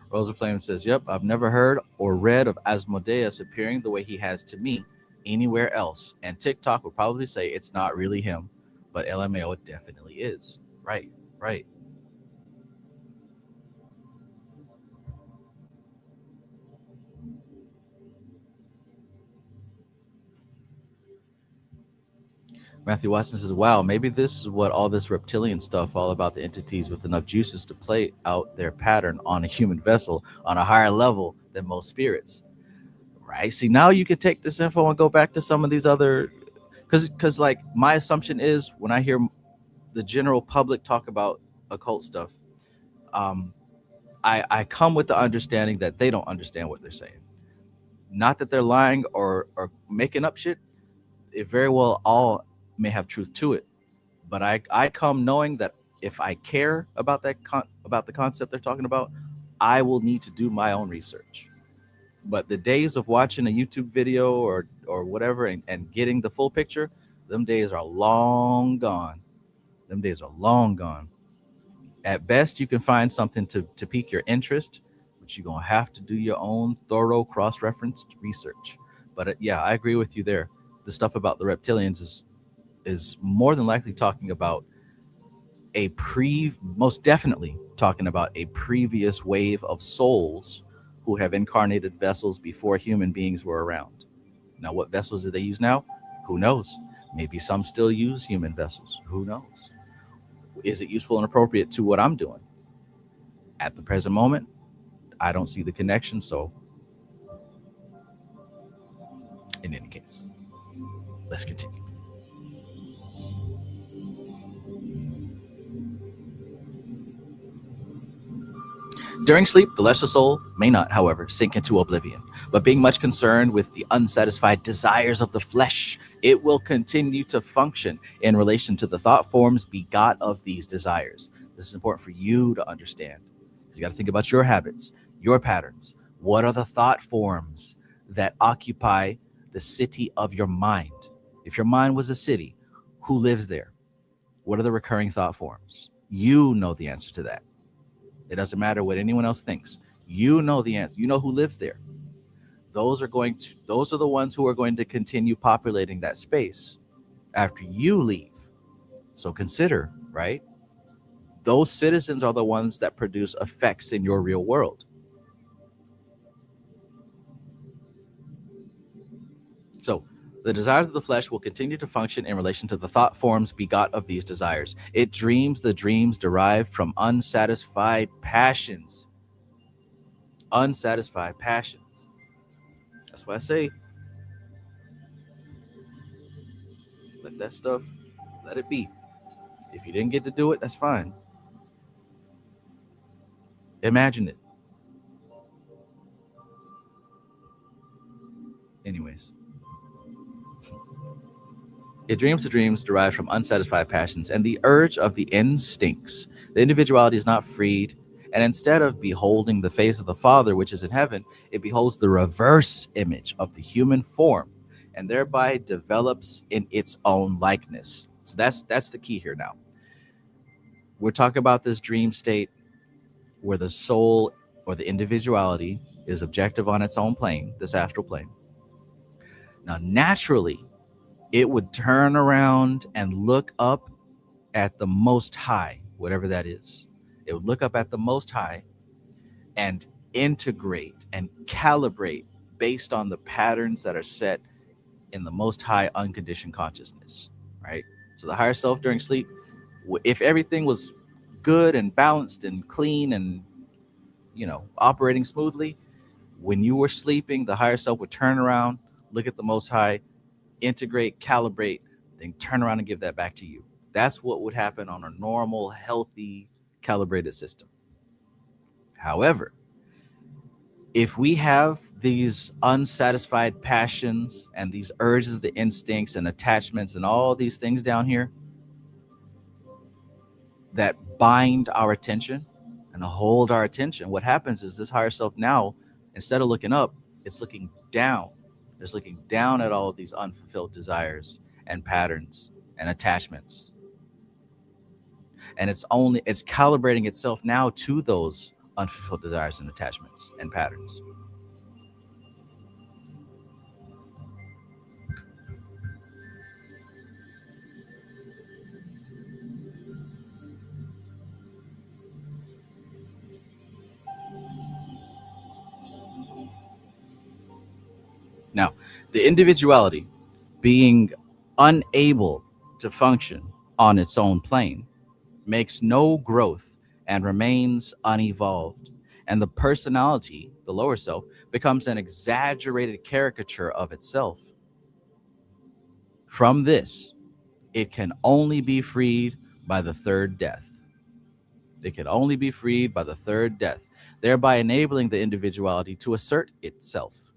Rosa Flame says, yep, I've never heard or read of Asmodeus appearing the way he has to me anywhere else. And TikTok will probably say it's not really him, but LMAO, it definitely is. Right, right. Matthew Watson says, wow, maybe this is what all this reptilian stuff, all about the entities with enough juices to play out their pattern on a human vessel on a higher level than most spirits. Right? See, now you can take this info and go back to some of these other, because like my assumption is when I hear the general public talk about occult stuff, I come with the understanding that they don't understand what they're saying. Not that they're lying or making up shit. It very well all may have truth to it. But I come knowing that if I care about about the concept they're talking about, I will need to do my own research. But the days of watching a YouTube video or whatever and getting the full picture, them days are long gone. Them days are long gone. At best, you can find something to pique your interest, but you're gonna have to do your own thorough cross-referenced research. But yeah, I agree with you there. The stuff about the reptilians is more than likely talking about most definitely talking about a previous wave of souls who have incarnated vessels before human beings were around. Now, what vessels do they use now? Who knows? Maybe some still use human vessels. Who knows? Is it useful and appropriate to what I'm doing? At the present moment, I don't see the connection. So, in any case, let's continue. During sleep, the lesser soul may not, however, sink into oblivion, but being much concerned with the unsatisfied desires of the flesh, it will continue to function in relation to the thought forms begot of these desires. This is important for you to understand. You got to think about your habits, your patterns. What are the thought forms that occupy the city of your mind? If your mind was a city, who lives there? What are the recurring thought forms? You know the answer to that. It doesn't matter what anyone else thinks. You know the answer. You know who lives there. Those are the ones who are going to continue populating that space after you leave. So consider, right? Those citizens are the ones that produce effects in your real world. So the desires of the flesh will continue to function in relation to the thought forms begot of these desires. It dreams the dreams derived from unsatisfied passions. Unsatisfied passions. That's why I say, let that stuff, let it be. If you didn't get to do it, that's fine. Imagine it. Anyways, it dreams the dreams derived from unsatisfied passions and the urge of the instincts. The individuality is not freed, and instead of beholding the face of the Father which is in heaven, it beholds the reverse image of the human form, and thereby develops in its own likeness. So that's the key here now. We're talking about this dream state where the soul or the individuality is objective on its own plane, this astral plane. Now, naturally, it would turn around and look up at the Most High, whatever that is. It would look up at the Most High and integrate and calibrate based on the patterns that are set in the Most High unconditioned consciousness, right? So the higher self during sleep, if everything was good and balanced and clean and, operating smoothly, when you were sleeping, the higher self would turn around, look at the Most High, integrate, calibrate, then turn around and give that back to you. That's what would happen on a normal, healthy, calibrated system. However, if we have these unsatisfied passions and these urges, the instincts and attachments and all these things down here that bind our attention and hold our attention, what happens is this higher self now, instead of looking up, it's looking down. It's looking down at all of these unfulfilled desires and patterns and attachments. And it's calibrating itself now to those unfulfilled desires and attachments and patterns. Now, the individuality being unable to function on its own plane makes no growth and remains unevolved. And the personality, the lower self, becomes an exaggerated caricature of itself. From this, it can only be freed by the third death. It can only be freed by the third death. thereby enabling the individuality to assert itself.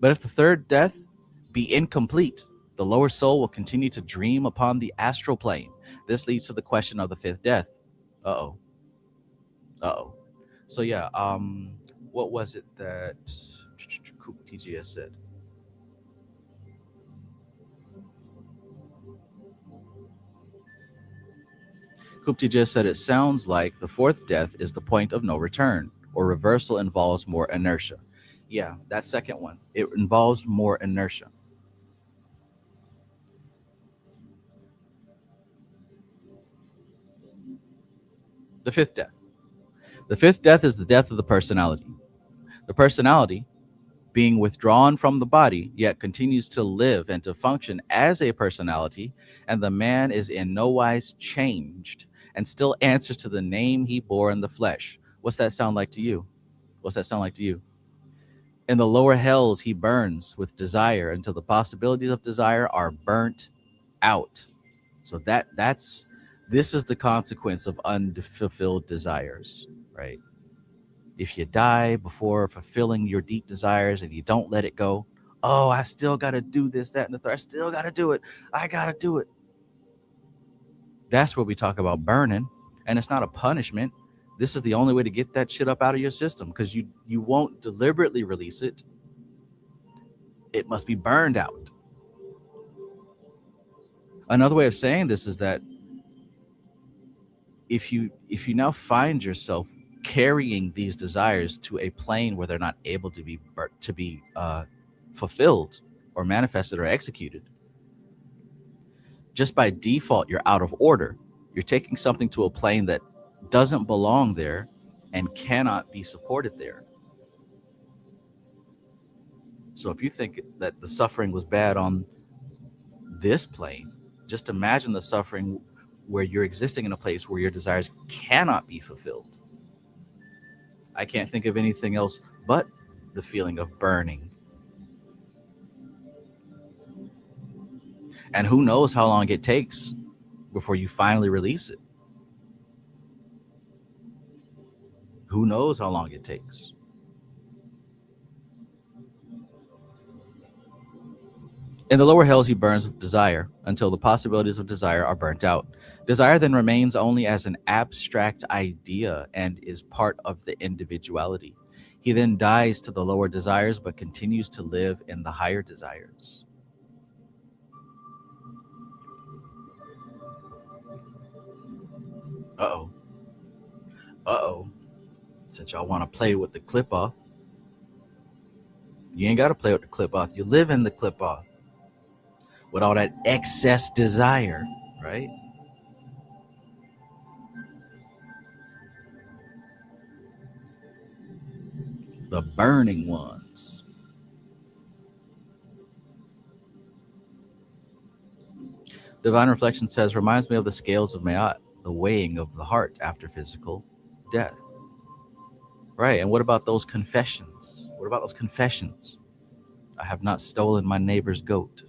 But if the third death be incomplete, the lower soul will continue to dream upon the astral plane. This leads to the question of the fifth death. Uh-oh. Uh-oh. So yeah, what was it that TGS said? Kupti just said it sounds like the fourth death is the point of no return, or reversal involves more inertia. Yeah, that second one. It involves more inertia. The fifth death. The fifth death is the death of the personality. The personality, being withdrawn from the body, yet continues to live and to function as a personality, and the man is in no wise changed and still answers to the name he bore in the flesh. What's that sound like to you? What's that sound like to you? In the lower hells, he burns with desire until the possibilities of desire are burnt out. So that's this is the consequence of unfulfilled desires, right? If you die before fulfilling your deep desires and you don't let it go, oh, I still got to do this, that, and the third. I still got to do it. I got to do it. That's where we talk about burning, and it's not a punishment. This is the only way to get that shit up out of your system, because you won't deliberately release it. It must be burned out. Another way of saying this is that if you now find yourself carrying these desires to a plane where they're not able to be fulfilled or manifested or executed, just by default you're out of order. You're taking something to a plane that doesn't belong there and cannot be supported there. So if you think that the suffering was bad on this plane, just imagine the suffering where you're existing in a place where your desires cannot be fulfilled. I can't think of anything else but the feeling of burning. And who knows how long it takes before you finally release it? Who knows how long it takes? In the lower hells, he burns with desire until the possibilities of desire are burnt out. Desire then remains only as an abstract idea and is part of the individuality. He then dies to the lower desires but continues to live in the higher desires. Uh-oh. Uh-oh. Since y'all want to play with the clip off, you ain't got to play with the clip off. You live in the clip off with all that excess desire, right? The burning ones. Divine Reflection says, reminds me of the scales of Ma'at, the weighing of the heart after physical death. Right, and what about those confessions? What about those confessions? I have not stolen my neighbor's goat.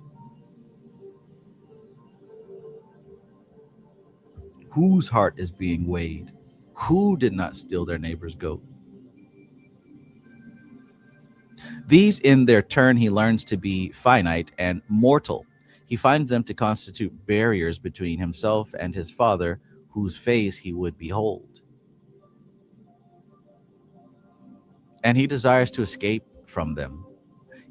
Whose heart is being weighed? Who did not steal their neighbor's goat? These, in their turn, he learns to be finite and mortal. He finds them to constitute barriers between himself and his Father, whose face he would behold. And he desires to escape from them.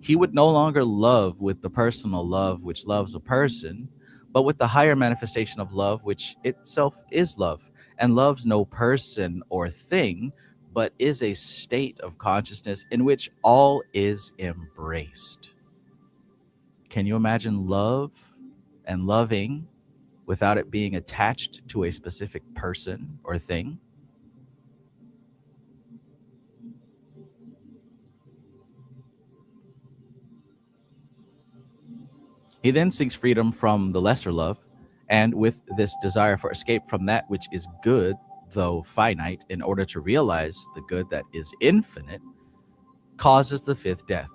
He would no longer love with the personal love which loves a person, but with the higher manifestation of love, which itself is love, and loves no person or thing, but is a state of consciousness in which all is embraced. Can you imagine love and loving without it being attached to a specific person or thing? He then seeks freedom from the lesser love, and with this desire for escape from that which is good, though finite, in order to realize the good that is infinite, causes the fifth death.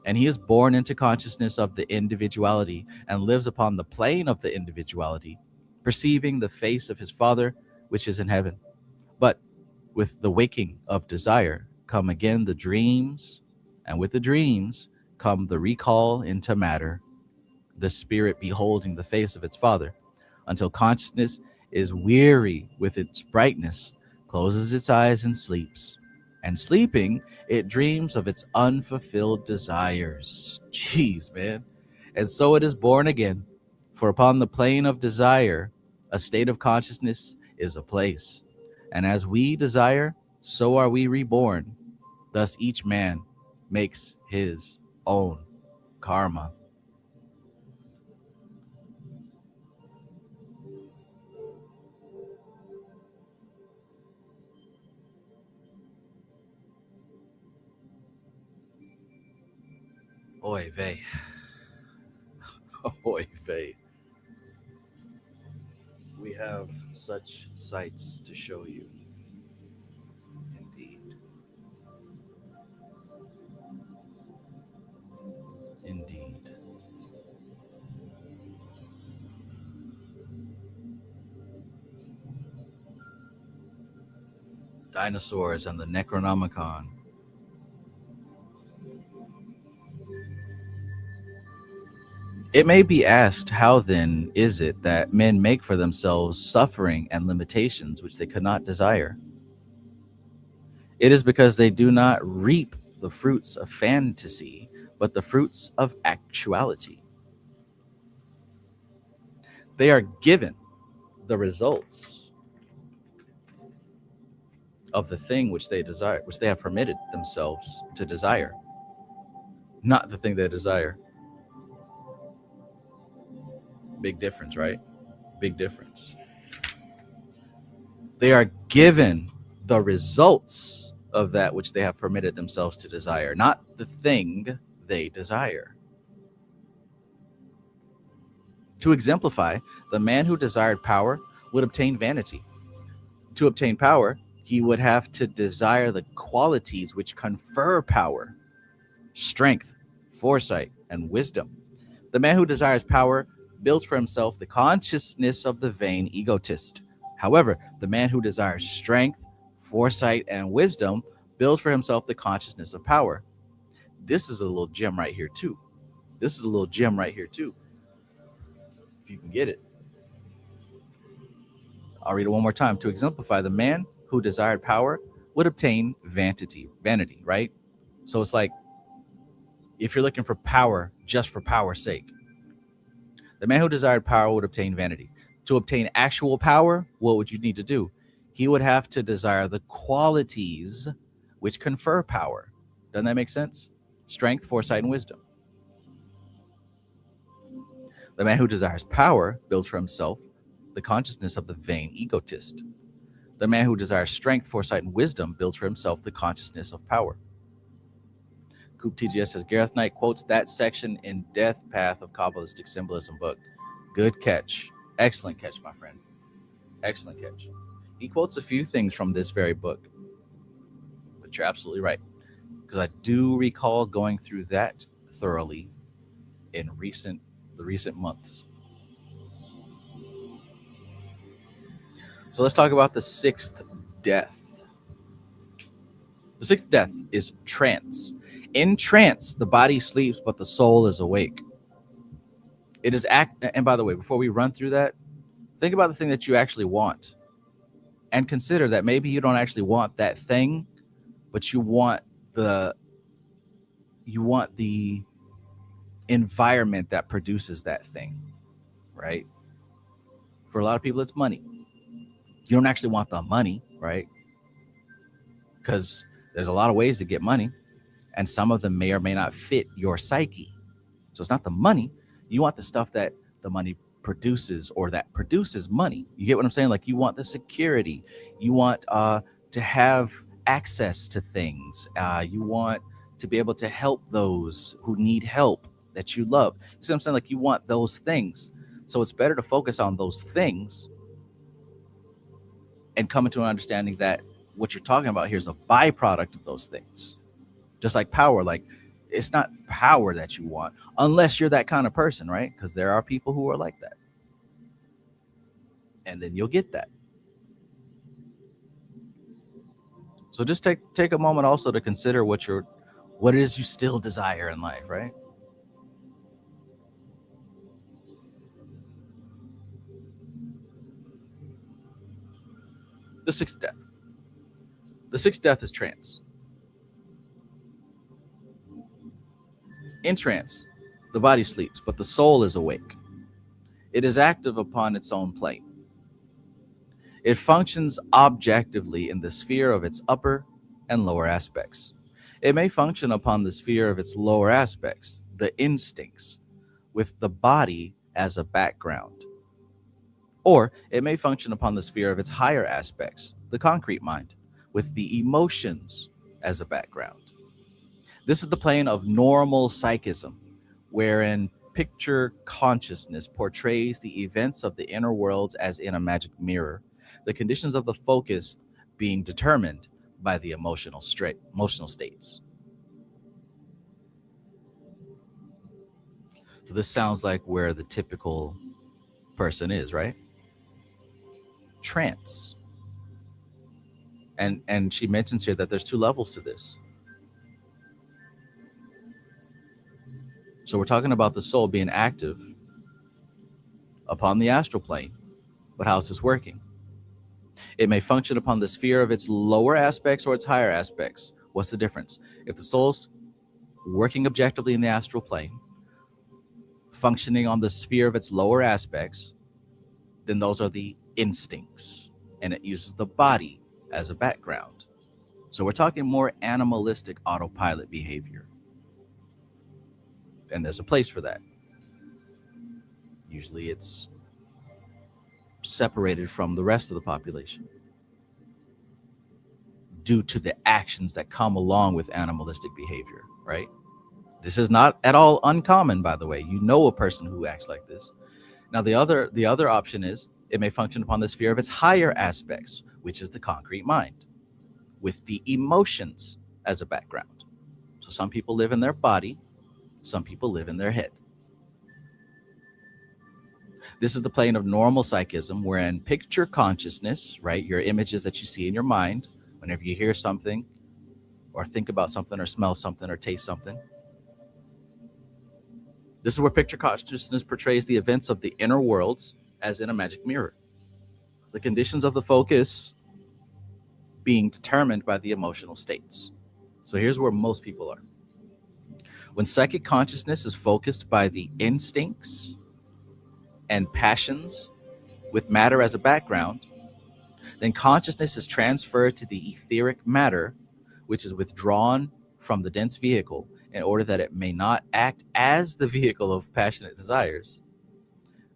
And he is born into consciousness of the individuality and lives upon the plane of the individuality, perceiving the face of his Father, which is in heaven. But With the waking of desire come again the dreams, and with the dreams come the recall into matter, the spirit beholding the face of its father, until consciousness is weary with its brightness, closes its eyes and sleeps. And sleeping, it dreams of its unfulfilled desires. Jeez, man. And so it is born again. For upon the plane of desire, a state of consciousness is a place. And as we desire, so are we reborn. Thus each man makes his own karma. Oy vey. Oy vey. We have such sights to show you. Indeed. Indeed. Dinosaurs and the Necronomicon. It may be asked, how then is it that men make for themselves suffering and limitations which they could not desire? It is because they do not reap the fruits of fantasy, but the fruits of actuality. They are given the results of the thing which they desire, which they have permitted themselves to desire, not the thing they desire. Big difference, right? Big difference. They are given the results of that which they have permitted themselves to desire, not the thing they desire. To exemplify, the man who desired power would obtain vanity. To obtain power, he would have to desire the qualities which confer power: strength, foresight, and wisdom. The man who desires power builds for himself the consciousness of the vain egotist. However, the man who desires strength, foresight, and wisdom builds for himself the consciousness of power. This is a little gem right here, too. This is a little gem right here, too. If you can get it. I'll read it one more time. To exemplify, the man who desired power would obtain vanity, right? So it's like, if you're looking for power just for power's sake, the man who desired power would obtain vanity. To obtain actual power, what would you need to do? He would have to desire the qualities which confer power. Doesn't that make sense? Strength, foresight, and wisdom. The man who desires power builds for himself the consciousness of the vain egotist. The man who desires strength, foresight, and wisdom builds for himself the consciousness of power. Coop TGS says, Gareth Knight quotes that section in Death Path of Kabbalistic Symbolism book. Good catch. Excellent catch, my friend. Excellent catch. He quotes a few things from this very book, but you're absolutely right, because I do recall going through that thoroughly in the recent months. So let's talk about the sixth death. The sixth death is trance. In trance, the body sleeps, but the soul is awake. It is and by the way, before we run through that, think about the thing that you actually want, and consider that maybe you don't actually want that thing, but you want the environment that produces that thing, right? For a lot of people, it's money. You don't actually want the money, right? Because there's a lot of ways to get money, and some of them may or may not fit your psyche. So it's not the money. You want the stuff that the money produces, or that produces money. You get what I'm saying? Like, you want the security. You want to have access to things. You want to be able to help those who need help that you love. You see what I'm saying? Like, you want those things. So it's better to focus on those things and come into an understanding that what you're talking about here is a byproduct of those things. Just like power, like, it's not power that you want unless you're that kind of person, right? Because there are people who are like that. And then you'll get that. So just take a moment also to consider what it is you still desire in life, right? The sixth death. The sixth death is trance. In trance, the body sleeps, but the soul is awake. It is active upon its own plane. It functions objectively in the sphere of its upper and lower aspects. It may function upon the sphere of its lower aspects, the instincts, with the body as a background. Or it may function upon the sphere of its higher aspects, the concrete mind, with the emotions as a background. This is the plane of normal psychism, wherein picture consciousness portrays the events of the inner worlds as in a magic mirror, the conditions of the focus being determined by the emotional states. So this sounds like where the typical person is, right? Trance. And she mentions here that there's two levels to this. So we're talking about the soul being active upon the astral plane. But how is this working? It may function upon the sphere of its lower aspects or its higher aspects. What's the difference? If the soul's working objectively in the astral plane, functioning on the sphere of its lower aspects, then those are the instincts, and it uses the body as a background. So we're talking more animalistic autopilot behavior. And there's a place for that. Usually it's separated from the rest of the population due to the actions that come along with animalistic behavior, right? This is not at all uncommon, by the way. You know a person who acts like this. Now, the other option is it may function upon the sphere of its higher aspects, which is the concrete mind, with the emotions as a background. So some people live in their body, some people live in their head. This is the plane of normal psychism, wherein picture consciousness, right, your images that you see in your mind, whenever you hear something or think about something or smell something or taste something. This is where picture consciousness portrays the events of the inner worlds as in a magic mirror. The conditions of the focus being determined by the emotional states. So here's where most people are. When psychic consciousness is focused by the instincts and passions with matter as a background, then consciousness is transferred to the etheric matter, which is withdrawn from the dense vehicle in order that it may not act as the vehicle of passionate desires.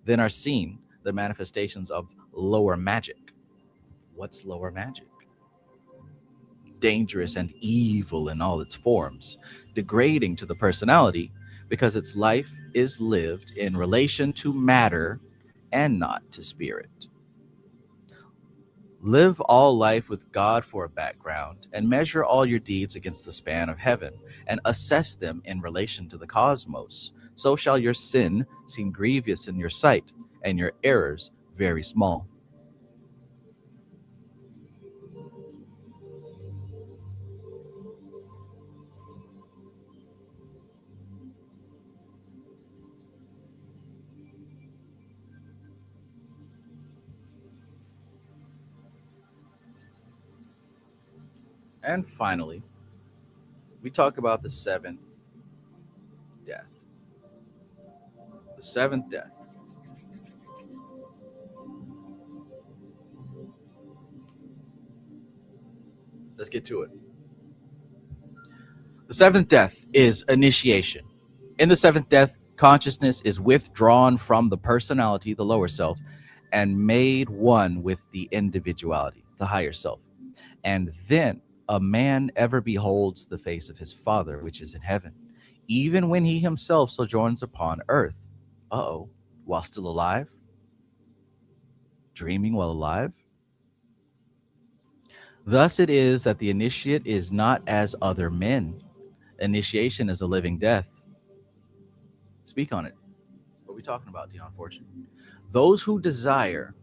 Then are seen the manifestations of lower magic. What's lower magic? Dangerous and evil in all its forms, degrading to the personality because its life is lived in relation to matter and not to spirit. Live all life with God for a background and measure all your deeds against the span of heaven and assess them in relation to the cosmos. So shall your sin seem grievous in your sight and your errors very small. And finally, we talk about the seventh death. The seventh death. Let's get to it. The seventh death is initiation. In the seventh death, consciousness is withdrawn from the personality, the lower self, and made one with the individuality, the higher self. And then a man ever beholds the face of his Father, which is in heaven, even when he himself sojourns upon earth. Uh-oh, while still alive? Dreaming while alive? Thus it is that the initiate is not as other men. Initiation is a living death. Speak on it. What are we talking about, Dion Fortune? Those who desire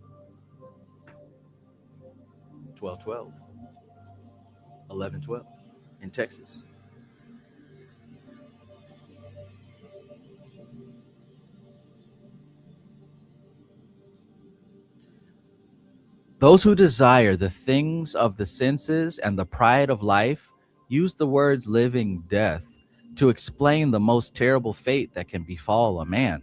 1212. 1112 in Texas. Those who desire the things of the senses and the pride of life use the words living death to explain the most terrible fate that can befall a man,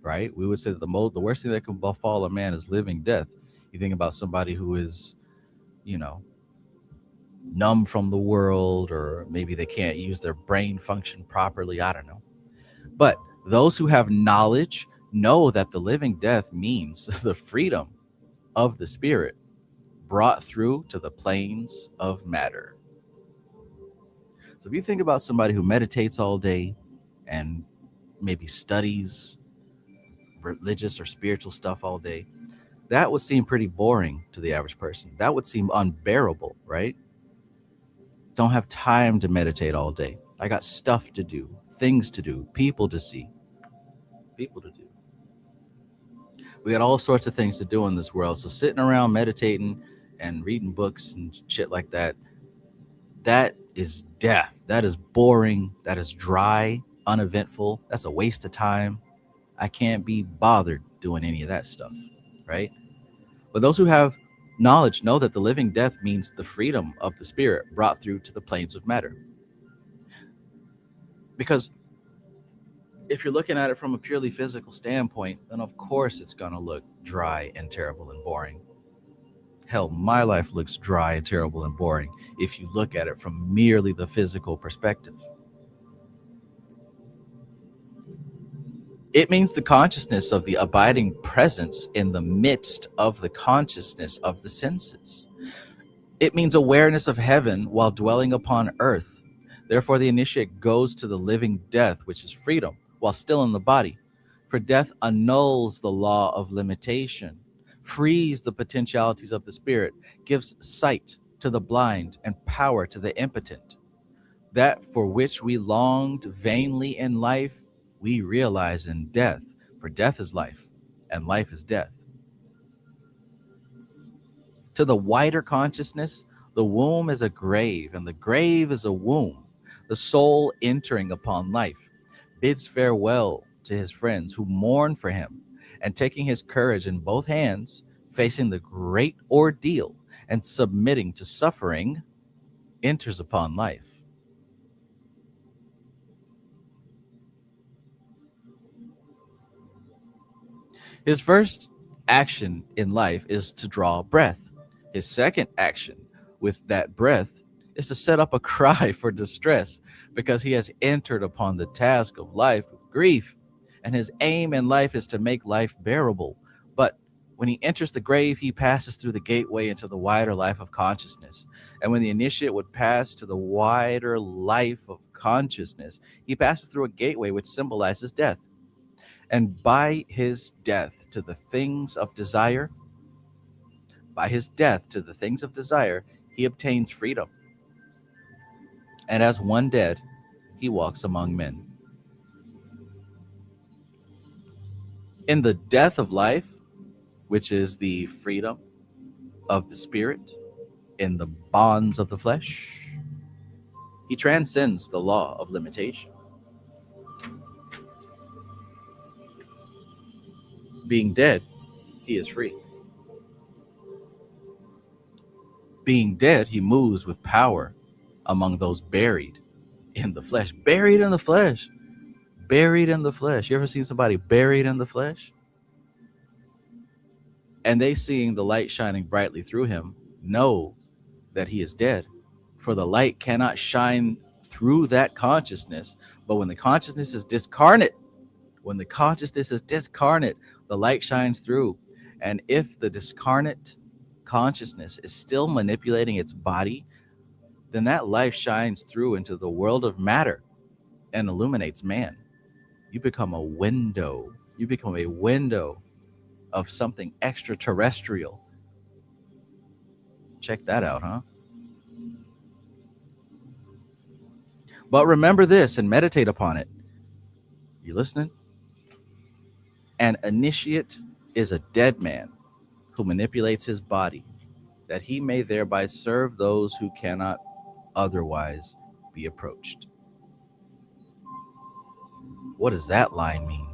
right? We would say that the worst thing that can befall a man is living death. You think about somebody who is, you know, numb from the world, or maybe they can't use their brain function properly. I don't know. But those who have knowledge know that the living death means the freedom of the spirit brought through to the planes of matter. So if you think about somebody who meditates all day and maybe studies religious or spiritual stuff all day, that would seem pretty boring to the average person. That would seem unbearable, right? Don't have time to meditate all day. I got stuff to do, things to do, people to see, people to do. We got all sorts of things to do in this world. So sitting around meditating and reading books and shit like that, that is death. That is boring. That is dry, uneventful. That's a waste of time. I can't be bothered doing any of that stuff, right? But those who have knowledge know that the living death means the freedom of the spirit brought through to the planes of matter. Because if you're looking at it from a purely physical standpoint, then of course it's going to look dry and terrible and boring. Hell, my life looks dry and terrible and boring if you look at it from merely the physical perspective. It means the consciousness of the abiding presence in the midst of the consciousness of the senses. It means awareness of heaven while dwelling upon earth. Therefore, the initiate goes to the living death, which is freedom, while still in the body. For death annuls the law of limitation, frees the potentialities of the spirit, gives sight to the blind and power to the impotent. That for which we longed vainly in life, we realize in death, for death is life, and life is death. To the wider consciousness, the womb is a grave, and the grave is a womb. The soul entering upon life bids farewell to his friends who mourn for him, and taking his courage in both hands, facing the great ordeal and submitting to suffering, enters upon life. His first action in life is to draw breath. His second action with that breath is to set up a cry for distress, because he has entered upon the task of life with grief, and his aim in life is to make life bearable. But when he enters the grave, he passes through the gateway into the wider life of consciousness. And when the initiate would pass to the wider life of consciousness, he passes through a gateway which symbolizes death. And by his death to the things of desire, by his death to the things of desire, he obtains freedom. And as one dead, he walks among men. In the death of life, which is the freedom of the spirit, in the bonds of the flesh, he transcends the law of limitation. Being dead, he is free. Being dead, he moves with power among those buried in the flesh. Buried in the flesh. Buried in the flesh. You ever seen somebody buried in the flesh? And they, seeing the light shining brightly through him, know that he is dead. For the light cannot shine through that consciousness. But when the consciousness is discarnate, the light shines through. And if the discarnate consciousness is still manipulating its body, then that life shines through into the world of matter and illuminates man. You become a window. You become a window of something extraterrestrial. Check that out, huh? But remember this and meditate upon it. You listening? An initiate is a dead man who manipulates his body that he may thereby serve those who cannot otherwise be approached. What does that line mean?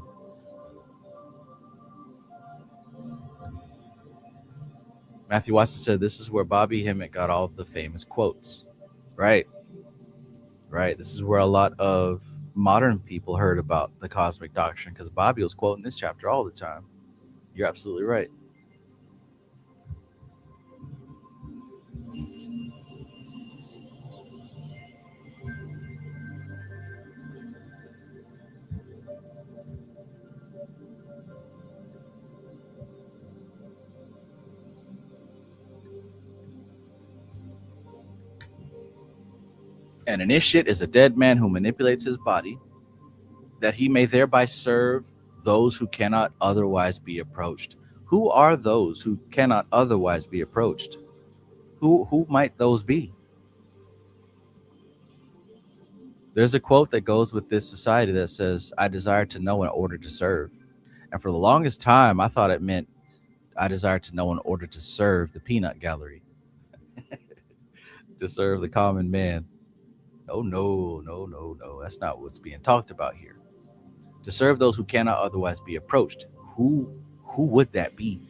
Matthew Watson said this is where Bobby Hemmett got all of the famous quotes. Right, right. This is where a lot of modern people heard about the cosmic doctrine because Bobby was quoting this chapter all the time. You're absolutely right. An initiate is a dead man who manipulates his body that he may thereby serve those who cannot otherwise be approached. Who are those who cannot otherwise be approached? Who might those be? There's a quote that goes with this society that says, I desire to know in order to serve. And for the longest time, I thought it meant I desire to know in order to serve the peanut gallery, to serve the common man. Oh, no, no, no, no. That's not what's being talked about here. To serve those who cannot otherwise be approached. Who would that be?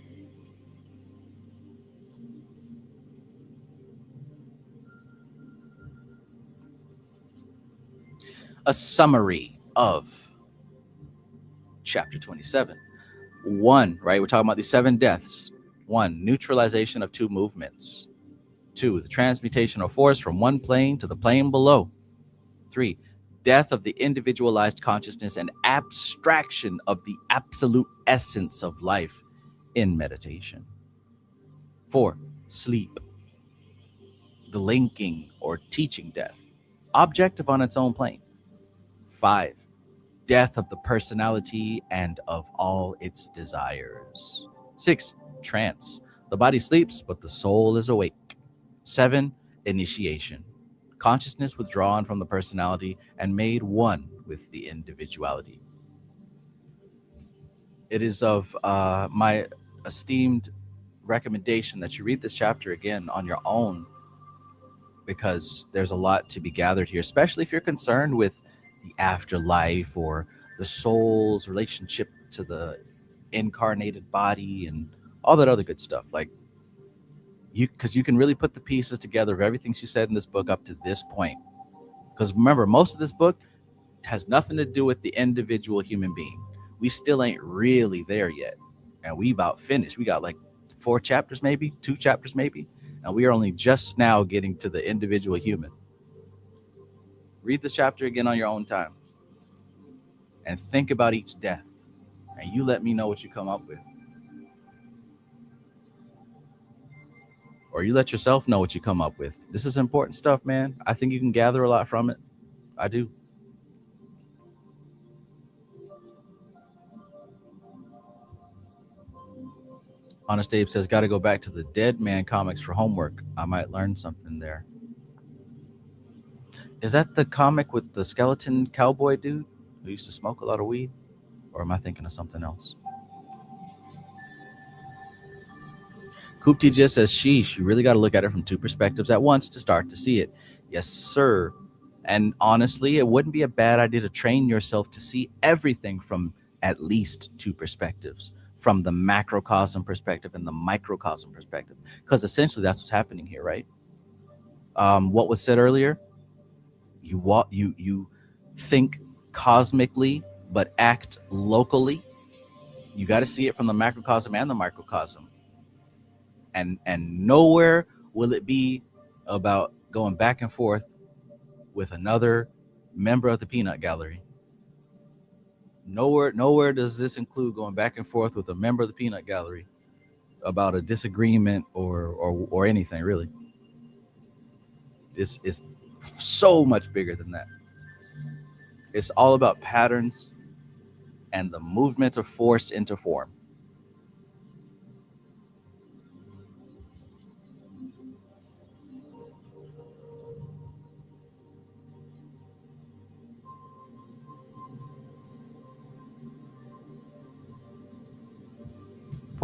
A summary of chapter 27. One, right? We're talking about the seven deaths. One, neutralization of two movements. Two, the transmutation of force from one plane to the plane below. Three, death of the individualized consciousness and abstraction of the absolute essence of life in meditation. Four, sleep, the linking or teaching death, objective on its own plane. Five, death of the personality and of all its desires. Six, trance, the body sleeps but the soul is awake. Seven, initiation, consciousness withdrawn from the personality and made one with the individuality. It is of my esteemed recommendation that you read this chapter again on your own, because there's a lot to be gathered here, especially if you're concerned with the afterlife or the soul's relationship to the incarnated body and all that other good stuff. Like, because you can really put the pieces together of everything she said in this book up to this point. Because remember, most of this book has nothing to do with the individual human being. We still ain't really there yet. And we about finished. We got like 4 chapters, maybe 2 chapters, maybe. And we are only just now getting to the individual human. Read this chapter again on your own time and think about each death. And you let me know what you come up with. Or you let yourself know what you come up with. This is important stuff, man. I think you can gather a lot from it. I do. Honest Abe says, got to go back to the Dead Man comics for homework. I might learn something there. Is that the comic with the skeleton cowboy dude who used to smoke a lot of weed? Or am I thinking of something else? Koopti just says, sheesh, you really got to look at it from 2 perspectives at once to start to see it. Yes, sir. And honestly, it wouldn't be a bad idea to train yourself to see everything from at least 2 perspectives, from the macrocosm perspective and the microcosm perspective, because essentially that's what's happening here, right? What was said earlier, you think cosmically but act locally. You got to see it from the macrocosm and the microcosm, and nowhere will it be about going back and forth with another member of the peanut gallery. Nowhere does this include going back and forth with a member of the peanut gallery about a disagreement or anything, really. This is so much bigger than that. It's all about patterns and the movement of force into form.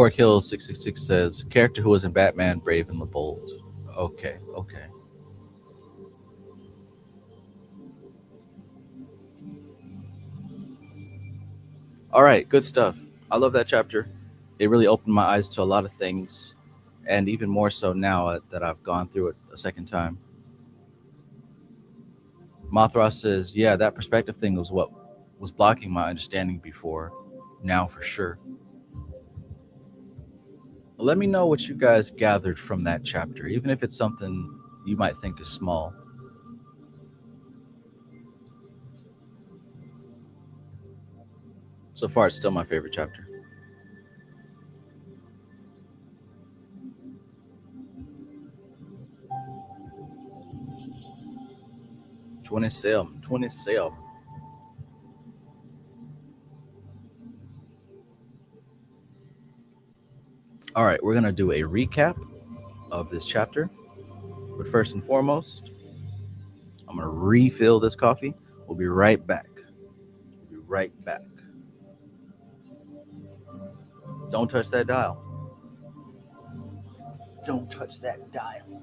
Pork Hill 666 says character who was in Batman, Brave and the Bold. Okay, okay. All right, good stuff. I love that chapter. It really opened my eyes to a lot of things, and even more so now that I've gone through it a second time. Mothra says, "Yeah, that perspective thing was what was blocking my understanding before. Now for sure." Let me know what you guys gathered from that chapter, even if it's something you might think is small. So far, it's still my favorite chapter. 27, 27. All right, we're gonna do a recap of this chapter. But first and foremost, I'm gonna refill this coffee. We'll be right back. We'll be right back. Don't touch that dial. Don't touch that dial.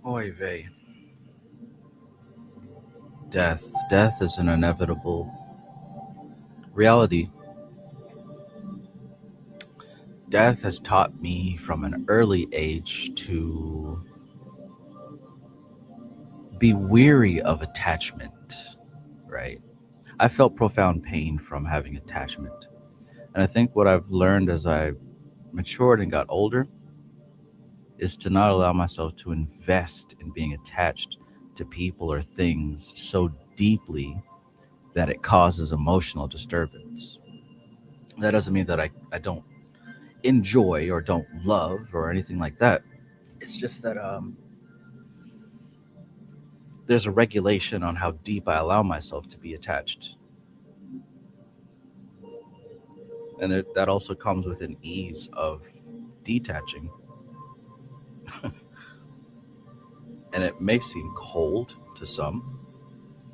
Oy vey. Death. Death is an inevitable reality. Death has taught me from an early age to be weary of attachment, right? I felt profound pain from having attachment. And I think what I've learned as I matured and got older is to not allow myself to invest in being attached to people or things so deeply that it causes emotional disturbance. That doesn't mean that I don't enjoy or don't love or anything like that. It's just that there's a regulation on how deep I allow myself to be attached. And that also comes with an ease of detaching. And it may seem cold to some.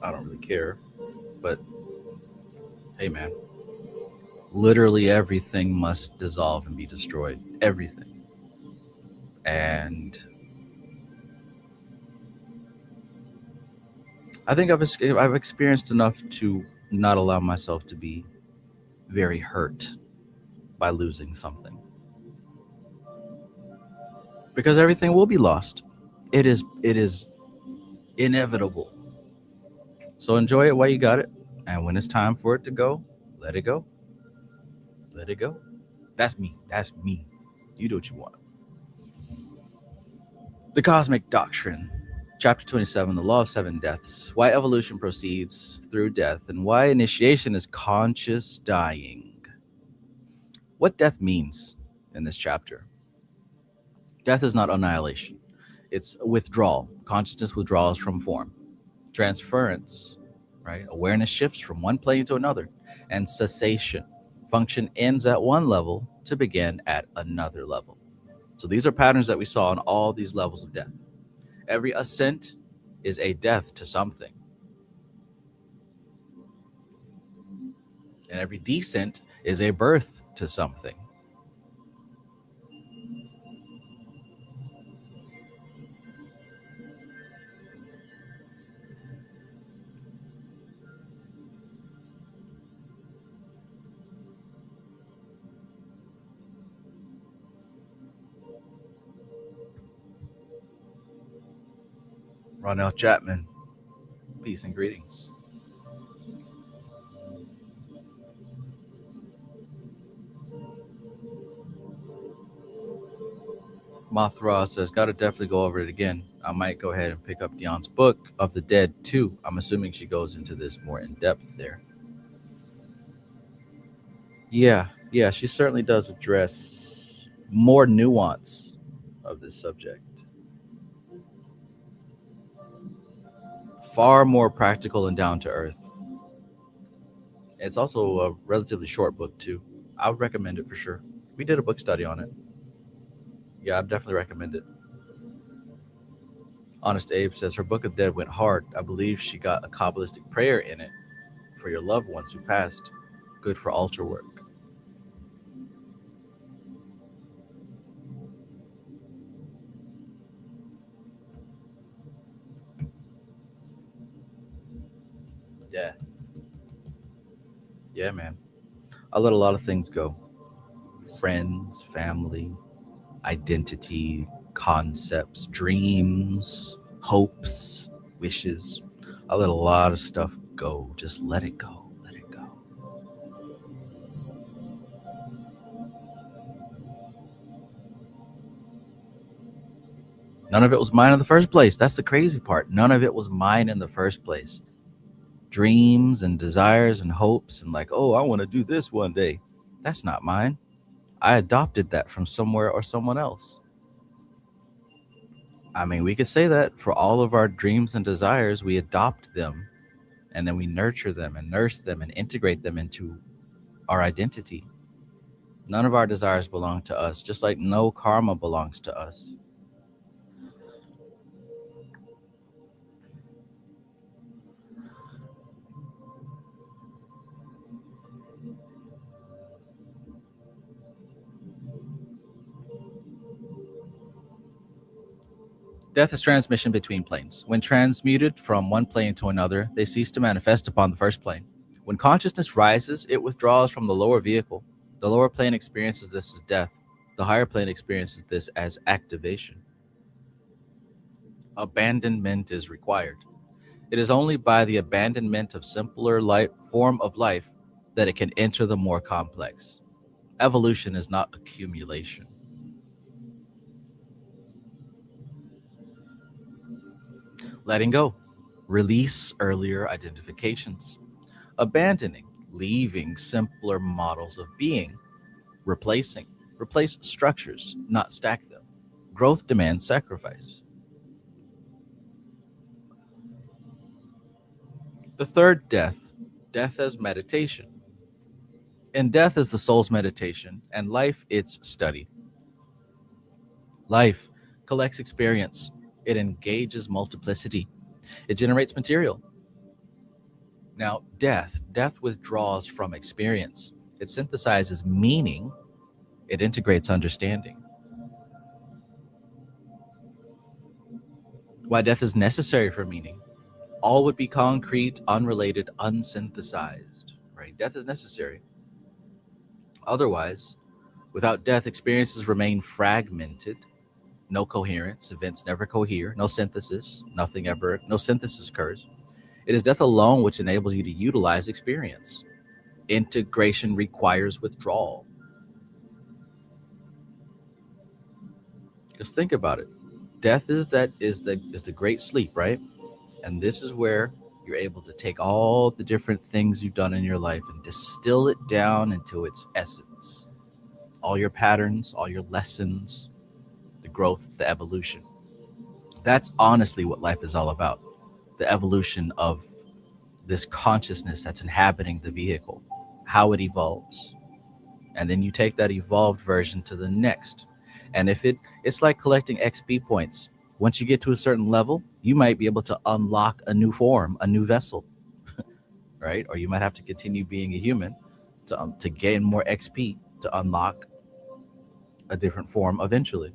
I don't really care. But hey, man, literally everything must dissolve and be destroyed. Everything. And I think I've experienced enough to not allow myself to be very hurt by losing something, because everything will be lost. It is inevitable. So enjoy it while you got it, and when it's time for it to go, let it go. Let it go. That's me. That's me. You do what you want. The Cosmic Doctrine, Chapter 27, The Law of Seven Deaths, Why Evolution Proceeds Through Death, and Why Initiation is Conscious Dying. What death means in this chapter. Death is not annihilation, it's withdrawal. Consciousness withdraws from form. Transference, right? Awareness shifts from one plane to another. And cessation. Function ends at one level to begin at another level. So these are patterns that we saw on all these levels of death. Every ascent is a death to something, and every descent is a birth to something. Ronell Chapman, peace and greetings. Mothra says, gotta definitely go over it again. I might go ahead and pick up Dion's book of the Dead too. I'm assuming she goes into this more in depth there. Yeah, she certainly does address more nuance of this subject. Far more practical and down to earth. It's also a relatively short book too. I would recommend it for sure. We did a book study on it. Yeah, I'd definitely recommend it. Honest Abe says her Book of Dead went hard. I believe she got a Kabbalistic prayer in it for your loved ones who passed. Good for altar work. Yeah. Yeah, man. I let a lot of things go. Friends, family, identity, concepts, dreams, hopes, wishes. I let a lot of stuff go. Just let it go. Let it go. None of it was mine in the first place. That's the crazy part. None of it was mine in the first place. Dreams and desires and hopes and like, oh, I want to do this one day. That's not mine. I adopted that from somewhere or someone else. I mean, we could say that for all of our dreams and desires, we adopt them and then we nurture them and nurse them and integrate them into our identity. None of our desires belong to us, just like no karma belongs to us. Death is transmission between planes. When transmuted from one plane to another, they cease to manifest upon the first plane. When consciousness rises, it withdraws from the lower vehicle. The lower plane experiences this as death. The higher plane experiences this as activation. Abandonment is required. It is only by the abandonment of simpler form of life that it can enter the more complex. Evolution is not accumulation. Letting go. Release earlier identifications. Abandoning. Leaving simpler models of being. Replacing. Replace structures, not stack them. Growth demands sacrifice. The third death. Death as meditation. And death is the soul's meditation, and life its study. Life collects experience. It engages multiplicity. It generates material. Now, death withdraws from experience. It synthesizes meaning. It integrates understanding. Why death is necessary for meaning? All would be concrete, unrelated, unsynthesized. Right? Death is necessary. Otherwise, without death, experiences remain fragmented. No coherence. Events never cohere. No synthesis. No synthesis occurs. It is death alone which enables you to utilize experience. Integration requires withdrawal. Just think about it. Death is the great sleep, right? And this is where you're able to take all the different things you've done in your life and distill it down into its essence. All your patterns, all your lessons, the growth, the evolution. That's honestly what life is all about. The evolution of this consciousness that's inhabiting the vehicle, how it evolves. And then you take that evolved version to the next. And if it's like collecting XP points. Once you get to a certain level, you might be able to unlock a new form, a new vessel, right? Or you might have to continue being a human to gain more XP to unlock a different form eventually.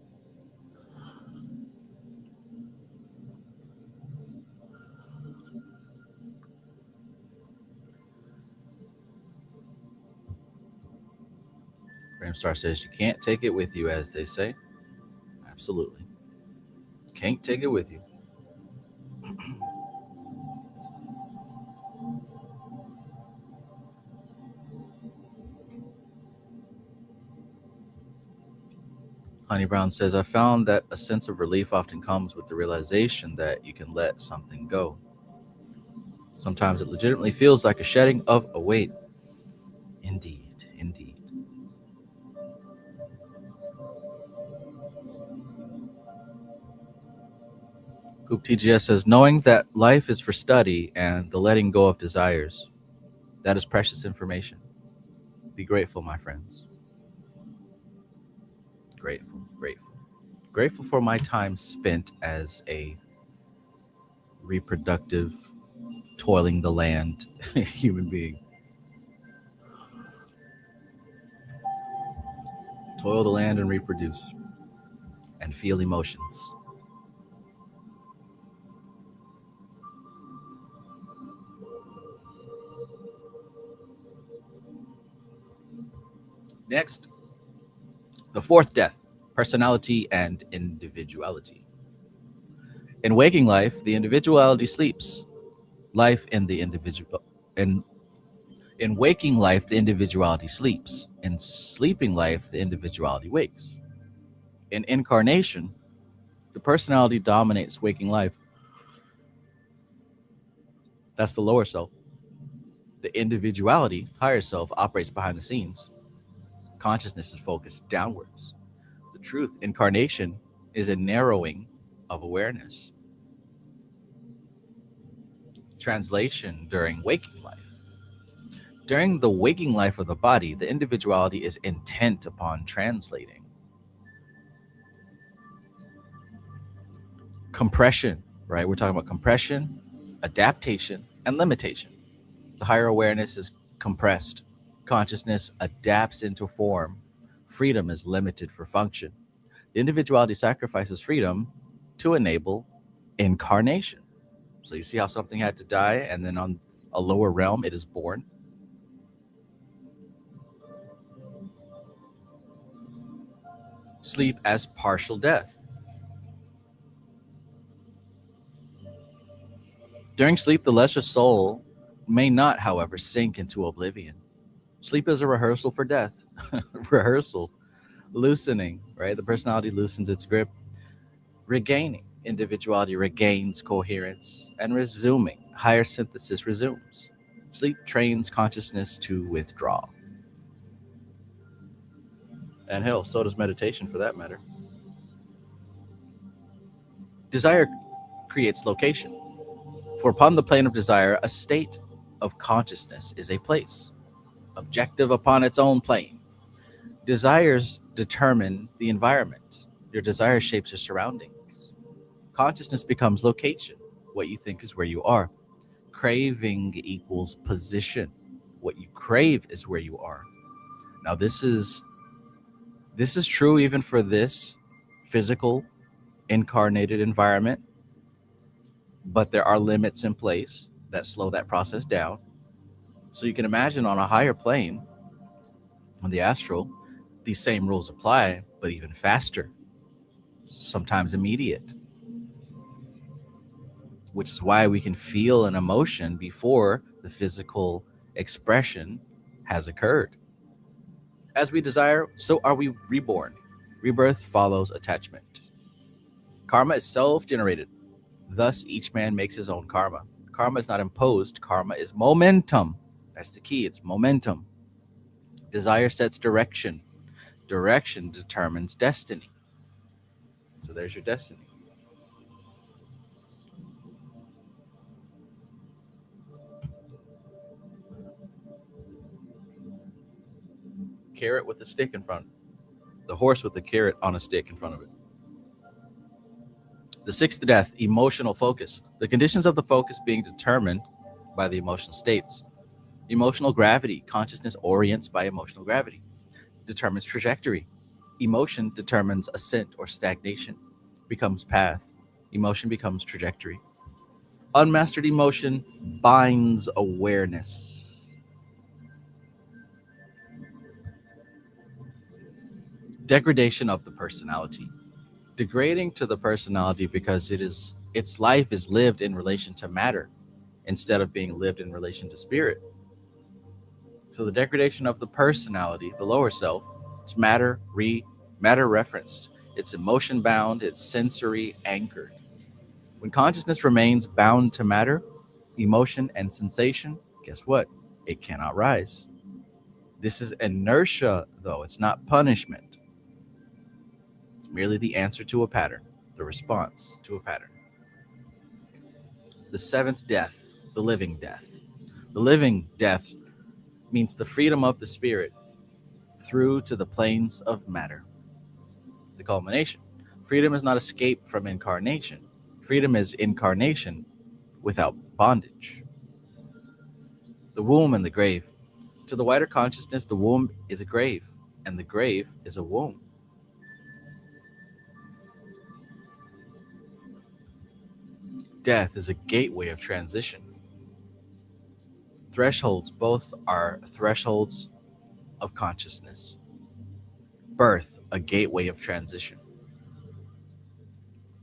Bramstar says you can't take it with you, as they say. Absolutely. Can't take it with you. Honey Brown says, I found that a sense of relief often comes with the realization that you can let something go. Sometimes it legitimately feels like a shedding of a weight. Indeed, indeed. Hoop TGS says, knowing that life is for study and the letting go of desires, that is precious information. Be grateful, my friends. Grateful, grateful. Grateful for my time spent as a reproductive, toiling the land human being. Toil the land and reproduce and feel emotions. Next, the fourth death, personality and individuality. In waking life, the individuality sleeps. Life in the individual in waking life, the individuality sleeps. In sleeping life, the individuality wakes. In incarnation, the personality dominates waking life. That's the lower self. The individuality, higher self, operates behind the scenes. Consciousness is focused downwards. The truth, incarnation, is a narrowing of awareness. Translation during waking life. During the waking life of the body, the individuality is intent upon translating. Compression, right? We're talking about compression, adaptation, and limitation. The higher awareness is compressed. Consciousness adapts into form. Freedom is limited for function. The individuality sacrifices freedom to enable incarnation. So you see how something had to die, and then on a lower realm, it is born. Sleep as partial death. During sleep, the lesser soul may not, however, sink into oblivion. Sleep is a rehearsal for death. Rehearsal, loosening, right? The personality loosens its grip, regaining. Individuality regains coherence, and resuming. Higher synthesis resumes. Sleep trains consciousness to withdraw. And hell, so does meditation for that matter. Desire creates location. For upon the plane of desire, a state of consciousness is a place, objective upon its own plane. Desires determine the environment. Your desire shapes your surroundings. Consciousness becomes location. What you think is where you are. Craving equals position. What you crave is where you are. Now this is true even for this physical incarnated environment, but there are limits in place that slow that process down. So you can imagine on a higher plane, on the astral, these same rules apply, but even faster, sometimes immediate, which is why we can feel an emotion before the physical expression has occurred. As we desire, so are we reborn. Rebirth follows attachment. Karma is self-generated. Thus, each man makes his own karma. Karma is not imposed. Karma is momentum. That's the key. It's momentum. Desire sets direction. Direction determines destiny. So there's your destiny. Carrot with a stick in front. The horse with the carrot on a stick in front of it. The sixth death, emotional focus. The conditions of the focus being determined by the emotional states. Emotional gravity. Consciousness orients by emotional gravity. Determines trajectory. Emotion determines ascent or stagnation. Becomes path. Emotion becomes trajectory. Unmastered emotion binds awareness. Degradation of the personality. Degrading to the personality because its life is lived in relation to matter instead of being lived in relation to spirit. So the degradation of the personality, the lower self, it's matter referenced. It's emotion bound, it's sensory anchored. When consciousness remains bound to matter, emotion, and sensation, guess what? It cannot rise. This is inertia, though. It's not punishment. It's merely the answer to a pattern, the response to a pattern. The seventh death, the living death. The living death means the freedom of the spirit through to the planes of matter. The culmination. Freedom is not escape from incarnation. Freedom is incarnation without bondage. The womb and the grave. To the wider consciousness, the womb is a grave, and the grave is a womb. Death is a gateway of transition. Thresholds, both are thresholds of consciousness. Birth, a gateway of transition.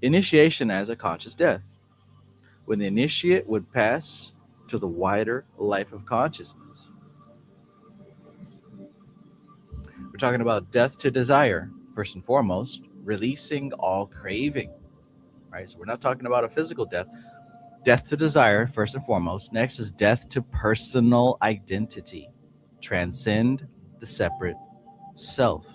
Initiation as a conscious death. When the initiate would pass to the wider life of consciousness. We're talking about death to desire, first and foremost, releasing all craving, right? So we're not talking about a physical death. Death to desire, first and foremost. Next is death to personal identity. Transcend the separate self.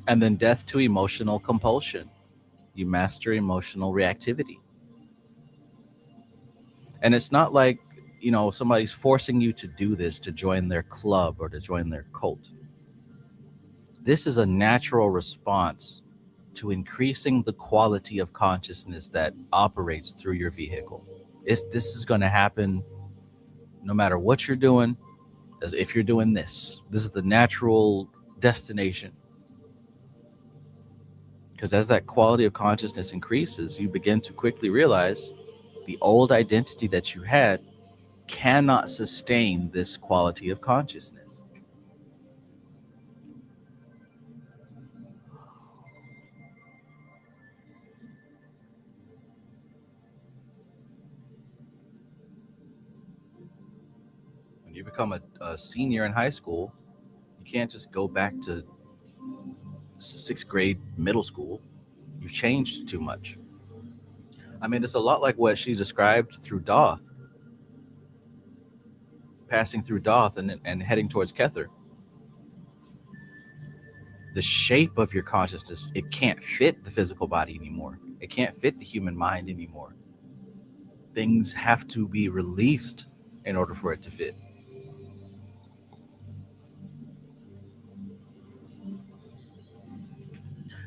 And then death to emotional compulsion. You master emotional reactivity. And it's not like, somebody's forcing you to do this, to join their club or to join their cult. This is a natural response to increasing the quality of consciousness that operates through your vehicle. This is going to happen no matter what you're doing. As if you're doing this is the natural destination. Because as that quality of consciousness increases, you begin to quickly realize the old identity that you had cannot sustain this quality of consciousness. When you become a senior in high school, you can't just go back to sixth grade middle school. You've changed too much. I mean, it's a lot like what she described through Doth, passing through Doth and heading towards Kether. The shape of your consciousness, it can't fit the physical body anymore. It can't fit the human mind anymore. Things have to be released in order for it to fit.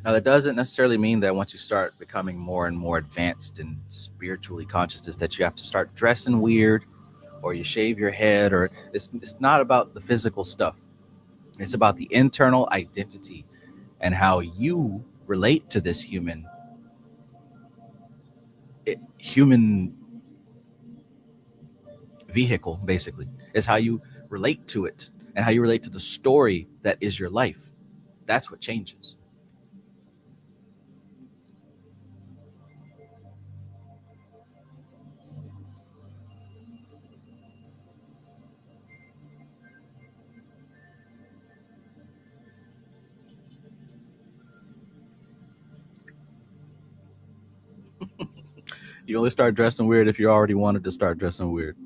Now, that doesn't necessarily mean that once you start becoming more and more advanced and spiritually consciousness that you have to start dressing weird or you shave your head, or it's not about the physical stuff. It's about the internal identity and how you relate to this human vehicle, basically. Is how you relate to it and how you relate to the story that is your life. That's what changes. You only start dressing weird if you already wanted to start dressing weird.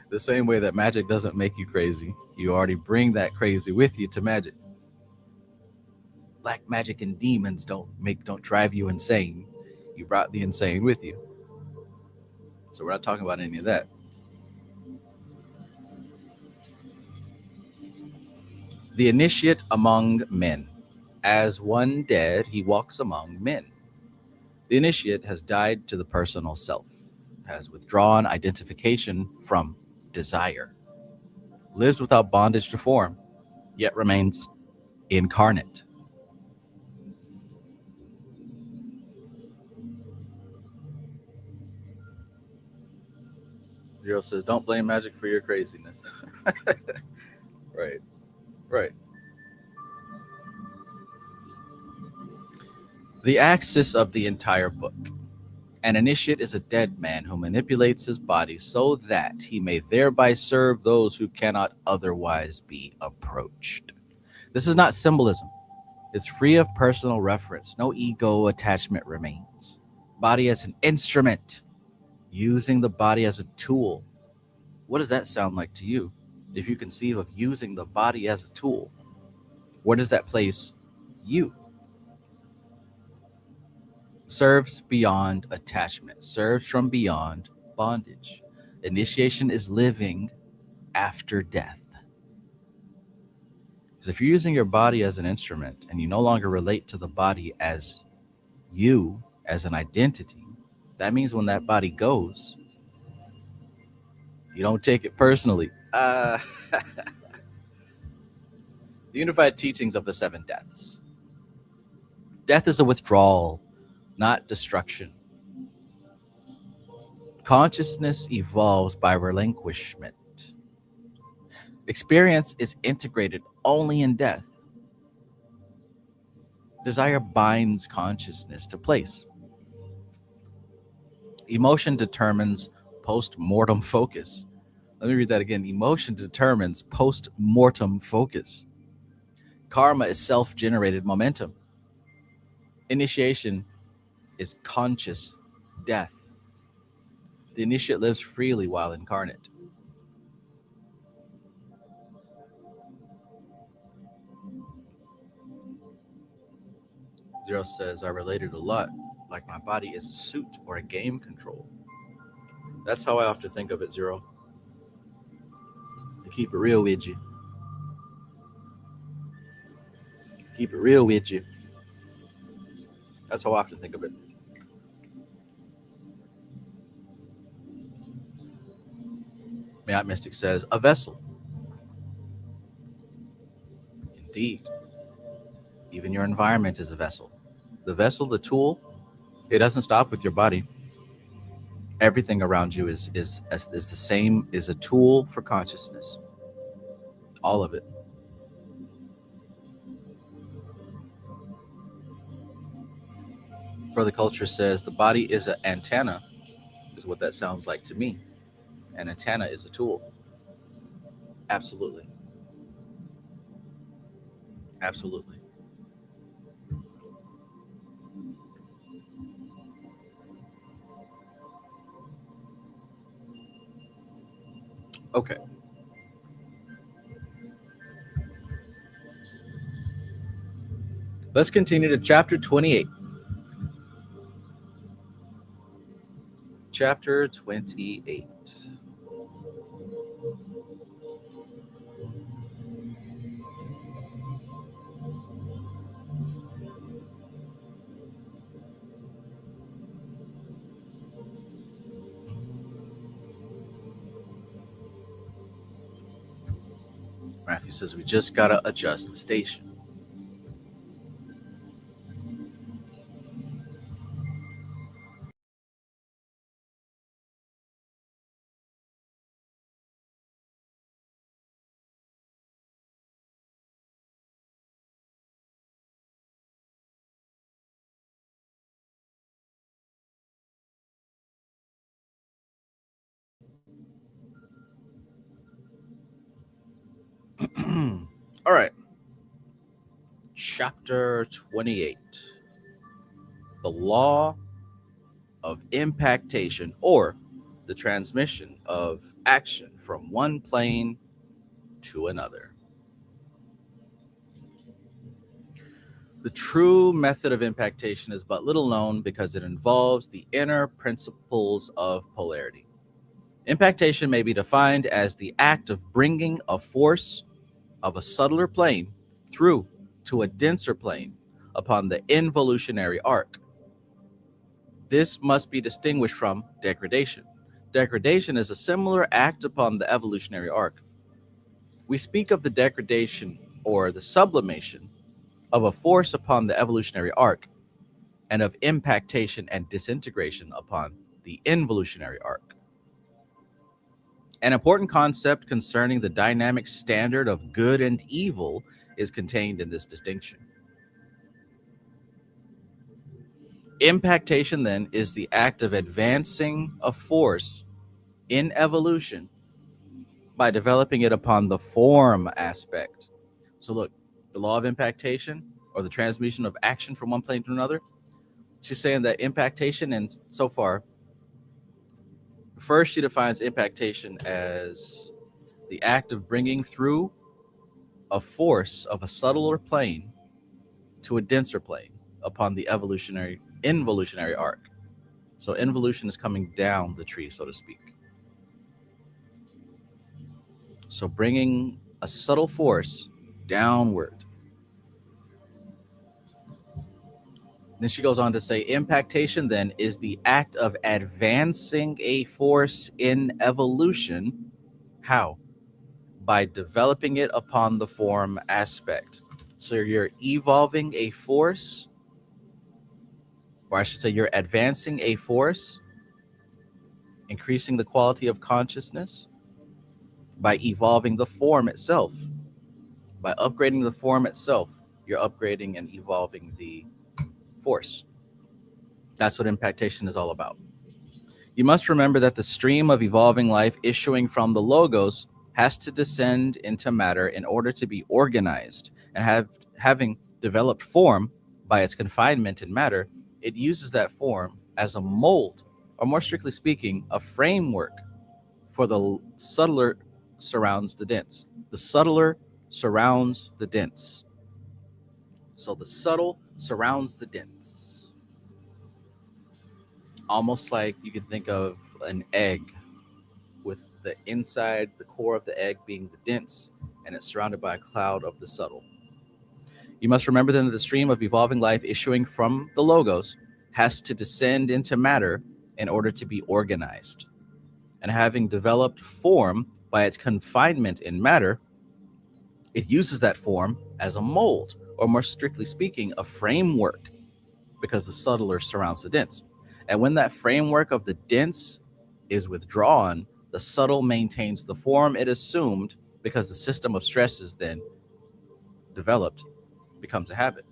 The same way that magic doesn't make you crazy, you already bring that crazy with you to magic. Black magic and demons don't drive you insane. You brought the insane with you. So we're not talking about any of that. The initiate among men. As one dead, he walks among men. The initiate has died to the personal self, has withdrawn identification from desire, lives without bondage to form, yet remains incarnate. Zero says, don't blame magic for your craziness. Right, right. The axis of the entire book. An initiate is a dead man who manipulates his body so that he may thereby serve those who cannot otherwise be approached. This is not symbolism. It's free of personal reference. No ego attachment remains. Body as an instrument, using the body as a tool. What does that sound like to you? If you conceive of using the body as a tool, where does that place you? Serves beyond attachment, serves from beyond bondage. Initiation is living after death. Because if you're using your body as an instrument and you no longer relate to the body as you, as an identity, that means when that body goes, you don't take it personally. The unified teachings of the seven deaths. Death is a withdrawal, not destruction. Consciousness evolves by relinquishment. Experience is integrated only in death. Desire binds consciousness to place. Emotion determines post-mortem focus. Let me read that again. Emotion determines post-mortem focus. Karma is self-generated momentum. Initiation is conscious death. The initiate lives freely while incarnate. Zero says, I related a lot, like my body is a suit or a game control. That's how I often think of it, Zero. To keep it real with you. Keep it real with you. That's how I often think of it. Mayat Mystic says, a vessel. Indeed. Even your environment is a vessel. The vessel, the tool, it doesn't stop with your body. Everything around you is the same, is a tool for consciousness. All of it. For the culture says the body is an antenna, is what that sounds like to me. An antenna is a tool. Absolutely. Absolutely. Okay. Let's continue to chapter 28. Chapter 28. Matthew says we just got to adjust the station. All right. Chapter 28. The law of impactation, or the transmission of action from one plane to another. The true method of impactation is but little known because it involves the inner principles of polarity. Impactation may be defined as the act of bringing a force of a subtler plane through to a denser plane upon the involutionary arc. This must be distinguished from degradation. Degradation is a similar act upon the evolutionary arc. We speak of the degradation or the sublimation of a force upon the evolutionary arc and of impactation and disintegration upon the involutionary arc. An important concept concerning the dynamic standard of good and evil is contained in this distinction. Impactation, then, is the act of advancing a force in evolution by developing it upon the form aspect. So, look, the law of impactation or the transmission of action from one plane to another, she's saying that impactation, and so far, first she defines impactation as the act of bringing through a force of a subtler plane to a denser plane upon the involutionary arc. So involution is coming down the tree, so to speak. So bringing a subtle force downward. Then she goes on to say impactation then is the act of advancing a force in evolution. How? By developing it upon the form aspect. So you're evolving a force, or I should say you're advancing a force, increasing the quality of consciousness by evolving the form itself. By upgrading the form itself, you're upgrading and evolving the force. That's what impactation is all about. You must remember that the stream of evolving life issuing from the logos has to descend into matter in order to be organized, and having developed form by its confinement in matter, it uses that form as a mold, or more strictly speaking, a framework for the subtler surrounds the dense. The subtler surrounds the dense. So the subtle surrounds the dense. Almost like you can think of an egg with the inside, the core of the egg being the dense, and it's surrounded by a cloud of the subtle. You must remember then that the stream of evolving life issuing from the logos has to descend into matter in order to be organized. And having developed form by its confinement in matter, It uses that form as a mold, or more strictly speaking, a framework, because the subtler surrounds the dense. And when that framework of the dense is withdrawn, the subtle maintains the form it assumed, because the system of stresses then developed becomes a habit.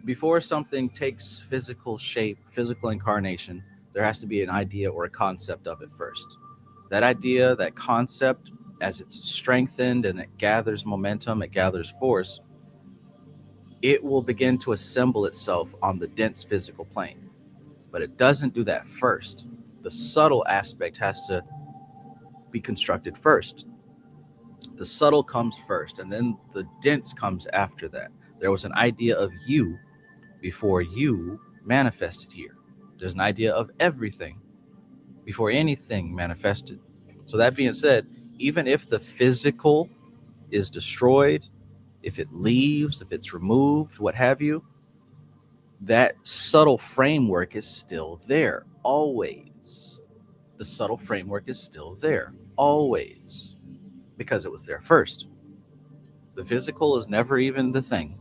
Before something takes physical shape, physical incarnation, there has to be an idea or a concept of it first. That idea, that concept, as it's strengthened and it gathers momentum, it gathers force, it will begin to assemble itself on the dense physical plane. But it doesn't do that first. The subtle aspect has to be constructed first. The subtle comes first, and then the dense comes after that. There was an idea of you before you manifested here. There's an idea of everything before anything manifested. So, that being said, even if the physical is destroyed, if it leaves, if it's removed, what have you, that subtle framework is still there, always. The subtle framework is still there, always, because it was there first. The physical is never even the thing,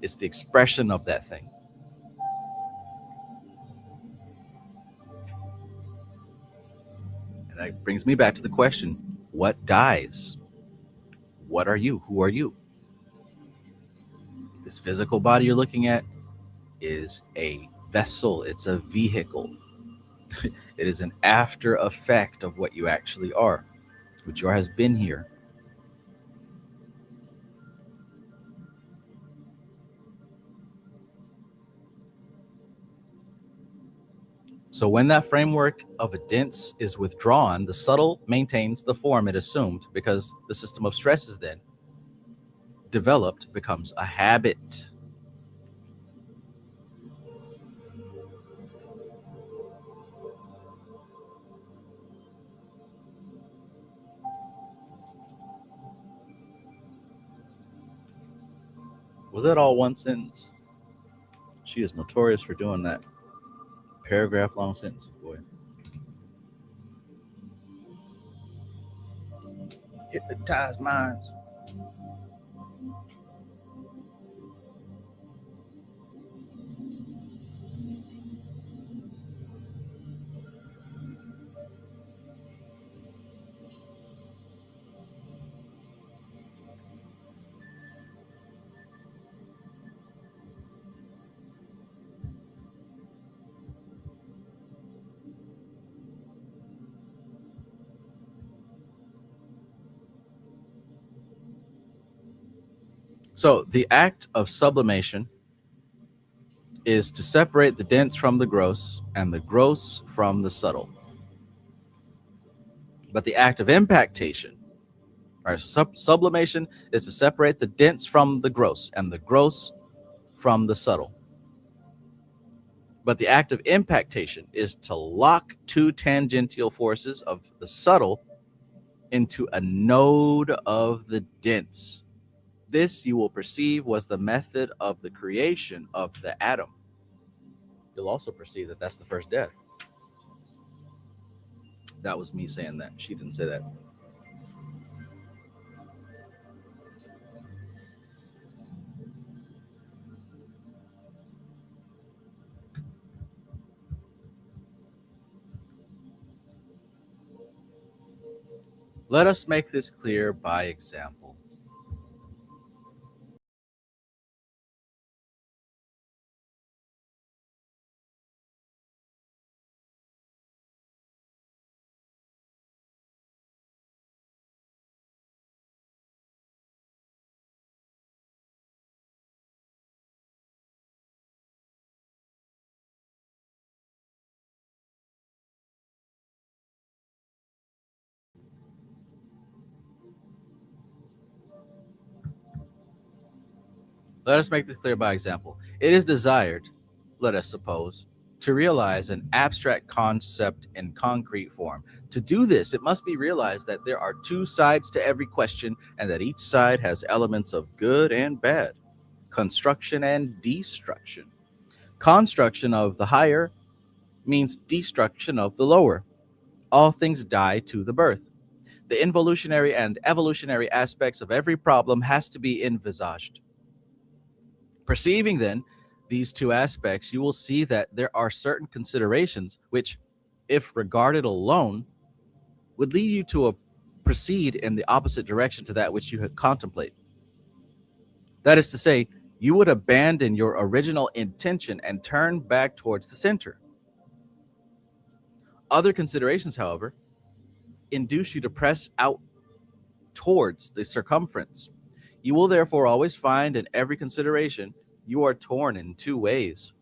it's the expression of that thing. And that brings me back to the question, what dies? What are you? Who are you? This physical body you're looking at is a vessel, it's a vehicle. It is an after effect of what you actually are, which has been here. So when that framework of a dense is withdrawn, the subtle maintains the form it assumed, because the system of stresses then developed becomes a habit. Was that all one sentence? She is notorious for doing that. Paragraph long sentences, boy. Hypnotized minds. So the act of sublimation is to separate the dense from the gross and the gross from the subtle. But the act of impactation, right, sublimation is to separate the dense from the gross and the gross from the subtle. But the act of impactation is to lock two tangential forces of the subtle into a node of the dense. This you will perceive was the method of the creation of the atom. You'll also perceive that that's the first death. That was me saying that. She didn't say that. Let us make this clear by example. Let us make this clear by example. It is desired, let us suppose, to realize an abstract concept in concrete form. To do this, it must be realized that there are two sides to every question, and that each side has elements of good and bad, construction and destruction. Construction of the higher means destruction of the lower. all things die to the birth. The involutionary and evolutionary aspects of every problem has to be envisaged. Perceiving then these two aspects, you will see that there are certain considerations which, if regarded alone, would lead you to proceed in the opposite direction to that which you had contemplate. That is to say, you would abandon your original intention and turn back towards the center. Other considerations, however, induce you to press out towards the circumference. You will therefore always find in every consideration you are torn in two ways.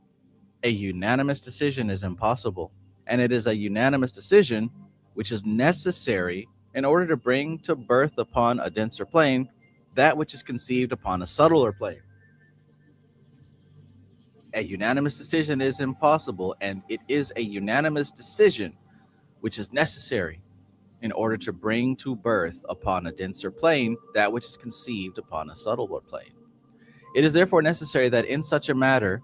A unanimous decision is impossible, and it is a unanimous decision which is necessary in order to bring to birth upon a denser plane that which is conceived upon a subtler plane. A unanimous decision is impossible, and it is a unanimous decision which is necessary in order to bring to birth upon a denser plane that which is conceived upon a subtler plane. It is therefore necessary that in such a matter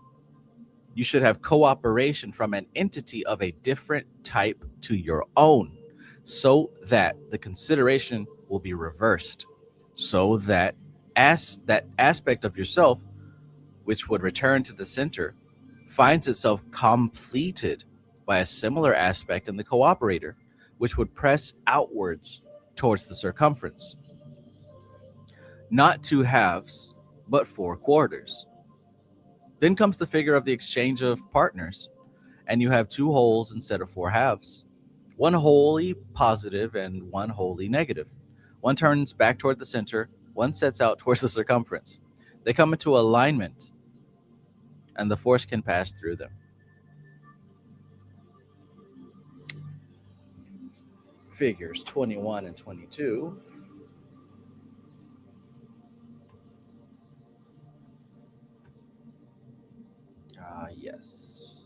you should have cooperation from an entity of a different type to your own, so that the consideration will be reversed, so that that aspect of yourself which would return to the center finds itself completed by a similar aspect in the cooperator, which would press outwards towards the circumference. Not two halves, but four quarters. Then comes the figure of the exchange of partners, and you have two wholes instead of four halves, one wholly positive and one wholly negative. One turns back toward the center, one sets out towards the circumference. They come into alignment, and the force can pass through them. Figures 21 and 22. Yes.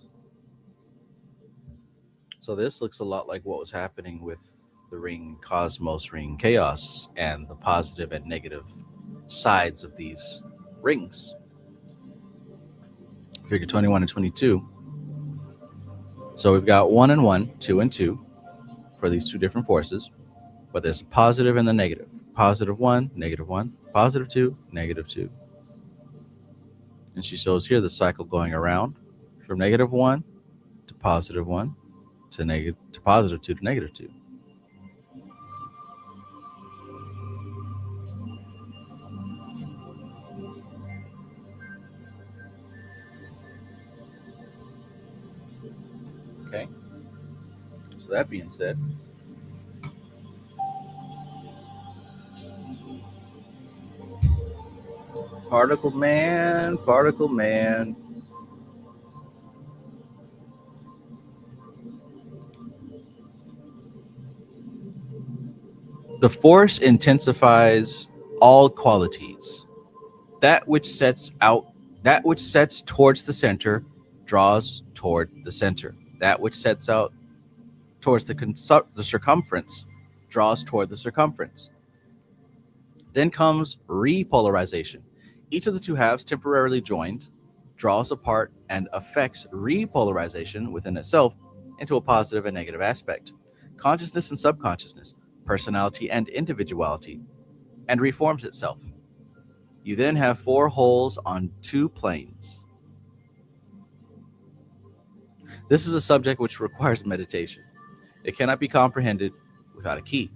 So this looks a lot like what was happening with the ring Cosmos, ring Chaos, and the positive and negative sides of these rings. Figure 21 and 22. So we've got 1 and 1, 2 and 2 for these two different forces, but there's a positive and the negative. Positive 1, negative 1, positive 2, negative 2. And she shows here the cycle going around from negative 1 to positive 1 to positive 2 to negative 2. Okay. So that being said, particle man, particle man. The force intensifies all qualities. That which sets towards the center draws toward the center. That which sets out towards the circumference draws toward the circumference. Then comes repolarization. Each of the two halves temporarily joined draws apart and affects repolarization within itself into a positive and negative aspect, consciousness and subconsciousness, personality and individuality, and reforms itself. You then have four holes on two planes. This is a subject which requires meditation. It cannot be comprehended without a key.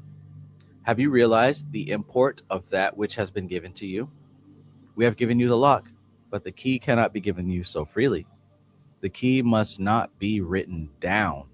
Have you realized the import of that which has been given to you? We have given you the lock, but the key cannot be given you so freely. The key must not be written down.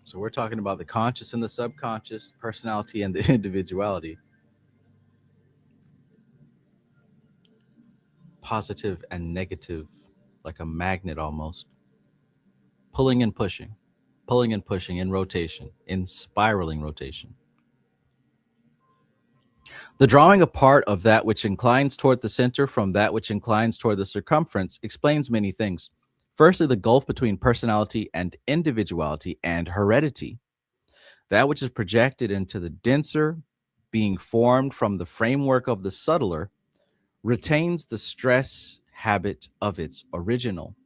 So we're talking about the conscious and the subconscious, personality and the individuality. Positive and negative, like a magnet almost. Pulling and pushing in rotation, in spiraling rotation. The drawing apart of that which inclines toward the center from that which inclines toward the circumference explains many things. Firstly, the gulf between personality and individuality and heredity. That which is projected into the denser, being formed from the framework of the subtler, retains the stress habit of its original.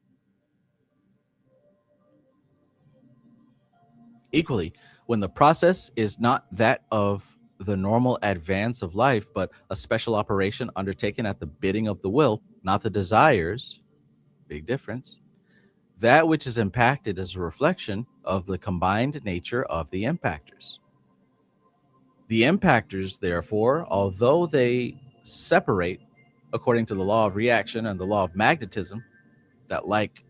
Equally, when the process is not that of the normal advance of life, but a special operation undertaken at the bidding of the will, not the desires, big difference, that which is impacted is a reflection of the combined nature of the impactors. The impactors, therefore, although they separate according to the law of reaction and the law of magnetism, that like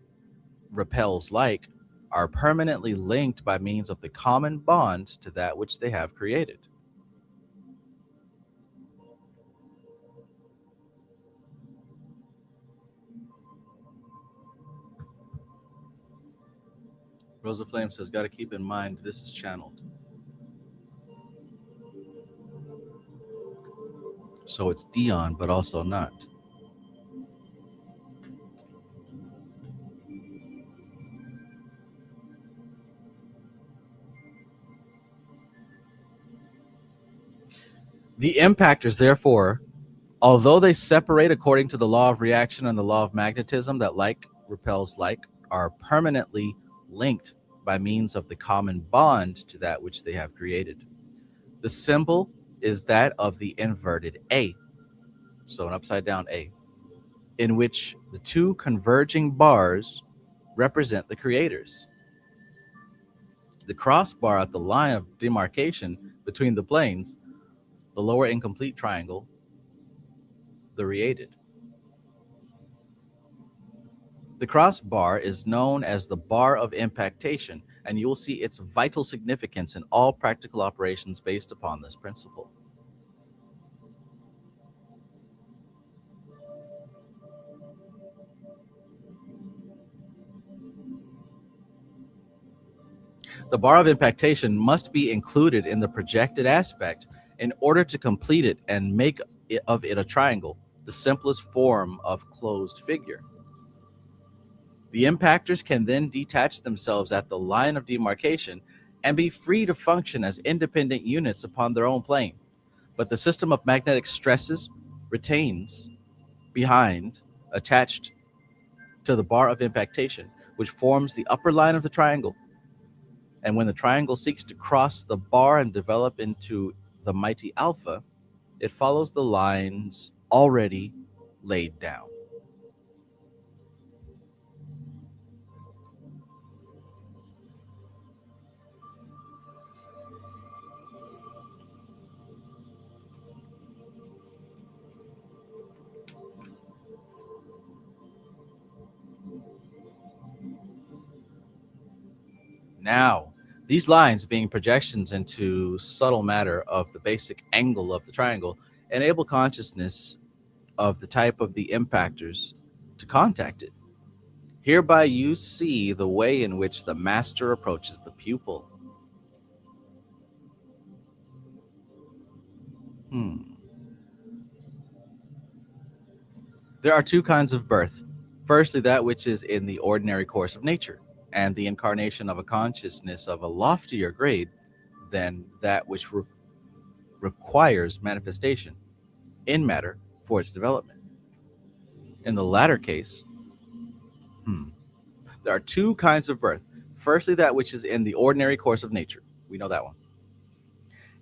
repels like, are permanently linked by means of the common bond to that which they have created. Rosa Flame says, got to keep in mind this is channeled. So it's Dion, but also not. The impactors, therefore, although they separate according to the law of reaction and the law of magnetism, that like repels like, are permanently linked by means of the common bond to that which they have created. The symbol is that of the inverted A, so an upside down A, in which the two converging bars represent the creators. The crossbar at the line of demarcation between the planes, the lower incomplete triangle, the created. The crossbar is known as the bar of impactation, and you will see its vital significance in all practical operations based upon this principle. The bar of impactation must be included in the projected aspect in order to complete it and make of it a triangle, the simplest form of closed figure. The impactors can then detach themselves at the line of demarcation and be free to function as independent units upon their own plane. But the system of magnetic stresses retains behind, attached to the bar of impactation, which forms the upper line of the triangle. And when the triangle seeks to cross the bar and develop into the mighty alpha, it follows the lines already laid down. Now, these lines, being projections into subtle matter of the basic angle of the triangle, enable consciousness of the type of the impactors to contact it. Hereby you see the way in which the master approaches the pupil. There are two kinds of birth. Firstly, that which is in the ordinary course of nature, and the incarnation of a consciousness of a loftier grade than that which requires manifestation in matter for its development. In the latter case, there are two kinds of birth. Firstly, that which is in the ordinary course of nature. We know that one.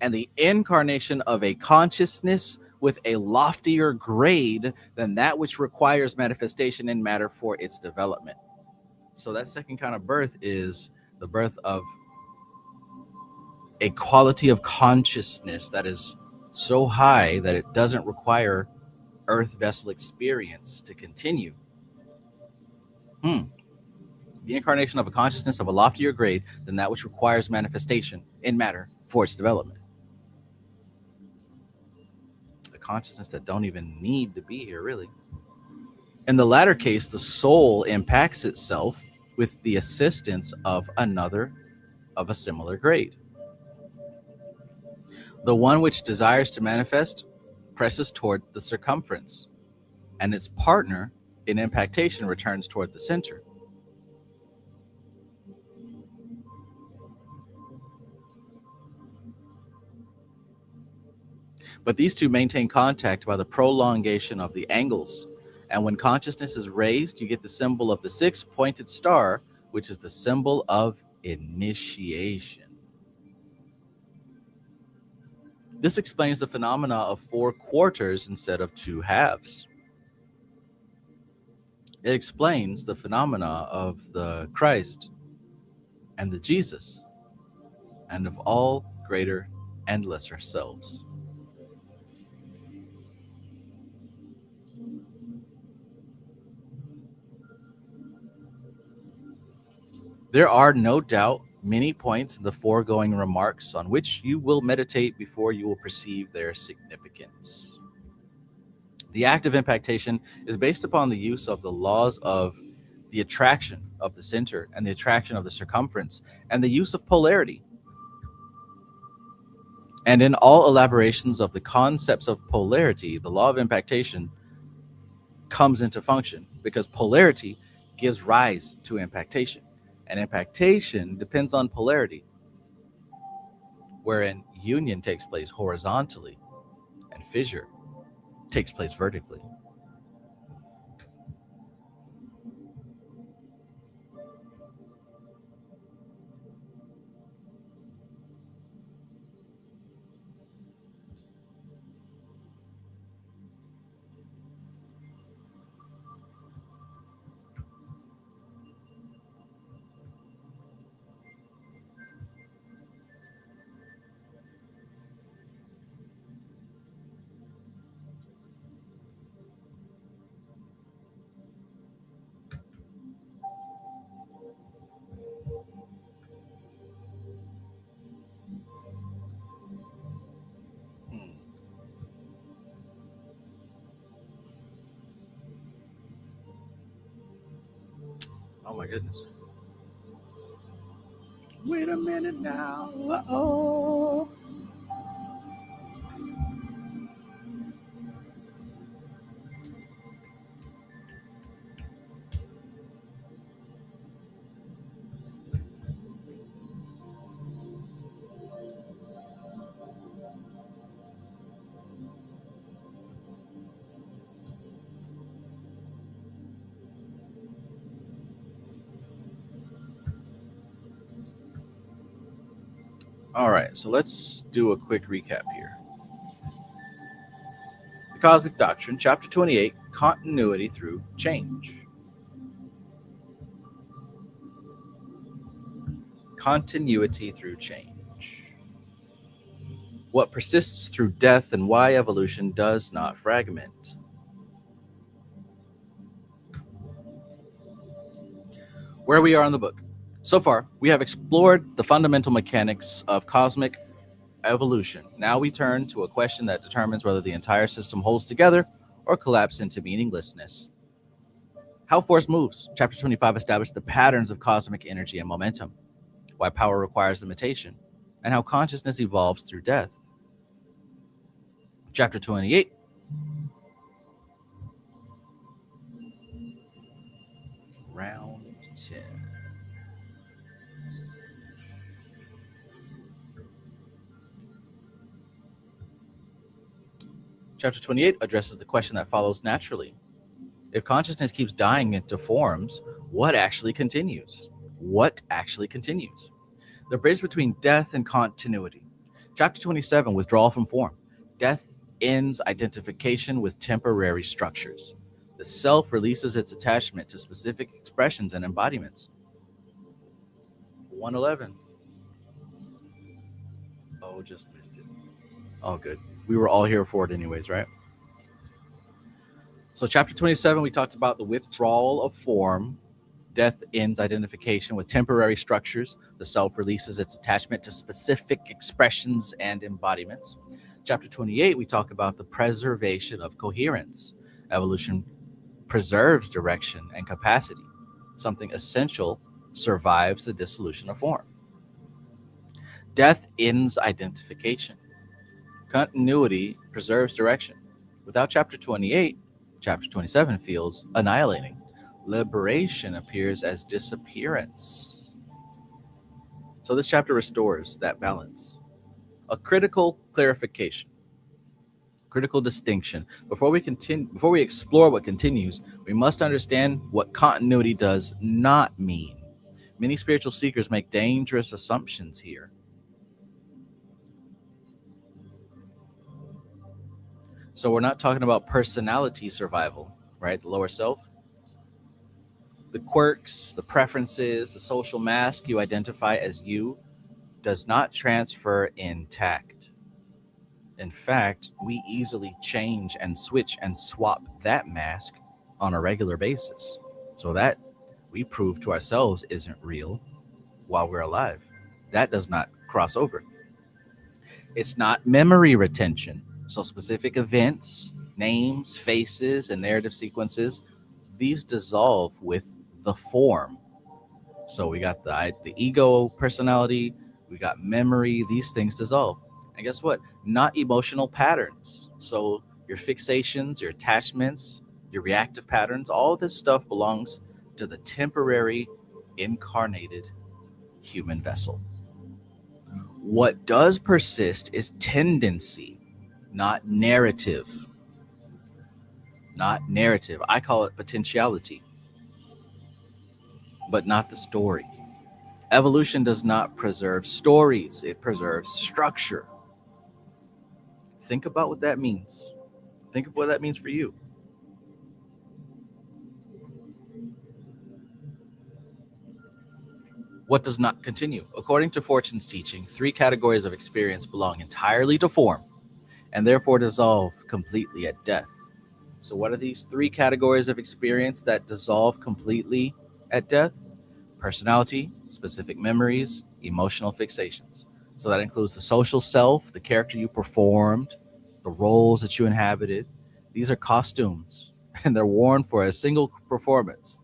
And the incarnation of a consciousness with a loftier grade than that which requires manifestation in matter for its development. So that second kind of birth is the birth of a quality of consciousness that is so high that it doesn't require earth vessel experience to continue. The incarnation of a consciousness of a loftier grade than that which requires manifestation in matter for its development. A consciousness that don't even need to be here, really. In the latter case, the soul impacts itself with the assistance of another of a similar grade. The one which desires to manifest presses toward the circumference, and its partner in impactation returns toward the center. But these two maintain contact by the prolongation of the angles. And when consciousness is raised, you get the symbol of the six-pointed star, which is the symbol of initiation. This explains the phenomena of 4 quarters instead of 2 halves. It explains the phenomena of the Christ and the Jesus and of all greater and lesser selves. There are no doubt many points in the foregoing remarks on which you will meditate before you will perceive their significance. The act of impactation is based upon the use of the laws of the attraction of the center and the attraction of the circumference and the use of polarity. And in all elaborations of the concepts of polarity, the law of impactation comes into function because polarity gives rise to impactation. And impactation depends on polarity, wherein union takes place horizontally and fissure takes place vertically. Hmm. Oh my goodness. Wait a minute now. Uh-oh. All right, so let's do a quick recap here. The Cosmic Doctrine, Chapter 28, Continuity Through Change. Continuity through change. What persists through death and why evolution does not fragment. Where we are in the book. So far, we have explored the fundamental mechanics of cosmic evolution. Now we turn to a question that determines whether the entire system holds together or collapses into meaninglessness. How force moves. Chapter 25 established the patterns of cosmic energy and momentum, why power requires limitation, and how consciousness evolves through death. Chapter 28. Round 10. Chapter 28 addresses the question that follows naturally. If consciousness keeps dying into forms, what actually continues? What actually continues? The bridge between death and continuity. Chapter 27, withdrawal from form. Death ends identification with temporary structures. The self releases its attachment to specific expressions and embodiments. 111. Oh, just missed it. All good. We were all here for it anyways, right? So chapter 27, we talked about the withdrawal of form. Death ends identification with temporary structures. The self releases its attachment to specific expressions and embodiments. Chapter 28, we talk about the preservation of coherence. Evolution preserves direction and capacity. Something essential survives the dissolution of form. Death ends identification. Continuity preserves direction. Without chapter 28, chapter 27 feels annihilating. Liberation appears as disappearance. So this chapter restores that balance. A critical clarification, critical distinction. Before we explore what continues, we must understand what continuity does not mean. Many spiritual seekers make dangerous assumptions here. So we're not talking about personality survival, right? The lower self. The quirks, the preferences, the social mask you identify as you does not transfer intact. In fact, we easily change and switch and swap that mask on a regular basis. So that we prove to ourselves isn't real while we're alive. That does not cross over. It's not memory retention. So specific events, names, faces, and narrative sequences, these dissolve with the form. So we got the ego personality, we got memory, these things dissolve. And guess what? Not emotional patterns. So your fixations, your attachments, your reactive patterns, all this stuff belongs to the temporary incarnated human vessel. What does persist is tendency, not narrative. Not narrative. I call it potentiality, but not the story. Evolution does not preserve stories, it preserves structure. Think about what that means. Think of what that means for you. What does not continue? According to Fortune's teaching, three categories of experience belong entirely to form and therefore dissolve completely at death. So, what are these three categories of experience that dissolve completely at death? Personality, specific memories, emotional fixations. So, that includes the social self, the character you performed, the roles that you inhabited. These are costumes and they're worn for a single performance.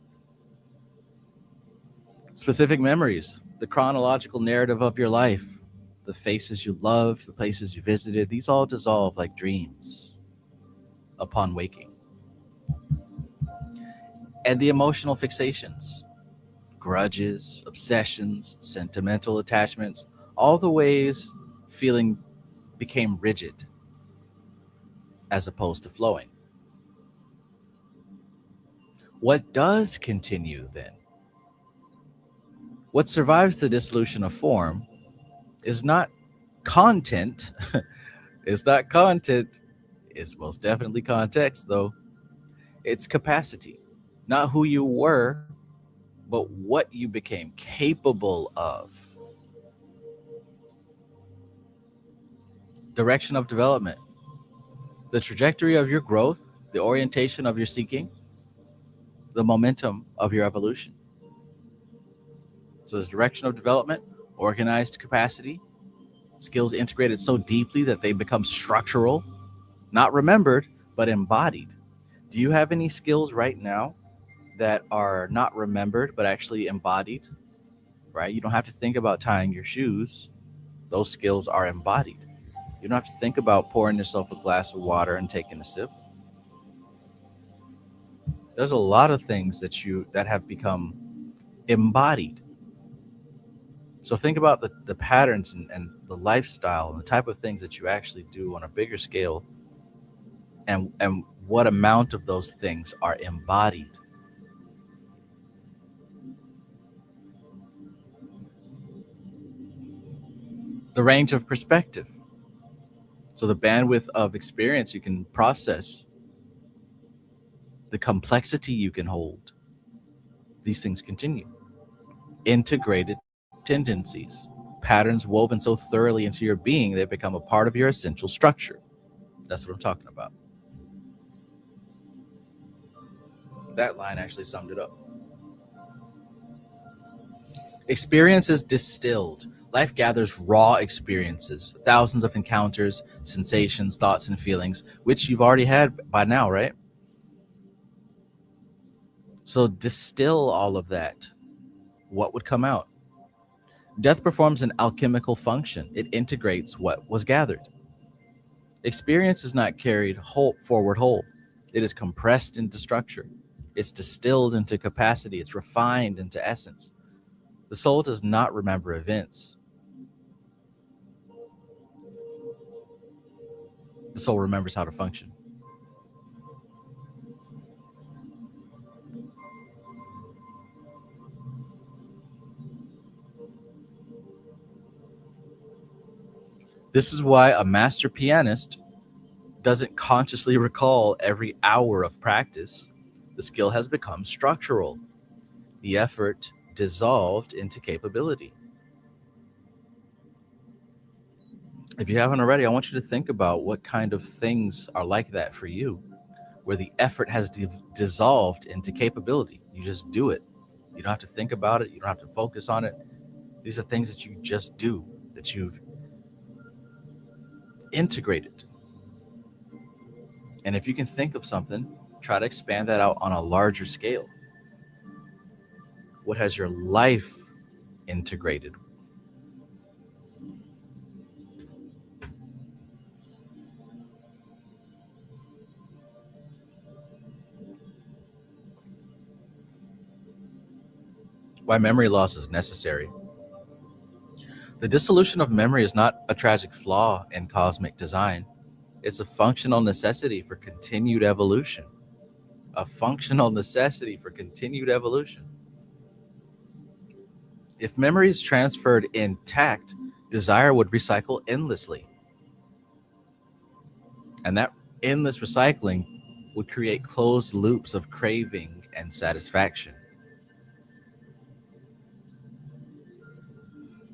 Specific memories, the chronological narrative of your life, the faces you loved, the places you visited, these all dissolve like dreams upon waking. And the emotional fixations, grudges, obsessions, sentimental attachments, all the ways feeling became rigid as opposed to flowing. What does continue then? What survives the dissolution of form is not content. It's not content. It's most definitely context, though. It's capacity. Not who you were, but what you became capable of. Direction of development. The trajectory of your growth, the orientation of your seeking, the momentum of your evolution. So there's direction of development, organized capacity, skills integrated so deeply that they become structural, not remembered, but embodied. Do you have any skills right now that are not remembered, but actually embodied? Right? You don't have to think about tying your shoes. Those skills are embodied. You don't have to think about pouring yourself a glass of water and taking a sip. There's a lot of things that have become embodied. So think about the patterns and the lifestyle and the type of things that you actually do on a bigger scale, and what amount of those things are embodied. The range of perspective. So the bandwidth of experience you can process, the complexity you can hold. These things continue. Integrated tendencies, patterns woven so thoroughly into your being they become a part of your essential structure. That's what I'm talking about. That line actually summed it up. Experience is distilled. Life gathers raw experiences, thousands of encounters, sensations, thoughts, and feelings, which you've already had by now, right? So distill all of that. What would come out? Death performs an alchemical function. It integrates what was gathered. Experience is not carried forward whole. It is compressed into structure. It's distilled into capacity. It's refined into essence. The soul does not remember events. The soul remembers how to function. This is why a master pianist doesn't consciously recall every hour of practice. The skill has become structural. The effort dissolved into capability. If you haven't already, I want you to think about what kind of things are like that for you, where the effort has dissolved into capability. You just do it. You don't have to think about it. You don't have to focus on it. These are things that you just do, that you've integrated. And if you can think of something, try to expand that out on a larger scale. What has your life integrated? Why memory loss is necessary. The dissolution of memory is not a tragic flaw in cosmic design. It's a functional necessity for continued evolution. A functional necessity for continued evolution. If memory is transferred intact, desire would recycle endlessly. And that endless recycling would create closed loops of craving and satisfaction.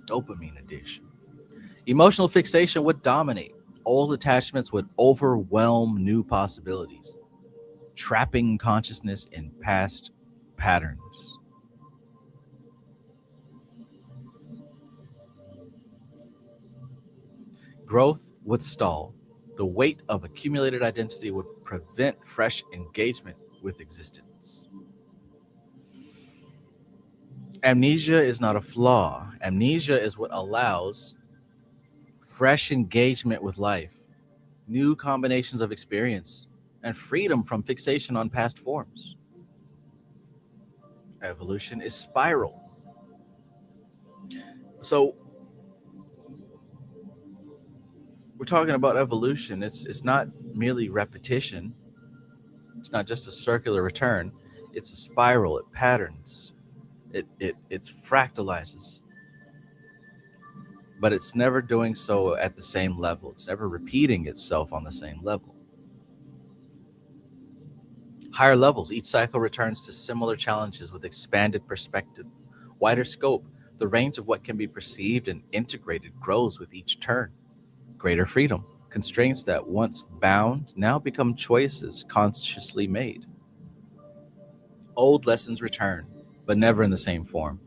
Dopamine addiction. Emotional fixation would dominate. Old attachments would overwhelm new possibilities, trapping consciousness in past patterns. Growth would stall. The weight of accumulated identity would prevent fresh engagement with existence. Amnesia is not a flaw. Amnesia is what allows fresh engagement with life, new combinations of experience, and freedom from fixation on past forms. Evolution is spiral. So we're talking about evolution. It's not merely repetition. It's not just a circular return. It's a spiral. It patterns. It fractalizes. But it's never doing so at the same level. It's never repeating itself on the same level. Higher levels, each cycle returns to similar challenges with expanded perspective, wider scope. The range of what can be perceived and integrated grows with each turn. Greater freedom. Constraints that once bound now become choices consciously made. Old lessons return, but never in the same form.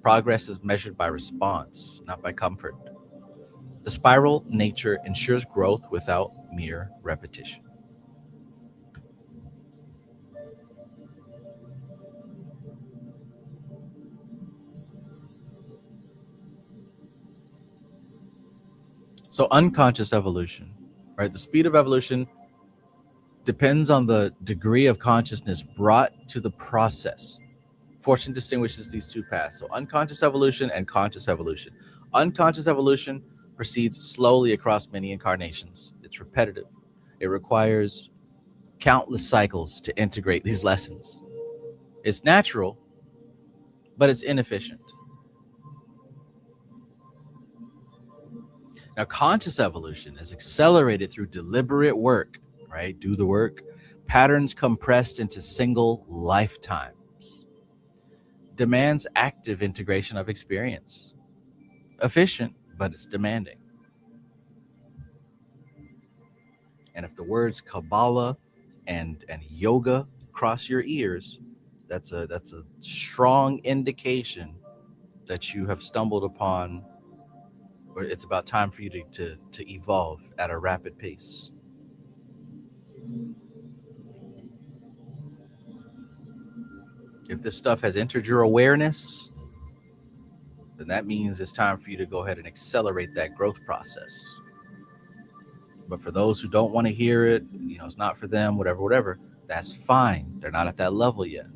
Progress is measured by response, not by comfort. The spiral nature ensures growth without mere repetition. So unconscious evolution, right? The speed of evolution depends on the degree of consciousness brought to the process. Fortune distinguishes these two paths. So unconscious evolution and conscious evolution. Unconscious evolution proceeds slowly across many incarnations. It's repetitive. It requires countless cycles to integrate these lessons. It's natural, but it's inefficient. Now, conscious evolution is accelerated through deliberate work, right? Do the work. Patterns compressed into single lifetimes. Demands active integration of experience. Efficient, but it's demanding. And if the words Kabbalah and yoga cross your ears, that's a strong indication that you have stumbled upon, or it's about time for you to evolve at a rapid pace. If this stuff has entered your awareness, then that means it's time for you to go ahead and accelerate that growth process. But for those who don't want to hear it, it's not for them, whatever, that's fine. They're not at that level yet.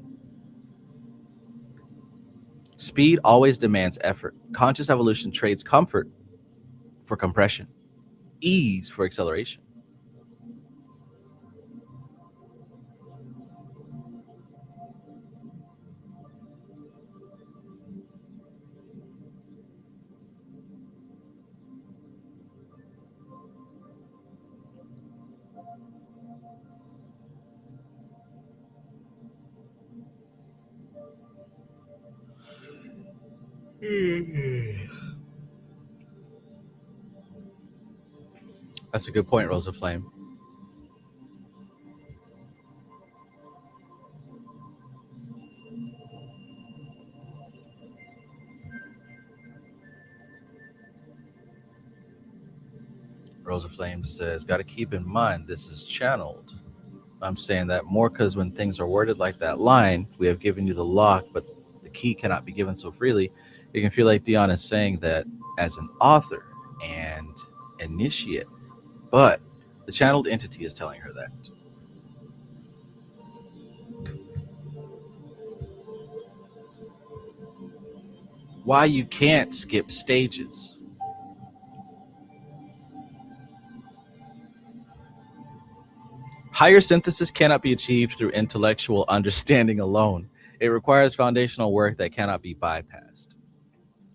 Speed always demands effort. Conscious evolution trades comfort for compression, ease for acceleration. That's a good point, Rosa Flame. Rosa Flame says, got to keep in mind this is channeled. I'm saying that more because when things are worded like that line, we have given you the lock, but the key cannot be given so freely. You can feel like Dion is saying that as an author and initiate, but the channeled entity is telling her that. Why you can't skip stages. Higher synthesis cannot be achieved through intellectual understanding alone. It requires foundational work that cannot be bypassed.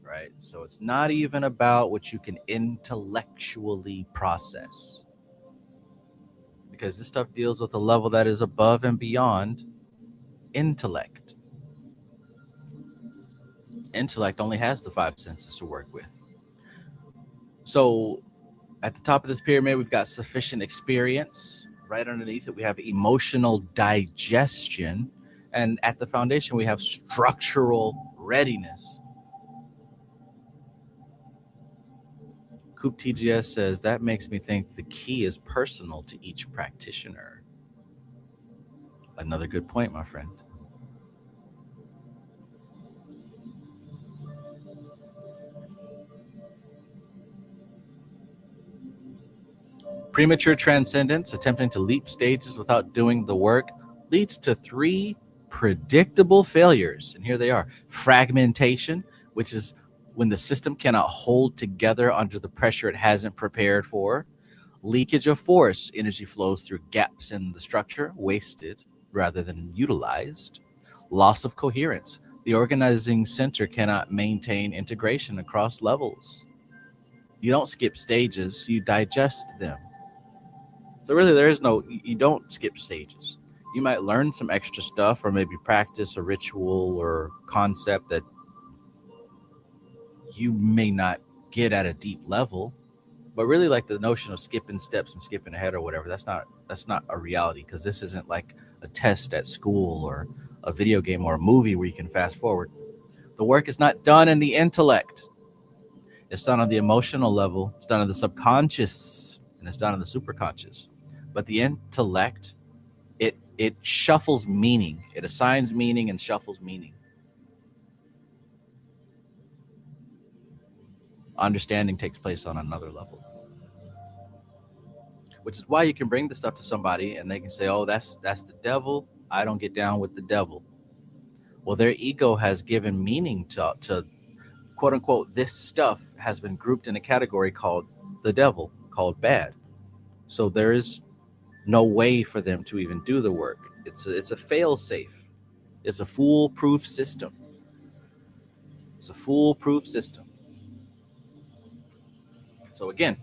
Right? So it's not even about what you can intellectually process. Because this stuff deals with a level that is above and beyond intellect. Intellect only has the five senses to work with. So at the top of this pyramid, we've got sufficient experience. Right underneath it, we have emotional digestion. And at the foundation, we have structural readiness. Coop TGS says, that makes me think the key is personal to each practitioner. Another good point, my friend. Premature transcendence, attempting to leap stages without doing the work, leads to three predictable failures. And here they are. Fragmentation, which is when the system cannot hold together under the pressure it hasn't prepared for. Leakage of force, energy flows through gaps in the structure, wasted rather than utilized. Loss of coherence, the organizing center cannot maintain integration across levels. You don't skip stages, you digest them. So really, you don't skip stages. You might learn some extra stuff or maybe practice a ritual or concept that you may not get at a deep level. But really, like the notion of skipping steps and skipping ahead or whatever, that's not a reality, because this isn't like a test at school or a video game or a movie where you can fast forward. The work is not done in the intellect. It's done on the emotional level. It's done on the subconscious, and it's done on the superconscious. But the intellect, it shuffles meaning. It assigns meaning and shuffles meaning. Understanding takes place on another level. Which is why you can bring the stuff to somebody and they can say, oh, that's the devil. I don't get down with the devil. Well, their ego has given meaning to quote unquote, this stuff has been grouped in a category called the devil, called bad. So there is no way for them to even do the work. It's a fail safe. It's a foolproof system. It's a foolproof system. So again,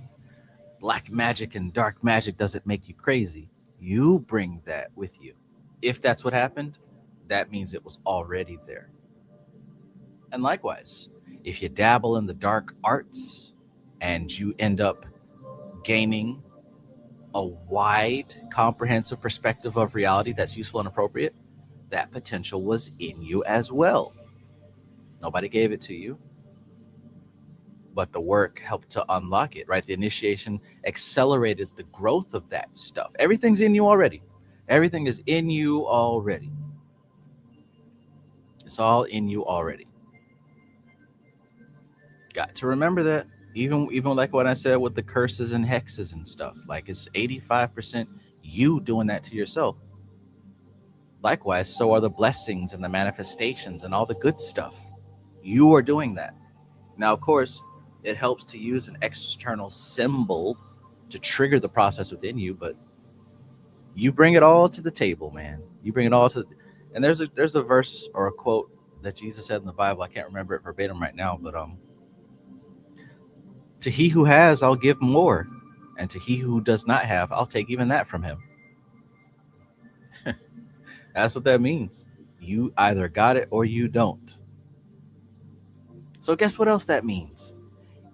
black magic and dark magic doesn't make you crazy. You bring that with you. If that's what happened, that means it was already there. And likewise, if you dabble in the dark arts and you end up gaining a wide, comprehensive perspective of reality that's useful and appropriate, that potential was in you as well. Nobody gave it to you, but the work helped to unlock it, right? The initiation accelerated the growth of that stuff. Everything's in you already. Everything is in you already. It's all in you already. Got to remember that. Even like what I said with the curses and hexes and stuff, like it's 85% you doing that to yourself. Likewise, so are the blessings and the manifestations and all the good stuff. You are doing that. Now, of course, it helps to use an external symbol to trigger the process within you, but you bring it all to the table, man. You bring it all to, and there's a verse or a quote that Jesus said in the Bible. I can't remember it verbatim right now, but to he who has, I'll give more, and to he who does not have, I'll take even that from him. That's what that means. You either got it or you don't. So guess what else that means?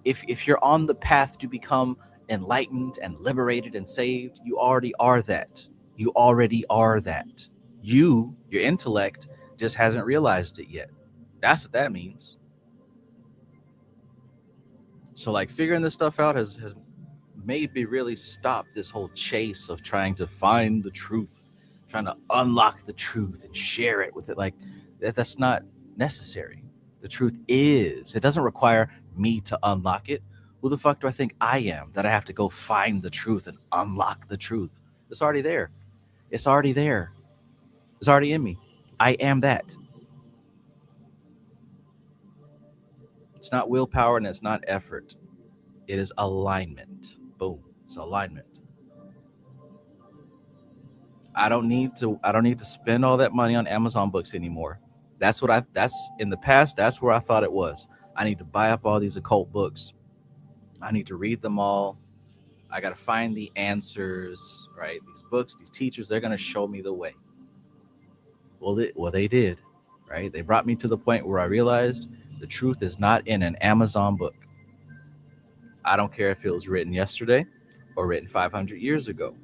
If you're on the path to become enlightened and liberated and saved, you already are that. You already are that. Your intellect, just hasn't realized it yet. That's what that means. So like figuring this stuff out has made me really stop this whole chase of trying to find the truth, trying to unlock the truth and share it with it. Like that's not necessary. The truth is, it doesn't require me to unlock it. Who the fuck do I think I am that I have to go find the truth and unlock the truth? It's already there. It's already there. It's already in me. I am that. It's not willpower and it's not effort. It is alignment. Boom. It's alignment. I don't need to spend all that money on Amazon books anymore. That's in the past, that's where I thought it was. I need to buy up all these occult books. I need to read them all. I got to find the answers, right? These books, these teachers, they're going to show me the way. Well, they did, right? They brought me to the point where I realized the truth is not in an Amazon book. I don't care if it was written yesterday or written 500 years ago.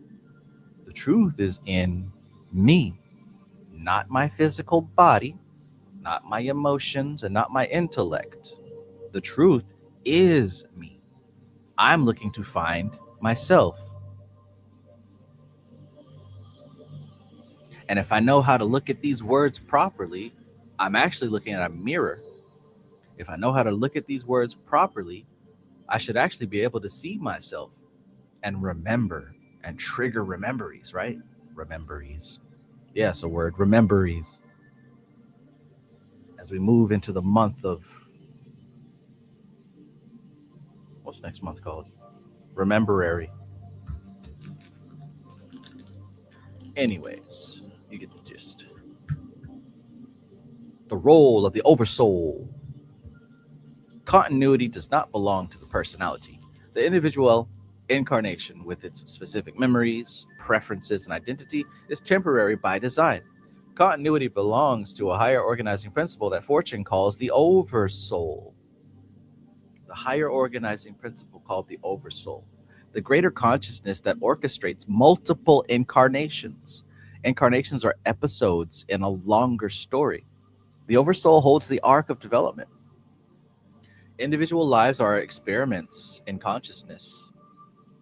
The truth is in me, not my physical body, not my emotions, and not my intellect. The truth is me. I'm looking to find myself. And if I know how to look at these words properly, I'm actually looking at a mirror. If I know how to look at these words properly, I should actually be able to see myself and remember and trigger rememberies, right? Rememberies. Yes, a word, rememberies. As we move into the month of, what's next month called? Rememberary. Anyways, you get the gist. The role of the oversoul. Continuity does not belong to the personality. The individual incarnation, with its specific memories, preferences, and identity, is temporary by design. Continuity belongs to a higher organizing principle that Fortune calls the oversoul. The higher organizing principle called the oversoul. The greater consciousness that orchestrates multiple incarnations. Incarnations are episodes in a longer story. The oversoul holds the arc of development. Individual lives are experiments in consciousness.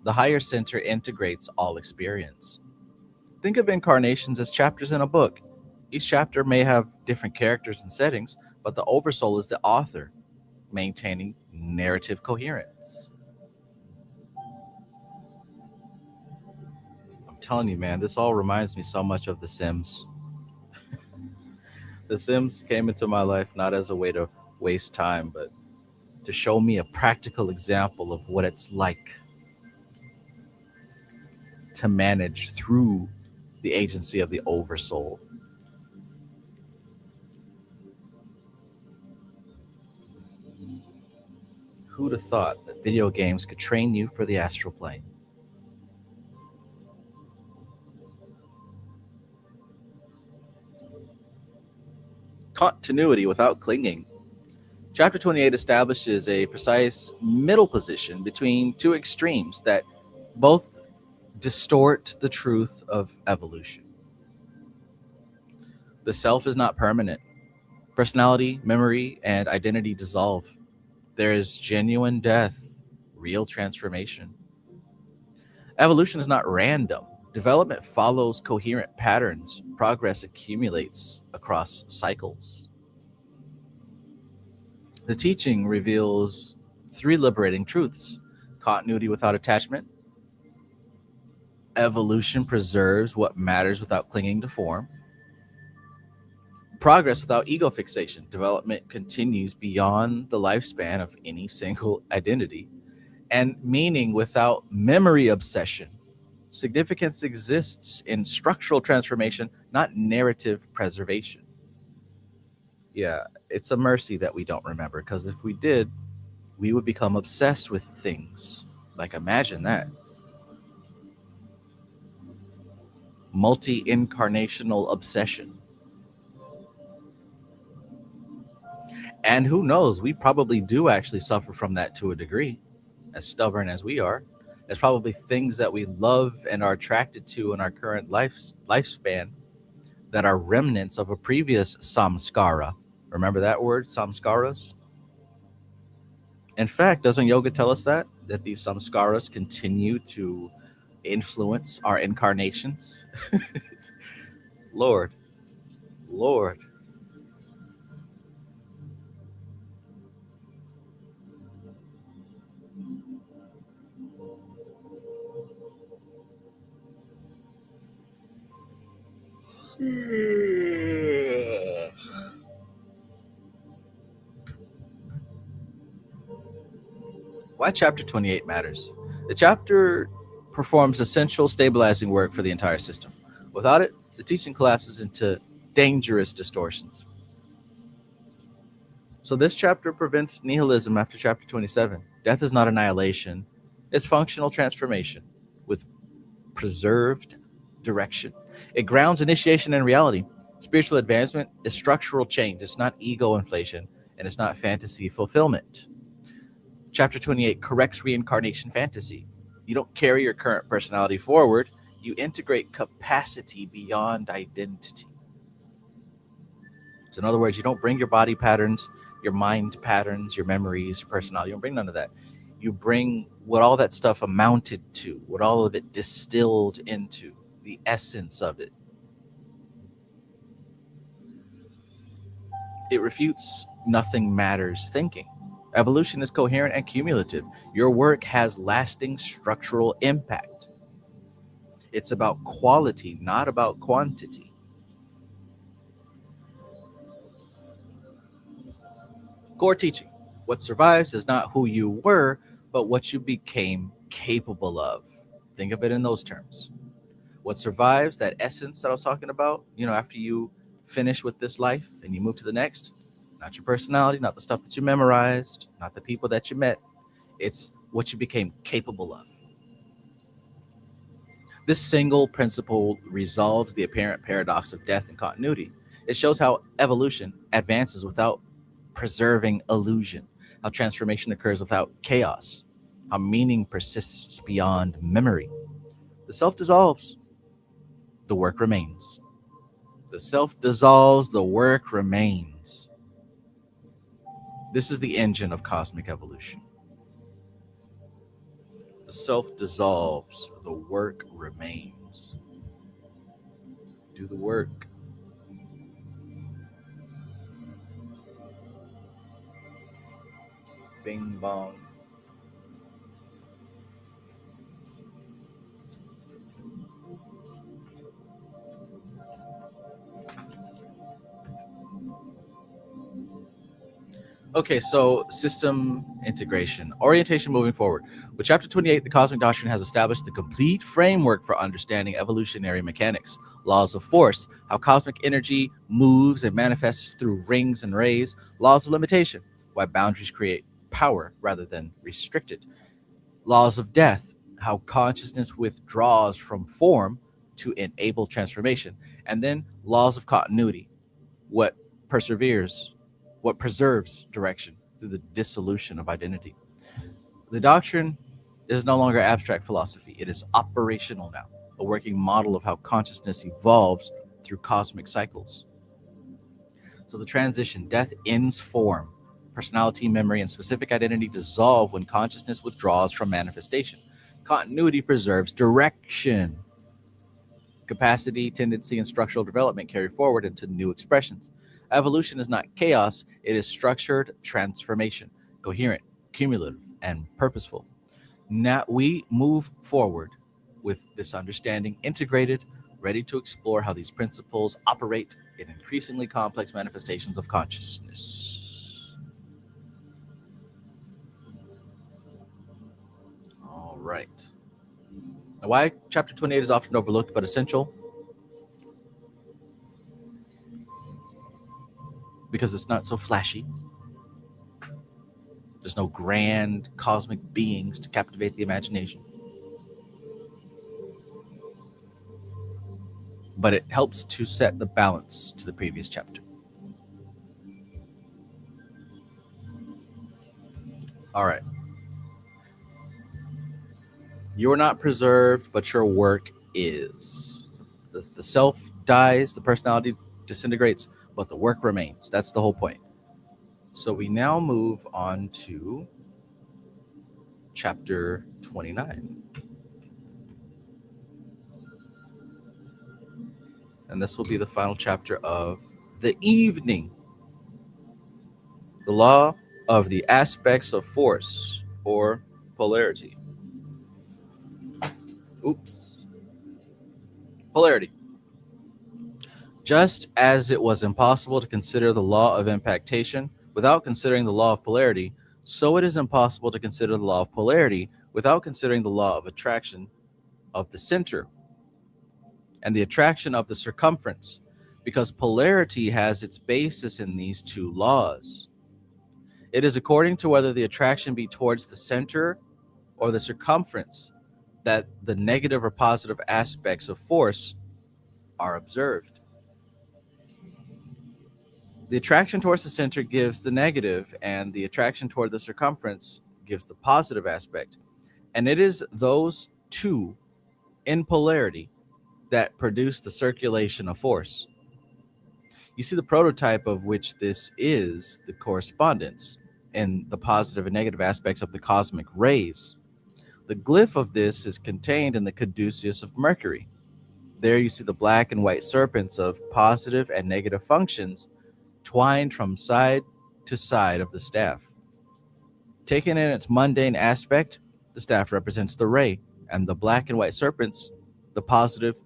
The higher center integrates all experience. Think of incarnations as chapters in a book. Each chapter may have different characters and settings, but the oversoul is the author, maintaining narrative coherence. I'm telling you, man, this all reminds me so much of The Sims. The Sims came into my life not as a way to waste time, but to show me a practical example of what it's like to manage through the agency of the oversoul. Who'd have thought that video games could train you for the astral plane? Continuity without clinging. Chapter 28 establishes a precise middle position between two extremes that both distort the truth of evolution. The self is not permanent. Personality, memory, and identity dissolve. There is genuine death, real transformation. Evolution is not random. Development follows coherent patterns. Progress accumulates across cycles. The teaching reveals Three liberating truths: continuity without attachment, evolution preserves what matters without clinging to form, progress without ego fixation, development continues beyond the lifespan of any single identity, and meaning without memory obsession. Significance exists in structural transformation, not narrative preservation. Yeah, it's a mercy that we don't remember, because if we did, we would become obsessed with things. Like, imagine that. Multi incarnational obsession. And who knows, we probably do actually suffer from that to a degree, as stubborn as we are. There's probably things that we love and are attracted to in our current lifespan that are remnants of a previous samskara. Remember that word, samskaras? In fact, doesn't yoga tell us that these samskaras continue to influence our incarnations? Lord, Lord. Why chapter 28 matters. The chapter performs essential stabilizing work for the entire system. Without it, the teaching collapses into dangerous distortions. So this chapter prevents nihilism after chapter 27. Death is not annihilation, it's functional transformation with preserved direction. It grounds initiation in reality. Spiritual advancement is structural change. It's not ego inflation, and it's not fantasy fulfillment. Chapter 28 corrects reincarnation fantasy. You don't carry your current personality forward, you integrate capacity beyond identity. So, in other words, you don't bring your body patterns, your mind patterns, your memories, your personality. You don't bring none of that. You bring what all that stuff amounted to, what all of it distilled into, the essence of it. It refutes nothing matters thinking. Evolution is coherent and cumulative. Your work has lasting structural impact. It's about quality, not about quantity. Core teaching: what survives is not who you were, but what you became capable of. Think of it in those terms. What survives, that essence that I was talking about, after you finish with this life and you move to the next, not your personality, not the stuff that you memorized, not the people that you met. It's what you became capable of. This single principle resolves the apparent paradox of death and continuity. It shows how evolution advances without preserving illusion, how transformation occurs without chaos, how meaning persists beyond memory. The self dissolves, the work remains. The self dissolves, the work remains. This is the engine of cosmic evolution. The self dissolves, the work remains. Do the work. Bing bong. Okay, so system integration, orientation moving forward. With Chapter 28, the Cosmic Doctrine has established the complete framework for understanding evolutionary mechanics, laws of force, how cosmic energy moves and manifests through rings and rays, laws of limitation, why boundaries create power rather than restrict it, laws of death, how consciousness withdraws from form to enable transformation, and then laws of continuity, what perseveres, what preserves direction through the dissolution of identity. The doctrine is no longer abstract philosophy, it is operational now, a working model of how consciousness evolves through cosmic cycles. So the transition: death ends form, personality, memory, and specific identity dissolve when consciousness withdraws from manifestation. Continuity preserves direction. Capacity, tendency, and structural development carry forward into new expressions. Evolution is not chaos, it is structured transformation, coherent, cumulative, and purposeful. Now we move forward with this understanding integrated, ready to explore how these principles operate in increasingly complex manifestations of consciousness. All right. Now, why chapter 28 is often overlooked but essential? Because it's not so flashy. There's no grand cosmic beings to captivate the imagination. But it helps to set the balance to the previous chapter. All right. You're not preserved, but your work is. The self dies, the personality disintegrates, but the work remains. That's the whole point. So we now move on to chapter 29. And this will be the final chapter of the evening. The law of the aspects of force or polarity. Polarity. Just as it was impossible to consider the law of impactation without considering the law of polarity, so it is impossible to consider the law of polarity without considering the law of attraction of the center and the attraction of the circumference, because polarity has its basis in these two laws. It is according to whether the attraction be towards the center or the circumference that the negative or positive aspects of force are observed. The attraction towards the center gives the negative, and the attraction toward the circumference gives the positive aspect. And it is those two in polarity that produce the circulation of force. You see the prototype of which this is the correspondence in the positive and negative aspects of the cosmic rays. The glyph of this is contained in the caduceus of Mercury. There you see the black and white serpents of positive and negative functions twined from side to side of the staff. Taken in its mundane aspect, the staff represents the ray, and the black and white serpents, the positive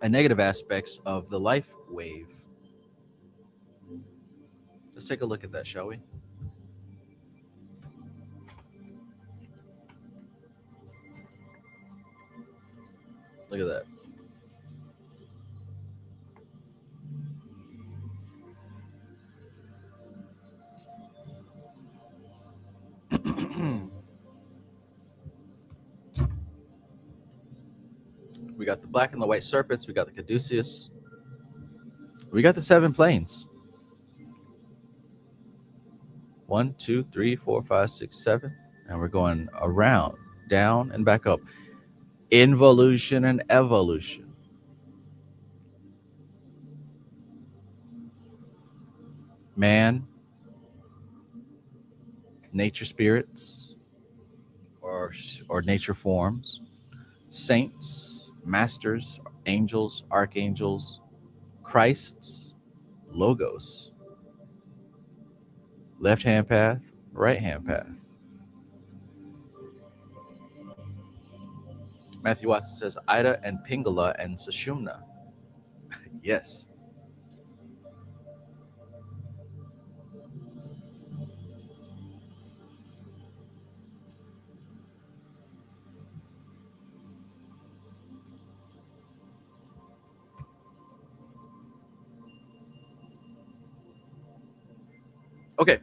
and negative aspects of the life wave. Let's take a look at that, shall we? Look at that. We got the black and the white serpents. We got the caduceus. We got the 7 planes. 1, 2, 3, 4, 5, 6, 7. And we're going around, down, and back up. Involution and evolution. Man, nature spirits, or nature forms, saints, masters, angels, archangels, Christs, logos, left hand path, right hand path. Matthew Watson says Ida and Pingala and Sushumna. Yes. Okay.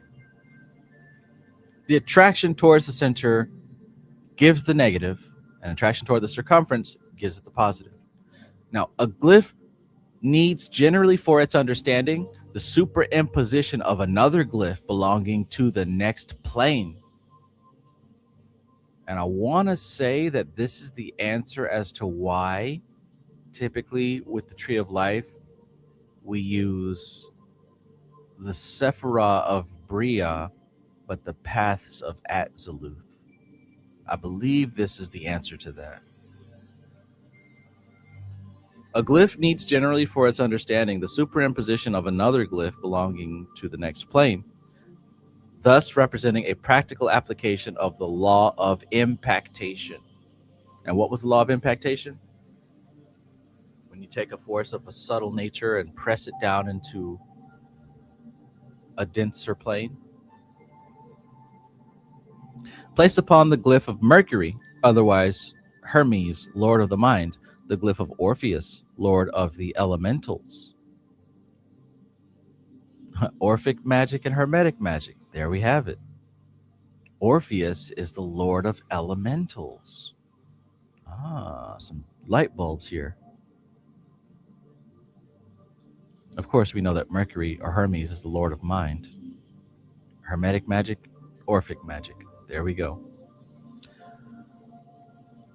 The attraction towards the center gives the negative, and attraction toward the circumference gives it the positive. Now, a glyph needs generally for its understanding the superimposition of another glyph belonging to the next plane. And I want to say that this is the answer as to why typically with the Tree of Life we use the Sephirah of Bria, but the paths of Atziluth. I believe this is the answer to that. A glyph needs generally for its understanding the superimposition of another glyph belonging to the next plane. thus representing a practical application of the law of impactation. And what was the law of impactation? When you take a force of a subtle nature and press it down into a denser plane, placed upon the glyph of Mercury, otherwise Hermes, lord of the mind, the glyph of Orpheus, lord of the elementals. Orphic magic and Hermetic magic. There we have it. Orpheus is the lord of elementals. Ah, some light bulbs here. Of course, we know that Mercury or Hermes is the lord of mind. Hermetic magic, Orphic magic. There we go.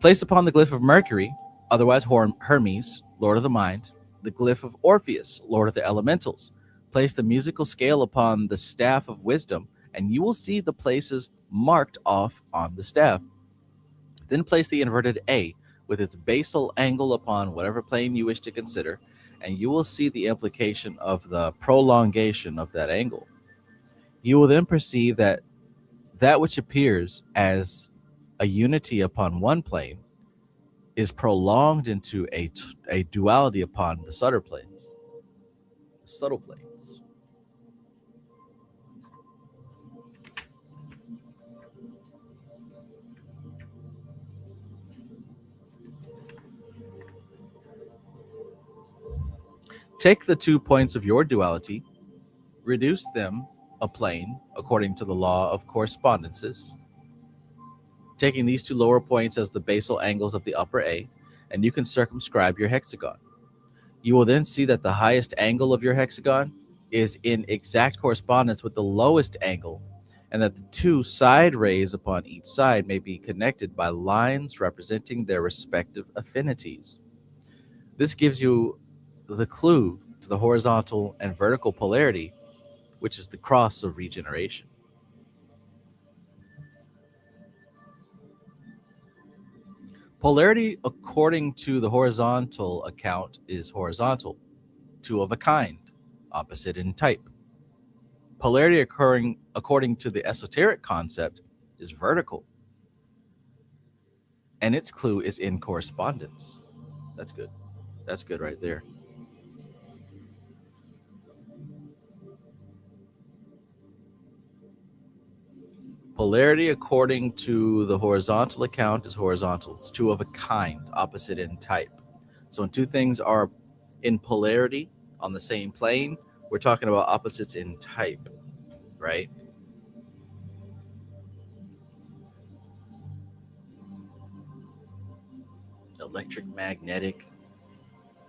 Placed upon the glyph of Mercury, otherwise Hermes, lord of the mind, the glyph of Orpheus, lord of the elementals. Place the musical scale upon the staff of wisdom, and you will see the places marked off on the staff. Then place the inverted A with its basal angle upon whatever plane you wish to consider, and you will see the implication of the prolongation of that angle. You will then perceive that that which appears as a unity upon one plane is prolonged into a duality upon the subtle planes. Subtle planes. Take the 2 points of your duality, reduce them a plane according to the law of correspondences, taking these 2 lower points as the basal angles of the upper A, and you can circumscribe your hexagon. You will then see that the highest angle of your hexagon is in exact correspondence with the lowest angle, and that the 2 side rays upon each side may be connected by lines representing their respective affinities. This gives you the clue to the horizontal and vertical polarity, which is the cross of regeneration. Polarity, according to the horizontal account, is horizontal, 2 of a kind, opposite in type. Polarity occurring according to the esoteric concept is vertical, and its clue is in correspondence. That's good. That's good right there. Polarity according to the horizontal account is horizontal. It's 2 of a kind, opposite in type. So when 2 things are in polarity on the same plane, we're talking about opposites in type, right? Electric, magnetic,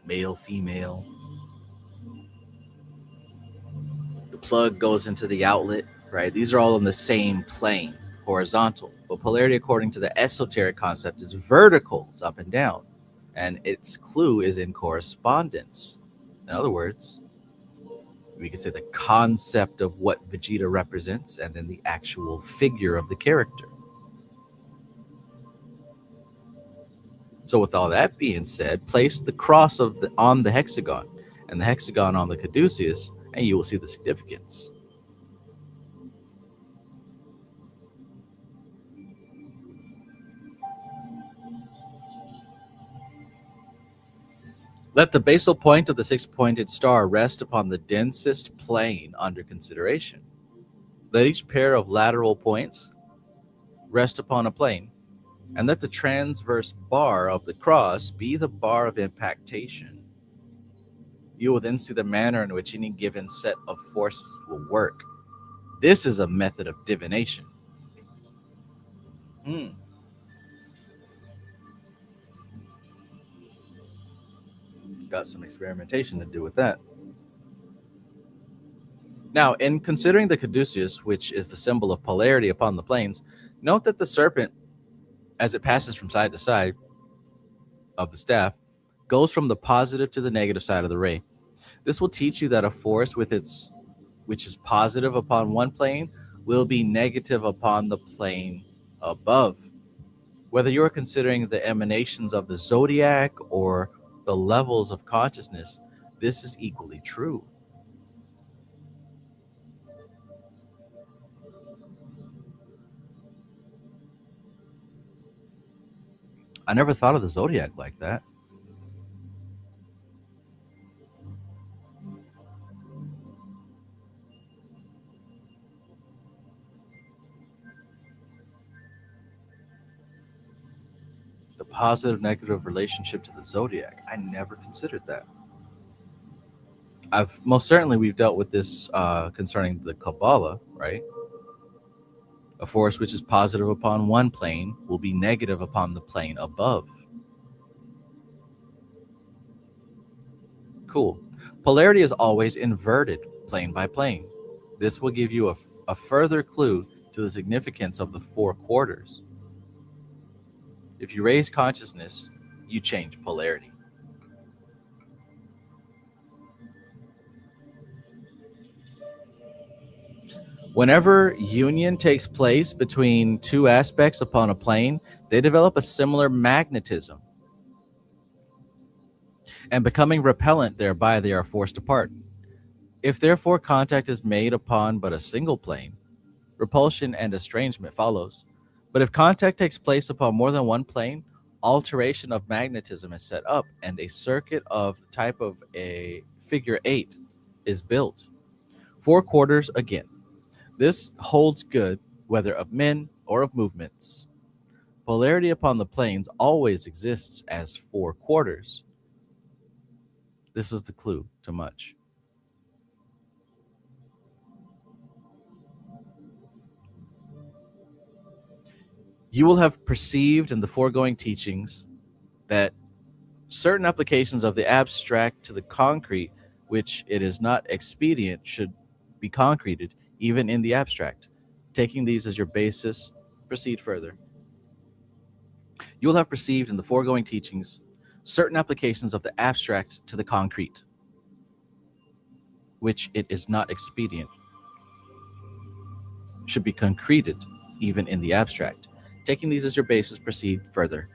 male, female. The plug goes into the outlet, right? These are all on the same plane, horizontal. But polarity, according to the esoteric concept, is vertical, it's up and down. And its clue is in correspondence. In other words, we could say the concept of what Vegeta represents and then the actual figure of the character. So with all that being said, place the cross on the hexagon and the hexagon on the caduceus, and you will see the significance. Let the basal point of the 6-pointed star rest upon the densest plane under consideration. Let each pair of lateral points rest upon a plane, and let the transverse bar of the cross be the bar of impactation. You will then see the manner in which any given set of forces will work. This is a method of divination. Got some experimentation to do with that. Now, in considering the caduceus, which is the symbol of polarity upon the planes, note that the serpent, as it passes from side to side of the staff, goes from the positive to the negative side of the ray. This will teach you that a force which is positive upon one plane will be negative upon the plane above. Whether you're considering the emanations of the zodiac or the levels of consciousness, this is equally true. I never thought of the zodiac like that. The positive negative relationship to the zodiac. I never considered that. I've most certainly we've dealt with this concerning the Kabbalah, right? A force which is positive upon one plane will be negative upon the plane above. Cool. Polarity is always inverted, plane by plane. This will give you a further clue to the significance of the four quarters. If you raise consciousness, you change polarity. Whenever union takes place between two aspects upon a plane, they develop a similar magnetism. And becoming repellent thereby, they are forced apart. If therefore contact is made upon but a single plane, repulsion and estrangement follows. But if contact takes place upon more than one plane, alteration of magnetism is set up and a circuit of the type of a figure 8 is built. Four quarters again. This holds good whether of men or of movements. Polarity upon the planes always exists as four quarters. This is the clue to much. You will have perceived in the foregoing teachings that certain applications of the abstract to the concrete, which it is not expedient should be concreted even in the abstract. Taking these as your basis, proceed further. You will have perceived in the foregoing teachings certain applications of the abstract to the concrete, which it is not expedient should be concreted even in the abstract. Taking these as your basis, proceed further.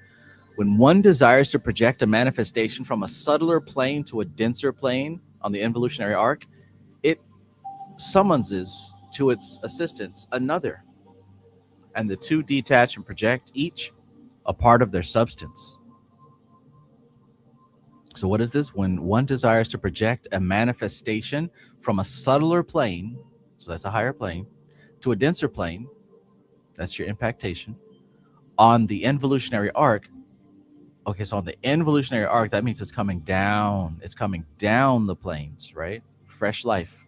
When one desires to project a manifestation from a subtler plane to a denser plane on the involutionary arc, it summonses to its assistance another, and the two detach and project each a part of their substance. So what is this? When one desires to project a manifestation from a subtler plane, so that's a higher plane, to a denser plane, that's your impactation, on the involutionary arc. Okay, so on the involutionary arc, that means it's coming down. It's coming down the planes, right? Fresh life.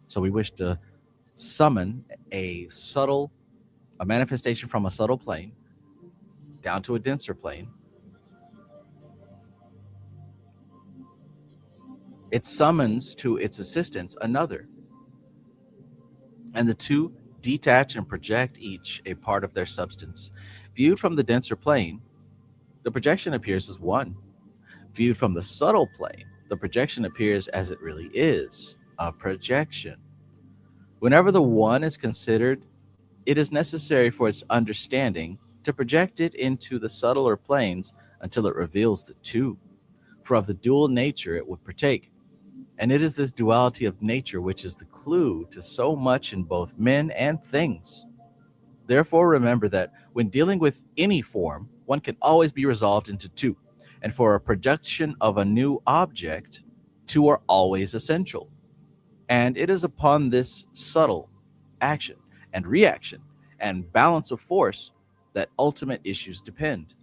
So we wish to summon a manifestation from a subtle plane down to a denser plane. It summons to its assistance another, and the two detach and project each a part of their substance. Viewed from the denser plane, the projection appears as one. Viewed from the subtle plane, the projection appears as it really is, a projection. Whenever the one is considered, it is necessary for its understanding to project it into the subtler planes until it reveals the two, for of the dual nature it would partake. And it is this duality of nature which is the clue to so much in both men and things. Therefore, remember that when dealing with any form, one can always be resolved into two. And for a production of a new object, two are always essential. And it is upon this subtle action and reaction and balance of force that ultimate issues depend.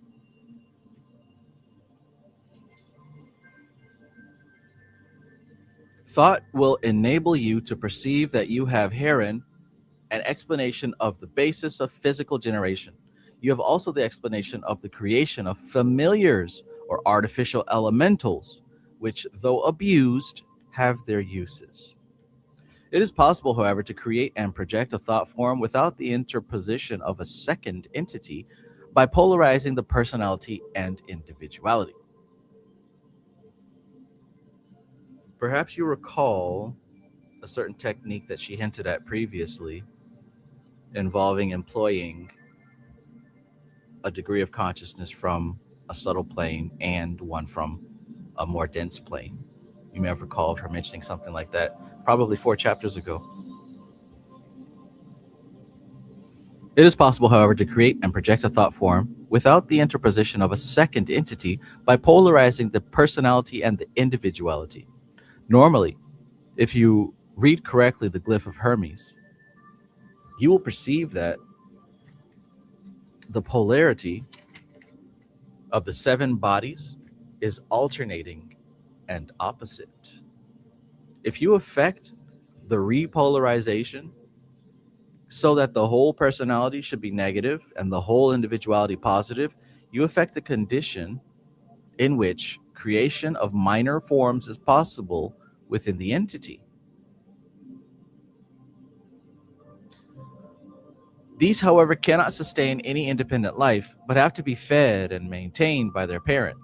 Thought will enable you to perceive that you have herein an explanation of the basis of physical generation. You have also the explanation of the creation of familiars or artificial elementals, which, though abused, have their uses. It is possible, however, to create and project a thought form without the interposition of a second entity by polarizing the personality and individuality. Perhaps you recall a certain technique that she hinted at previously involving employing a degree of consciousness from a subtle plane and one from a more dense plane. You may have recalled her mentioning something like that probably 4 chapters ago. It is possible, however, to create and project a thought form without the interposition of a second entity by polarizing the personality and the individuality. Normally, if you read correctly the glyph of Hermes, you will perceive that the polarity of the seven bodies is alternating and opposite. If you affect the repolarization so that the whole personality should be negative and the whole individuality positive, you affect the condition in which creation of minor forms is possible within the entity. These, however, cannot sustain any independent life, but have to be fed and maintained by their parent.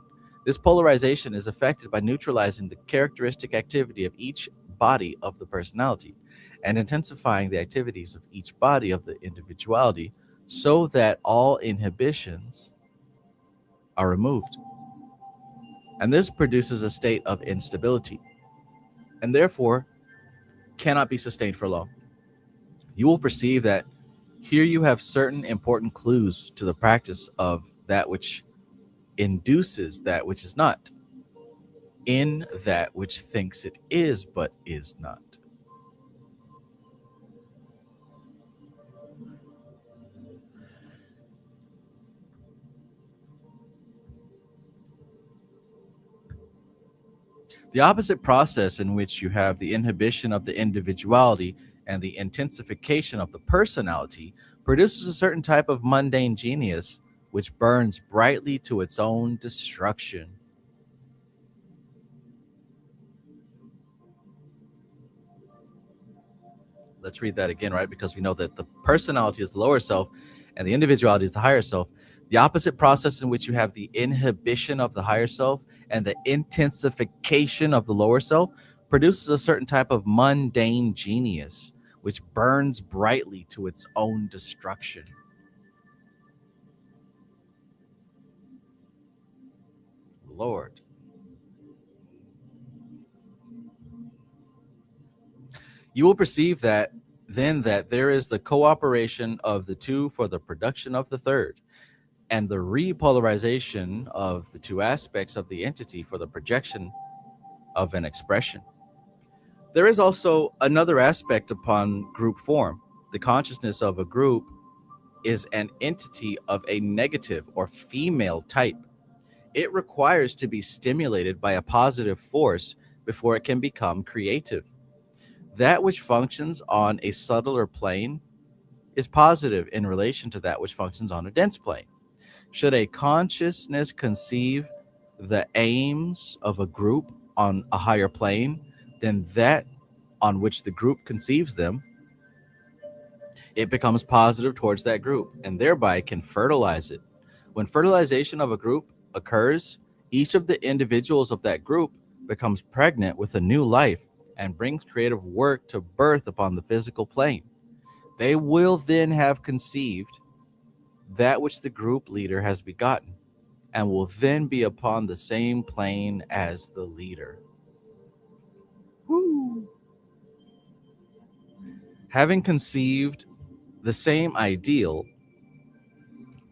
This polarization is affected by neutralizing the characteristic activity of each body of the personality and intensifying the activities of each body of the individuality so that all inhibitions are removed. And this produces a state of instability and therefore cannot be sustained for long. You will perceive that here you have certain important clues to the practice of that which induces that which is not, in that which thinks it is but is not. The opposite process in which you have the inhibition of the individuality and the intensification of the personality produces a certain type of mundane genius which burns brightly to its own destruction. Let's read that again, right? Because we know that the personality is the lower self and the individuality is the higher self. The opposite process in which you have the inhibition of the higher self and the intensification of the lower self produces a certain type of mundane genius which burns brightly to its own destruction. Lord. You will perceive that then that there is the cooperation of the two for the production of the third, and the repolarization of the two aspects of the entity for the projection of an expression. There is also another aspect upon group form. The consciousness of a group is an entity of a negative or female type. It requires to be stimulated by a positive force before it can become creative. That which functions on a subtler plane is positive in relation to that which functions on a dense plane. Should a consciousness conceive the aims of a group on a higher plane than that on which the group conceives them, it becomes positive towards that group and thereby can fertilize it. When fertilization of a group occurs, each of the individuals of that group becomes pregnant with a new life and brings creative work to birth upon the physical plane. They will then have conceived that which the group leader has begotten and will then be upon the same plane as the leader. Woo. Having conceived the same ideal,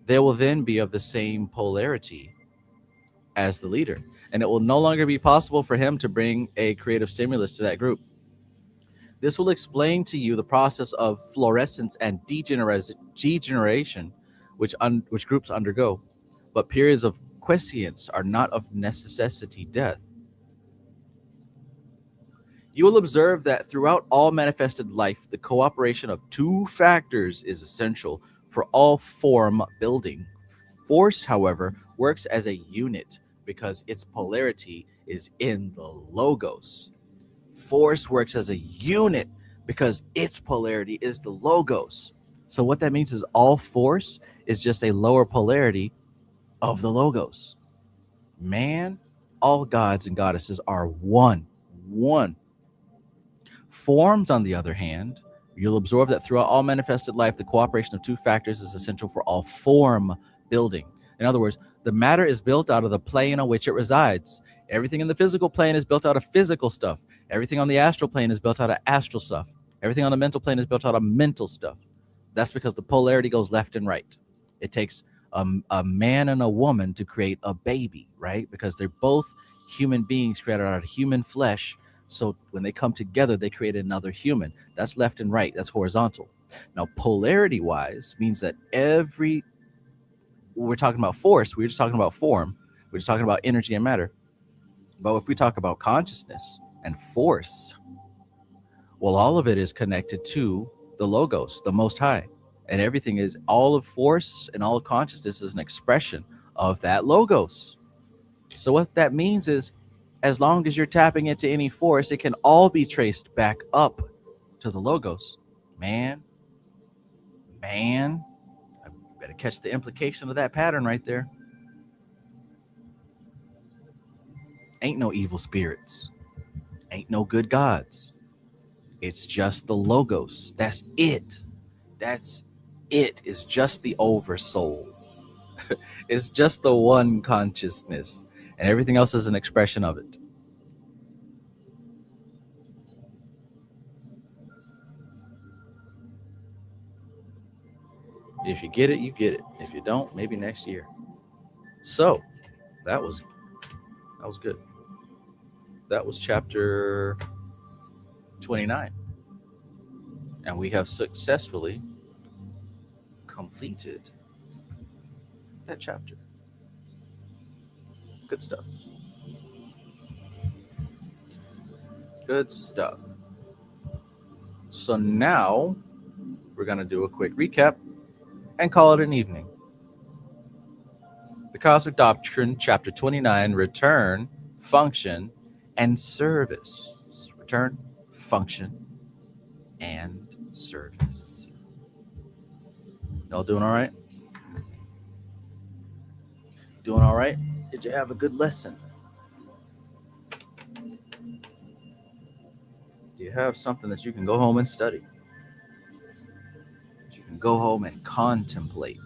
they will then be of the same polarity as the leader, and it will no longer be possible for him to bring a creative stimulus to that group. This will explain to you the process of fluorescence and degeneration which groups undergo, but periods of quiescence are not of necessity death. You will observe that throughout all manifested life, the cooperation of two factors is essential for all form building. Force, however, works as a unit because its polarity is in the logos. Force works as a unit because its polarity is the logos. So what that means is all force is just a lower polarity of the logos. Man, all gods and goddesses are one. One. Forms, on the other hand, you'll absorb that throughout all manifested life, the cooperation of two factors is essential for all form building. In other words, the matter is built out of the plane on which it resides. Everything in the physical plane is built out of physical stuff. Everything on the astral plane is built out of astral stuff. Everything on the mental plane is built out of mental stuff. That's because the polarity goes left and right. It takes a man and a woman to create a baby, right? Because they're both human beings created out of human flesh. So when they come together, they create another human. That's left and right. That's horizontal. Now, polarity wise means that when we're talking about force, we were just talking about form. We're just talking about energy and matter. But if we talk about consciousness and force, well, all of it is connected to the logos, the most high. And everything is all of force and all of consciousness is an expression of that logos. So what that means is as long as you're tapping into any force, it can all be traced back up to the logos. Man, man, I better catch the implication of that pattern right there. Ain't no evil spirits. Ain't no good gods. It's just the logos. That's it. That's it. It's just the oversoul. It's just the one consciousness. And everything else is an expression of it. If you get it, you get it. If you don't, maybe next year. So that was good. That was chapter 29. And we have successfully completed that chapter. Good stuff. Good stuff. So now we're going to do a quick recap and call it an evening. The Cosmic Doctrine, chapter 29, return, function, and service. Return, function, and service. Y'all doing all right? Doing all right? Did you have a good lesson? Do you have something that you can go home and study? You can go home and contemplate.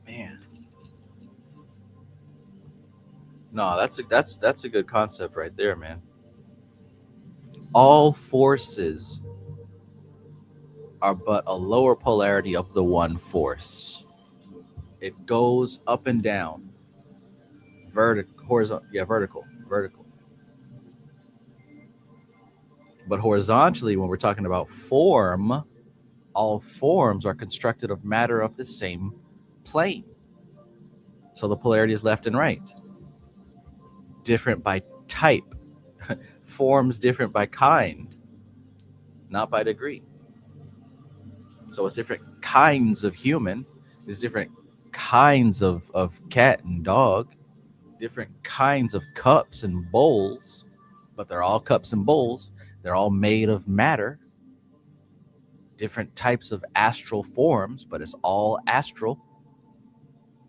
Man. No, that's a good concept right there, man. All forces are but a lower polarity of the one force. It goes up and down, vertical, horizontal, vertical. But horizontally, when we're talking about form, all forms are constructed of matter of the same plane. So the polarity is left and right. Different by type, forms different by kind, not by degree. So it's different kinds of human, there's different kinds of cat and dog, different kinds of cups and bowls, but they're all cups and bowls. They're all made of matter. Different types of astral forms, but it's all astral.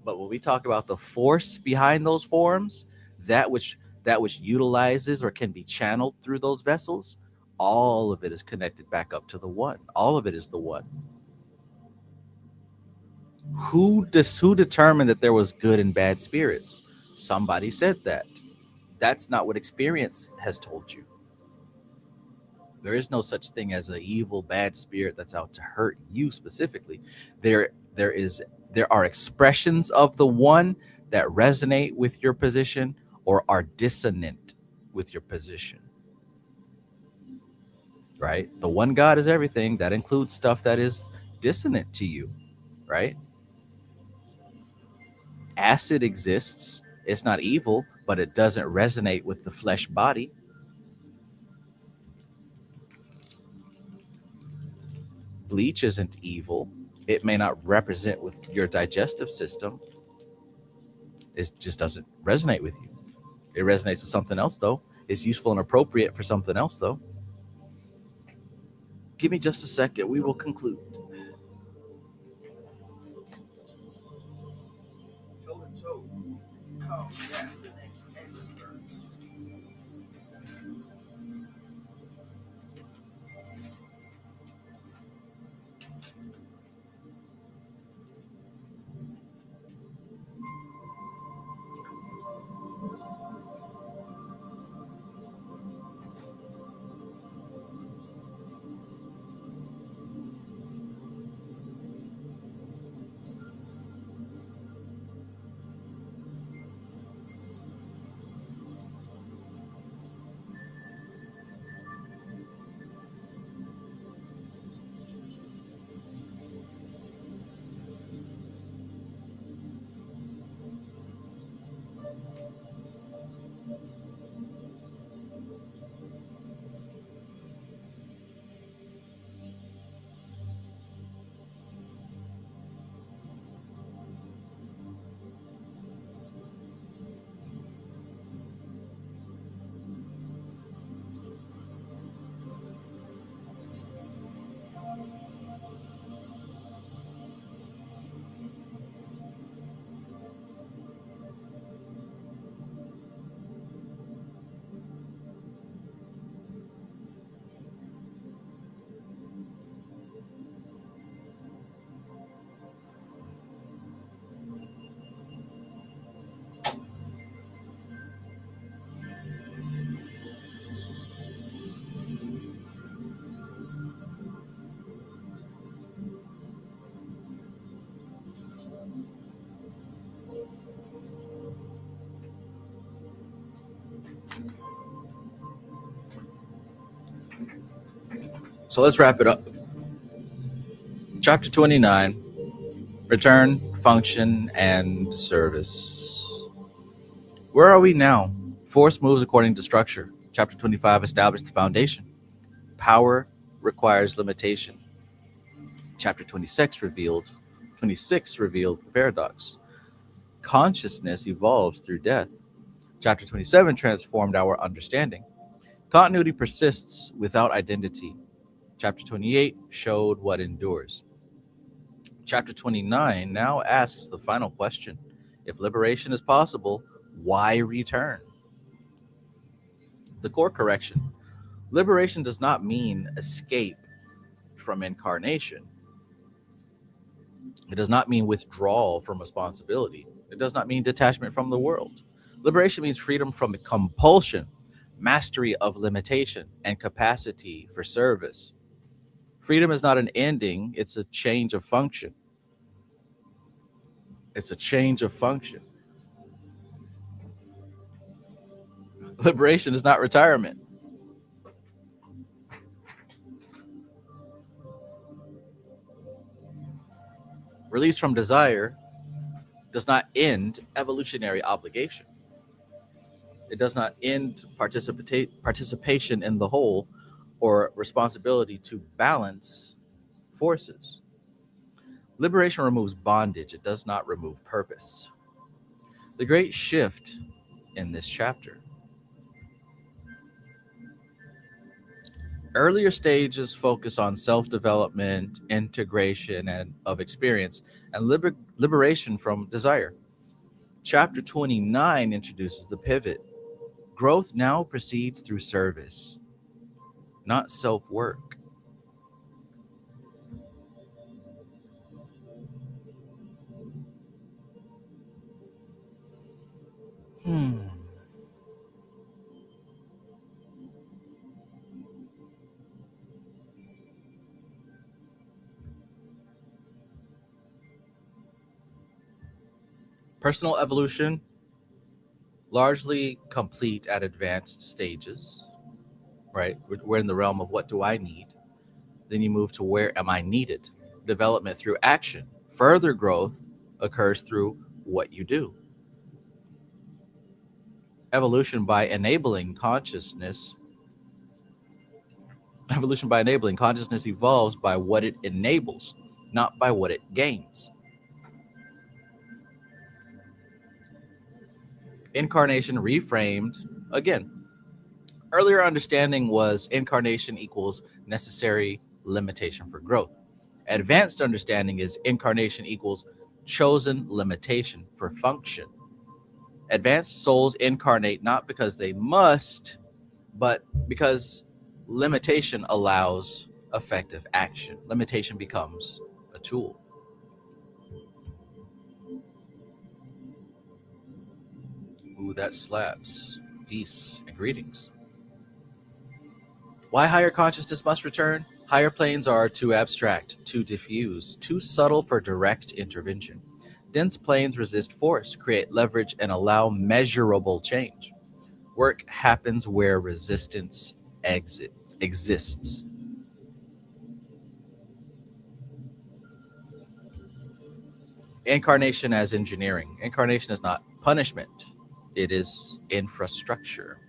But when we talk about the force behind those forms, that which utilizes or can be channeled through those vessels, all of it is connected back up to the one. All of it is the one. Who determined that there was good and bad spirits? Somebody said that. That's not what experience has told you. There is no such thing as an evil, bad spirit that's out to hurt you specifically. There are expressions of the one that resonate with your position or are dissonant with your position. Right? The one God is everything. That includes stuff that is dissonant to you, right? Acid exists. It's not evil, but it doesn't resonate with the flesh body. Bleach isn't evil. It may not represent with your digestive system. It just doesn't resonate with you. It resonates with something else, though. It's useful and appropriate for something else, though. Give me just a second. We will conclude. So let's wrap it up. Chapter 29, Return, Function, and Service. Where are we now? Force moves according to structure. Chapter 25 established the foundation. Power requires limitation. Chapter 26 revealed the paradox. Consciousness evolves through death. Chapter 27 transformed our understanding. Continuity persists without identity. Chapter 28 showed what endures. Chapter 29 now asks the final question. If liberation is possible, why return? The core correction. Liberation does not mean escape from incarnation. It does not mean withdrawal from responsibility. It does not mean detachment from the world. Liberation means freedom from compulsion, mastery of limitation, and capacity for service. Freedom is not an ending, it's a change of function. It's a change of function. Liberation is not retirement. Release from desire does not end evolutionary obligation. It does not end participation in the whole or responsibility to balance forces. Liberation removes bondage, it does not remove purpose. The great shift in this chapter. Earlier stages focus on self-development, integration and of experience, and liberation from desire. Chapter 29 introduces the pivot. Growth now proceeds through service, not self-work. Personal evolution, largely complete at advanced stages, right? We're in the realm of what do I need? Then you move to where am I needed? Development through action. Further growth occurs through what you do. Evolution by enabling consciousness. Evolution by enabling consciousness evolves by what it enables, not by what it gains. Incarnation reframed again. Earlier understanding was incarnation equals necessary limitation for growth. Advanced understanding is incarnation equals chosen limitation for function. Advanced souls incarnate not because they must, but because limitation allows effective action. Limitation becomes a tool. Ooh, that slaps. Peace and greetings. Why higher consciousness must return? Higher planes are too abstract, too diffuse, too subtle for direct intervention. Dense planes resist force, create leverage, and allow measurable change. Work happens where resistance exists. Incarnation as engineering. Incarnation is not punishment. It is infrastructure.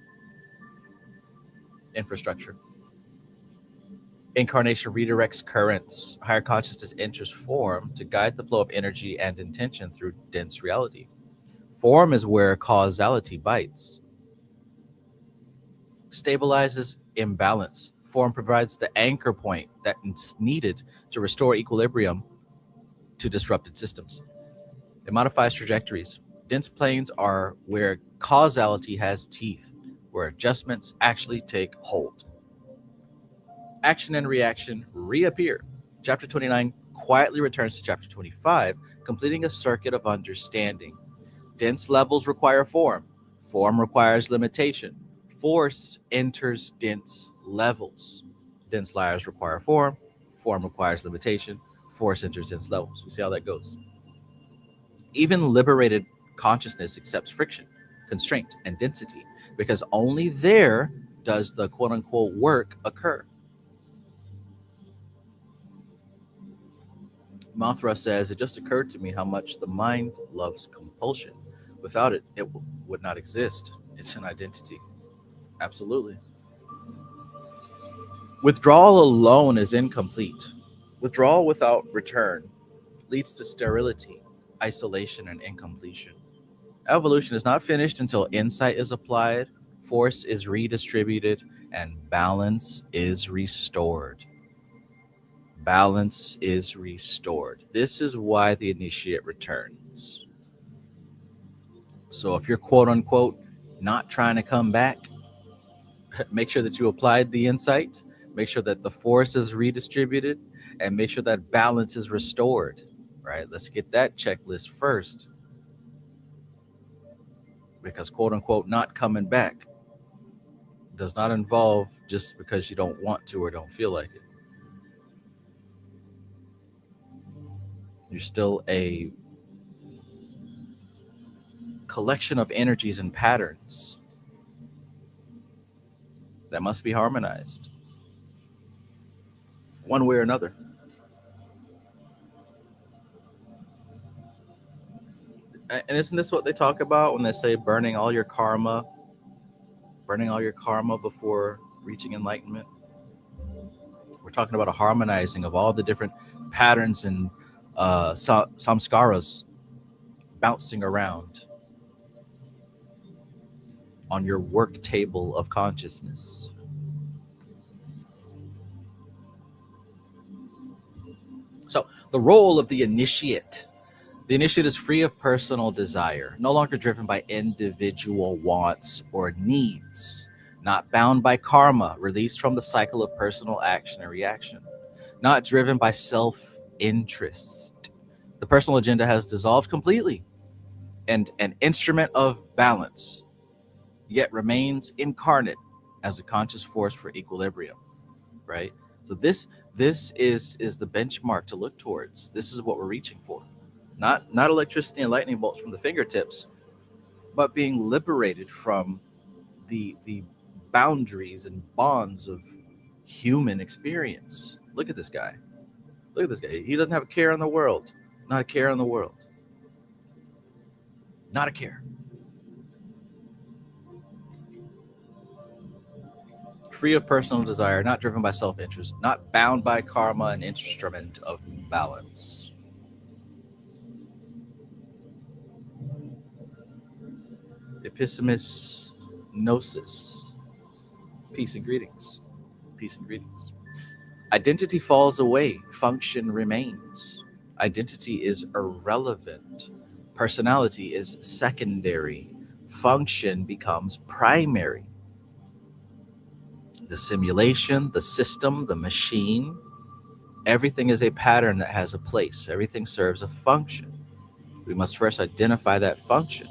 Incarnation redirects currents. Higher consciousness enters form to guide the flow of energy and intention through dense reality. Form is where causality bites. Stabilizes imbalance. Form provides the anchor point that is needed to restore equilibrium to disrupted systems. It modifies trajectories. Dense planes are where causality has teeth, where adjustments actually take hold. Action and reaction reappear. Chapter 29 quietly returns to chapter 25, completing a circuit of understanding. Dense levels require form. Form requires limitation. Force enters dense levels. Dense layers require form. Form requires limitation. Force enters dense levels. You see how that goes. Even liberated consciousness accepts friction, constraint, and density because only there does the quote unquote work occur. Mothra says, it just occurred to me how much the mind loves compulsion. Without it, it would not exist. It's an identity. Absolutely. Withdrawal alone is incomplete. Withdrawal without return leads to sterility, isolation, and incompletion. Evolution is not finished until insight is applied, force is redistributed, and balance is restored. Balance is restored. This is why the initiate returns. So if you're quote unquote not trying to come back, make sure that you applied the insight, make sure that the force is redistributed, and make sure that balance is restored. Right? Let's get that checklist first. Because quote unquote not coming back does not involve just because you don't want to or don't feel like it. You're still a collection of energies and patterns that must be harmonized one way or another. And isn't this what they talk about when they say burning all your karma before reaching enlightenment? We're talking about a harmonizing of all the different patterns and samskaras bouncing around on your work table of consciousness. So, the role of the initiate. The initiate is free of personal desire, no longer driven by individual wants or needs, not bound by karma, released from the cycle of personal action and reaction, not driven by self-interest. The personal agenda has dissolved completely, and an instrument of balance, yet remains incarnate as a conscious force for equilibrium, right? So this is the benchmark to look towards. This is what we're reaching for. Not electricity and lightning bolts from the fingertips, but being liberated from the boundaries and bonds of human experience. Look at this guy. Look at this guy. He doesn't have a care in the world. Not a care in the world. Not a care. Free of personal desire, not driven by self-interest, not bound by karma, an instrument of balance. Epistemis gnosis. Peace and greetings. Peace and greetings. Identity falls away, function remains. Identity is irrelevant. Personality is secondary. Function becomes primary. The simulation, the system, the machine, everything is a pattern that has a place. Everything serves a function. We must first identify that function.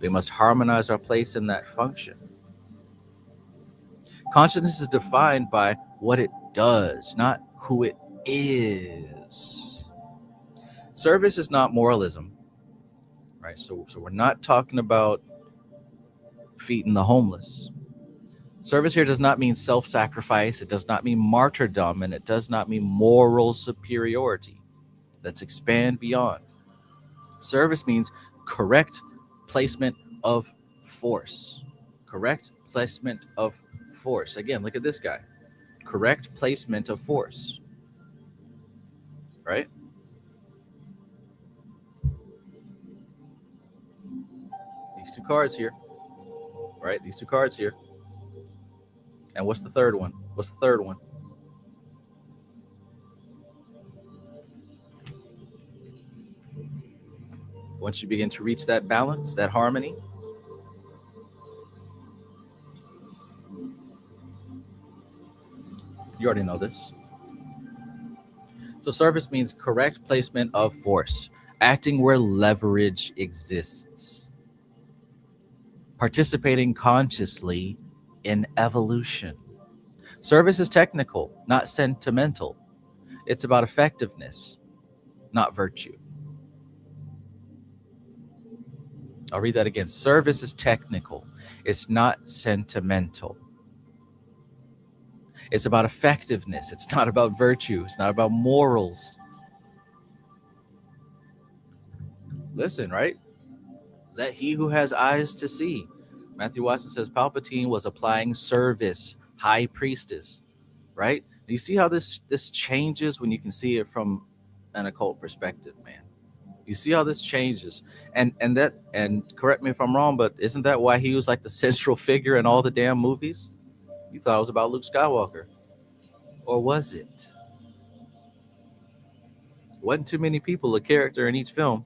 We must harmonize our place in that function. Consciousness is defined by what it does, not who it is. Service is not moralism, right? So we're not talking about feeding the homeless. Service here does not mean self-sacrifice. It does not mean martyrdom, and it does not mean moral superiority. Let's expand beyond. Service means correct placement of force. Correct placement of force. Again, look at this guy. Correct placement of force. Right? These two cards here. Right? These two cards here. And what's the third one? What's the third one? Once you begin to reach that balance, that harmony, you already know this. So service means correct placement of force, acting where leverage exists, participating consciously in evolution. Service is technical, not sentimental. It's about effectiveness, not virtue. I'll read that again. Service is technical. It's not sentimental. It's about effectiveness. It's not about virtue. It's not about morals. Listen, right? Let he who has eyes to see. Matthew Watson says Palpatine was applying service, high priestess, right? You see how this changes when you can see it from an occult perspective, man. You see how this changes, and correct me if I'm wrong, but isn't that why he was like the central figure in all the damn movies? You thought it was about Luke Skywalker, or was it? Wasn't too many people a character in each film.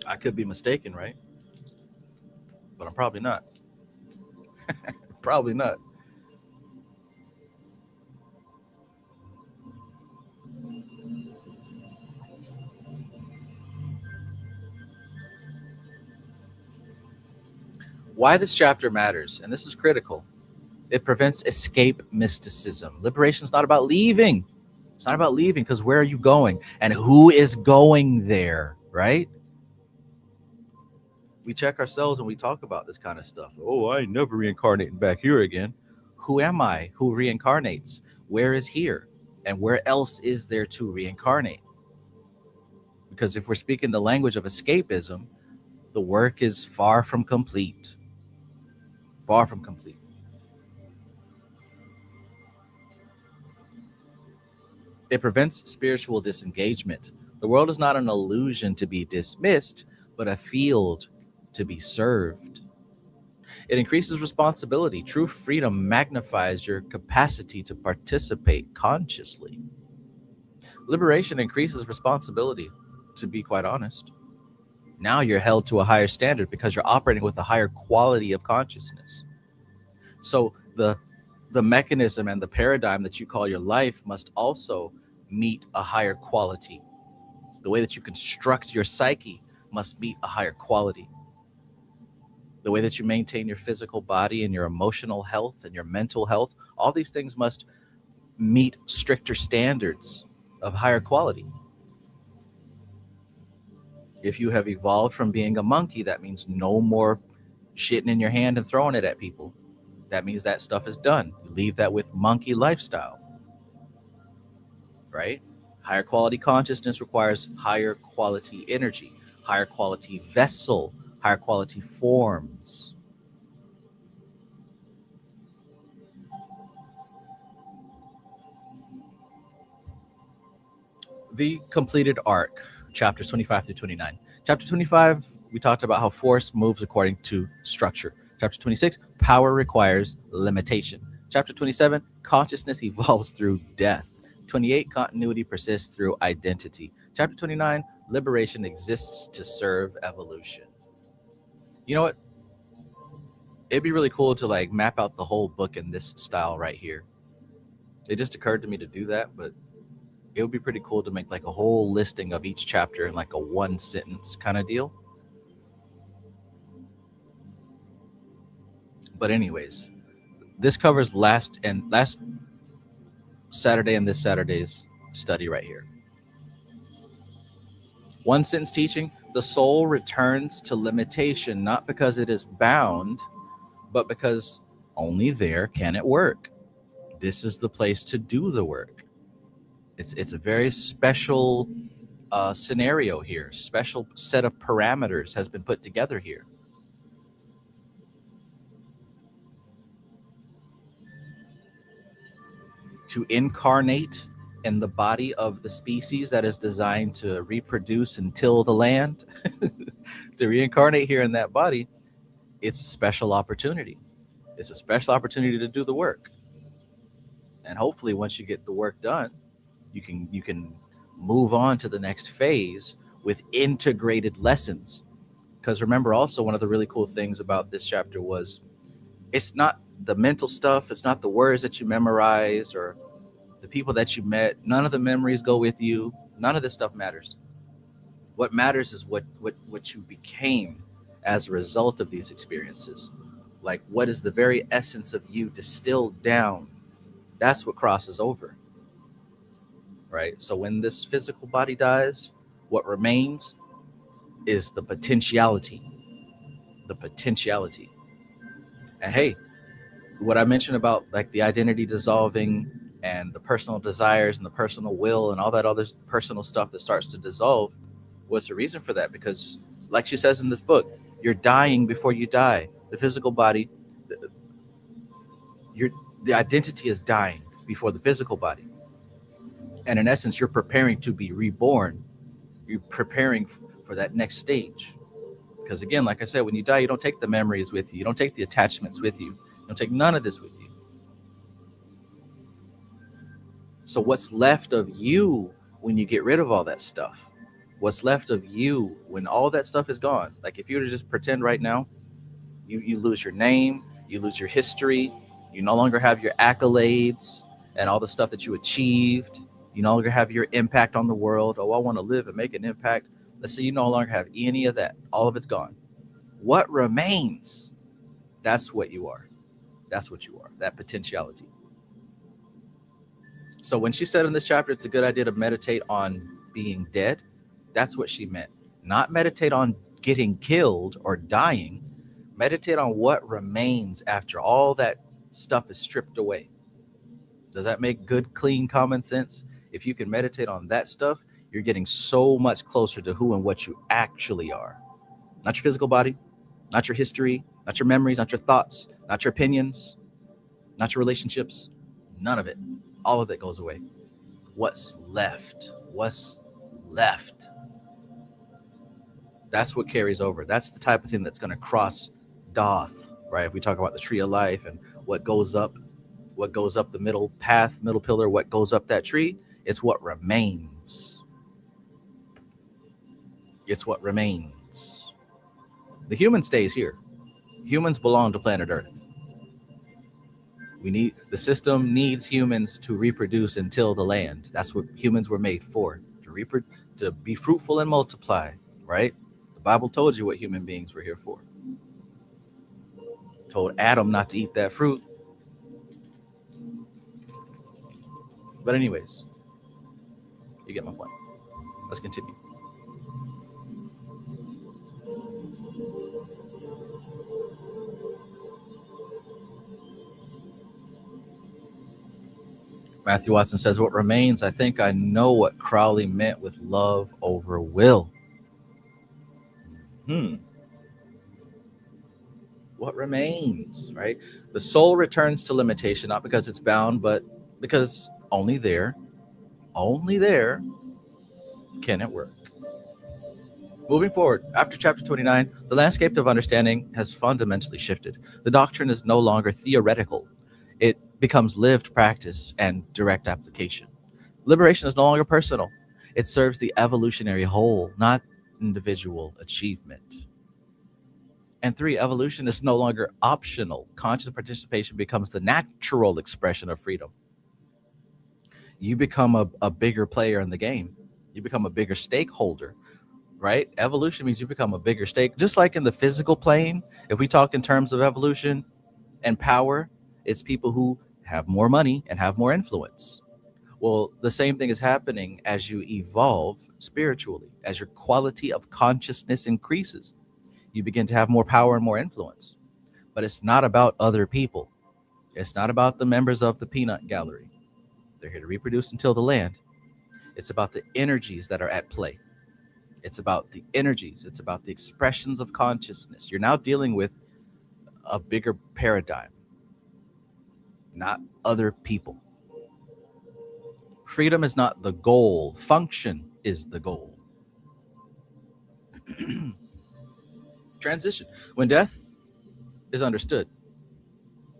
I could be mistaken, right? But I'm probably not. Probably not. Why this chapter matters, and this is critical. It prevents escape mysticism. Liberation is not about leaving. It's not about leaving, because where are you going? And who is going there, right? We check ourselves and we talk about this kind of stuff. Oh, I ain't never reincarnating back here again. Who am I? Who reincarnates? Where is here? And where else is there to reincarnate? Because if we're speaking the language of escapism, the work is far from complete. Far from complete. It prevents spiritual disengagement. The world is not an illusion to be dismissed, but a field to be served. It increases responsibility. True freedom magnifies your capacity to participate consciously. Liberation increases responsibility, to be quite honest. Now you're held to a higher standard because you're operating with a higher quality of consciousness. So the mechanism and the paradigm that you call your life must also meet a higher quality. The way that you construct your psyche must meet a higher quality. The way that you maintain your physical body and your emotional health and your mental health, all these things must meet stricter standards of higher quality. If you have evolved from being a monkey, that means no more shitting in your hand and throwing it at people. That means that stuff is done. You leave that with monkey lifestyle, right? Higher quality consciousness requires higher quality energy, higher quality vessel, higher quality forms. The completed arc, chapters 25 through 29. Chapter 25, we talked about how force moves according to structure. Chapter 26, power requires limitation. Chapter 27, consciousness evolves through death. 28, continuity persists through identity. Chapter 29, liberation exists to serve evolution. You know what? It'd be really cool to like map out the whole book in this style right here. It just occurred to me to do that, but it would be pretty cool to make like a whole listing of each chapter in like a one sentence kind of deal. But anyways, this covers last Saturday and this Saturday's study right here. One sentence teaching: the soul returns to limitation, not because it is bound, but because only there can it work. This is the place to do the work. It's a very special scenario here. Special set of parameters has been put together here. To incarnate in the body of the species that is designed to reproduce and till the land, to reincarnate here in that body, it's a special opportunity. It's a special opportunity to do the work. And hopefully once you get the work done, you can move on to the next phase with integrated lessons. Because remember, also one of the really cool things about this chapter was it's not the mental stuff, it's not the words that you memorized or the people that you met. None of the memories go with you. None of this stuff matters. What matters is what you became as a result of these experiences. Like, what is the very essence of you distilled down? That's what crosses over, right? So when this physical body dies, what remains is the potentiality. The potentiality. And hey, what I mentioned about like the identity dissolving, and the personal desires and the personal will and all that other personal stuff that starts to dissolve. What's the reason for that? Because, like she says in this book, you're dying before you die. The physical body, your the identity is dying before the physical body, and in essence, you're preparing to be reborn. You're preparing for that next stage. Because again, like I said, when you die, you don't take the memories with you. You don't take the attachments with you. You don't take none of this with you. So what's left of you when you get rid of all that stuff? What's left of you when all that stuff is gone? Like if you were to just pretend right now, you lose your name, you lose your history, you no longer have your accolades and all the stuff that you achieved. You no longer have your impact on the world. Oh, I want to live and make an impact. Let's say you no longer have any of that. All of it's gone. What remains? That's what you are. That's what you are, that potentiality. So when she said in this chapter, it's a good idea to meditate on being dead, that's what she meant. Not meditate on getting killed or dying. Meditate on what remains after all that stuff is stripped away. Does that make good, clean, common sense? If you can meditate on that stuff, you're getting so much closer to who and what you actually are. Not your physical body, not your history, not your memories, not your thoughts, not your opinions, not your relationships. None of it. All of it goes away. What's left? What's left? That's what carries over. That's the type of thing that's going to cross Doth, right? If we talk about the tree of life and what goes up the middle path, middle pillar, what goes up that tree, it's what remains. It's what remains. The human stays here. Humans belong to planet Earth. The system needs humans to reproduce and till the land. That's what humans were made for, to be fruitful and multiply, right? The Bible told you what human beings were here for. Told Adam not to eat that fruit. But anyways, you get my point. Let's continue. Matthew Watson says, what remains? I think I know what Crowley meant with love over will. What remains, right? The soul returns to limitation, not because it's bound, but because only there can it work. Moving forward, after chapter 29, the landscape of understanding has fundamentally shifted. The doctrine is no longer theoretical. It becomes lived practice and direct application. Liberation is no longer personal. It serves the evolutionary whole, not individual achievement. And 3, evolution is no longer optional. Conscious participation becomes the natural expression of freedom. You become a bigger player in the game. You become a bigger stakeholder, right? Evolution means you become a bigger stake. Just like in the physical plane, if we talk in terms of evolution and power, it's people who have more money and have more influence. Well, the same thing is happening as you evolve spiritually, as your quality of consciousness increases. You begin to have more power and more influence. But it's not about other people. It's not about the members of the peanut gallery. They're here to reproduce and till the land. It's about the energies that are at play. It's about the energies. It's about the expressions of consciousness. You're now dealing with a bigger paradigm, not other people. Freedom is not the goal. Function is the goal. Transition. When death is understood,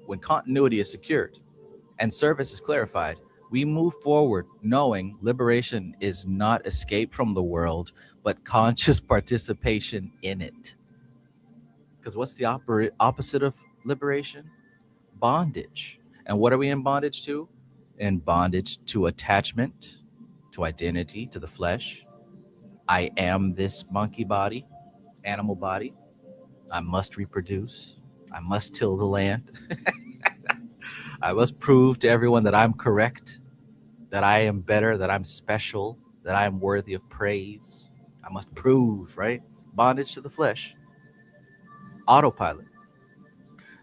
when continuity is secured, and service is clarified, we move forward knowing liberation is not escape from the world, but conscious participation in it. Because what's the opposite of liberation? Bondage. And what are we in bondage to? In bondage to attachment, to identity, to the flesh. I am this monkey body, animal body. I must reproduce. I must till the land. I must prove to everyone that I'm correct, that I am better, that I'm special, that I am worthy of praise. I must prove, right? Bondage to the flesh. Autopilot.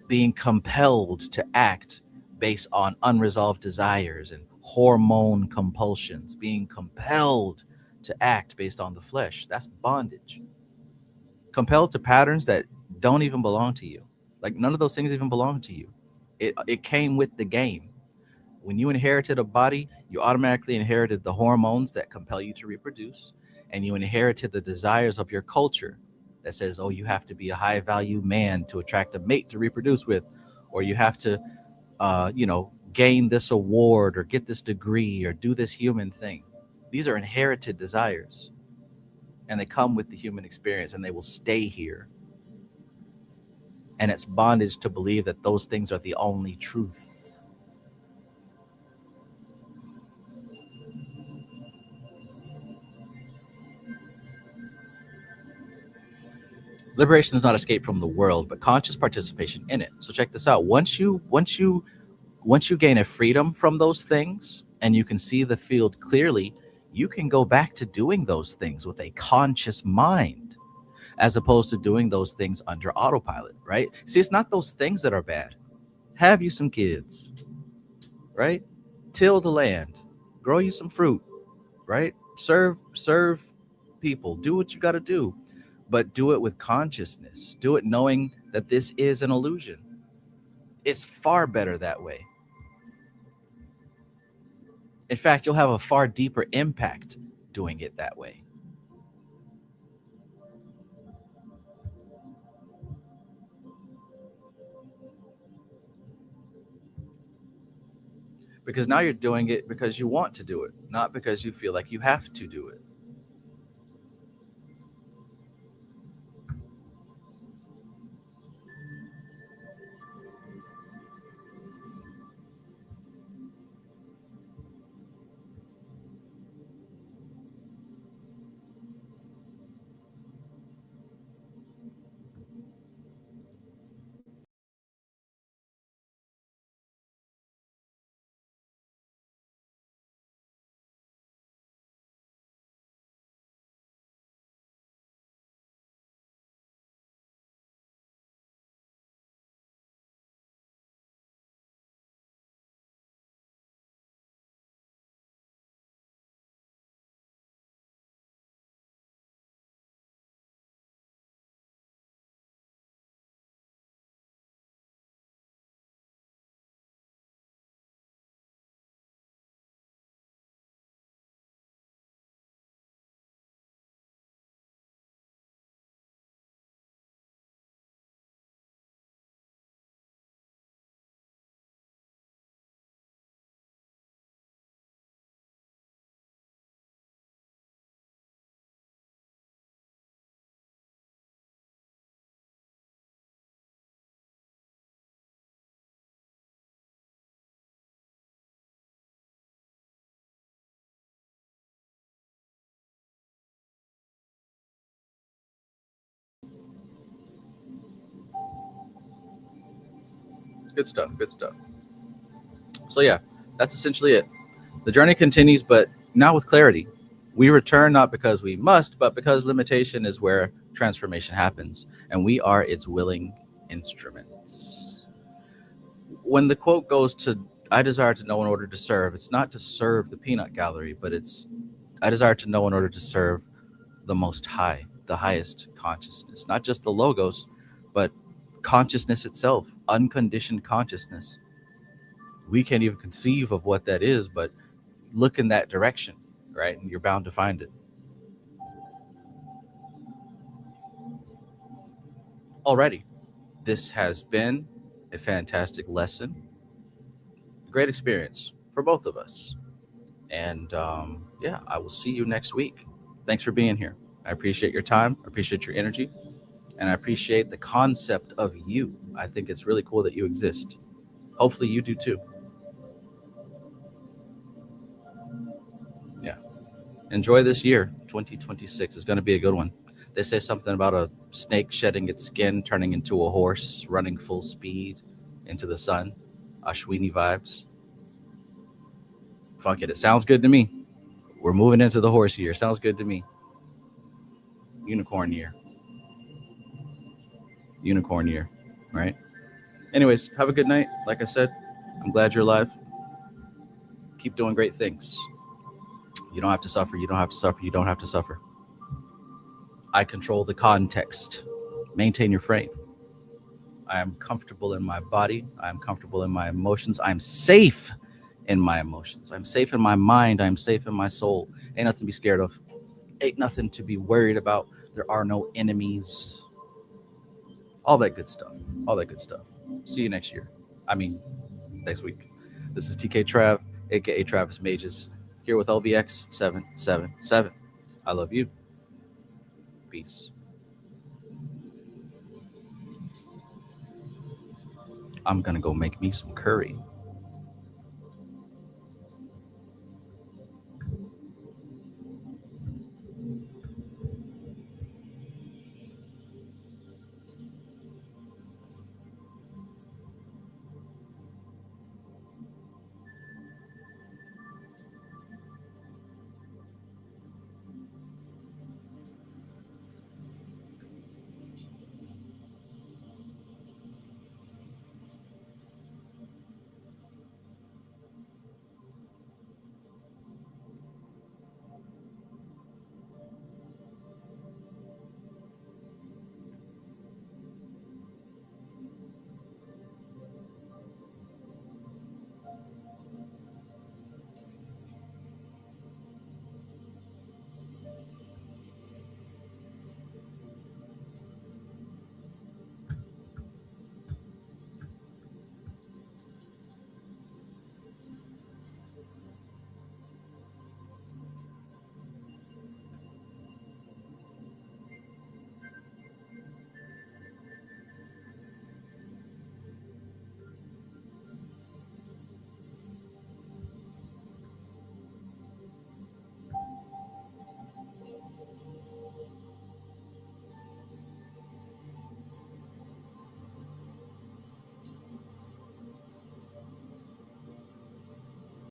Being compelled to act based on unresolved desires and hormone compulsions, being compelled to act based on the flesh. That's bondage. Compelled to patterns that don't even belong to you. Like none of those things even belong to you. It came with the game. When you inherited a body, you automatically inherited the hormones that compel you to reproduce, and you inherited the desires of your culture that says, oh, you have to be a high value man to attract a mate to reproduce with, or you have to, gain this award or get this degree or do this human thing. These are inherited desires, and they come with the human experience, and they will stay here. And it's bondage to believe that those things are the only truth. Liberation is not escape from the world, but conscious participation in it. So check this out. Once you gain a freedom from those things and you can see the field clearly, you can go back to doing those things with a conscious mind as opposed to doing those things under autopilot, right? See, it's not those things that are bad. Have you some kids, right? Till the land, grow you some fruit, right? Serve people, do what you got to do, but do it with consciousness. Do it knowing that this is an illusion. It's far better that way. In fact, you'll have a far deeper impact doing it that way. Because now you're doing it because you want to do it, not because you feel like you have to do it. Good stuff. Good stuff. So, yeah, that's essentially it. The journey continues, but now with clarity. We return not because we must, but because limitation is where transformation happens, and we are its willing instruments. When the quote goes to, I desire to know in order to serve, it's not to serve the peanut gallery, but it's, I desire to know in order to serve the most high, the highest consciousness, not just the logos, but consciousness itself, unconditioned consciousness. We can't even conceive of what that is, but look in that direction, right? And you're bound to find it. Already, this has been a fantastic lesson, a great experience for both of us. And yeah, I will see you next week. Thanks for being here. I appreciate your time. I appreciate your energy. And I appreciate the concept of you. I think it's really cool that you exist. Hopefully, you do too. Yeah. Enjoy this year. 2026 is going to be a good one. They say something about a snake shedding its skin, turning into a horse, running full speed into the sun. Ashwini vibes. Fuck it. It sounds good to me. We're moving into the horse year. Sounds good to me. Unicorn year. Unicorn year. Right? Anyways, have a good night. Like I said, I'm glad you're alive. Keep doing great things. You don't have to suffer. You don't have to suffer. You don't have to suffer. I control the context. Maintain your frame. I am comfortable in my body. I am comfortable in my emotions. I'm safe in my emotions. I'm safe in my mind. I'm safe in my soul. Ain't nothing to be scared of. Ain't nothing to be worried about. There are no enemies. All that good stuff. All that good stuff. See you next year. I mean, next week. This is TK Trav, aka Travis Mages, here with LVX777. I love you. Peace. I'm gonna go make me some curry.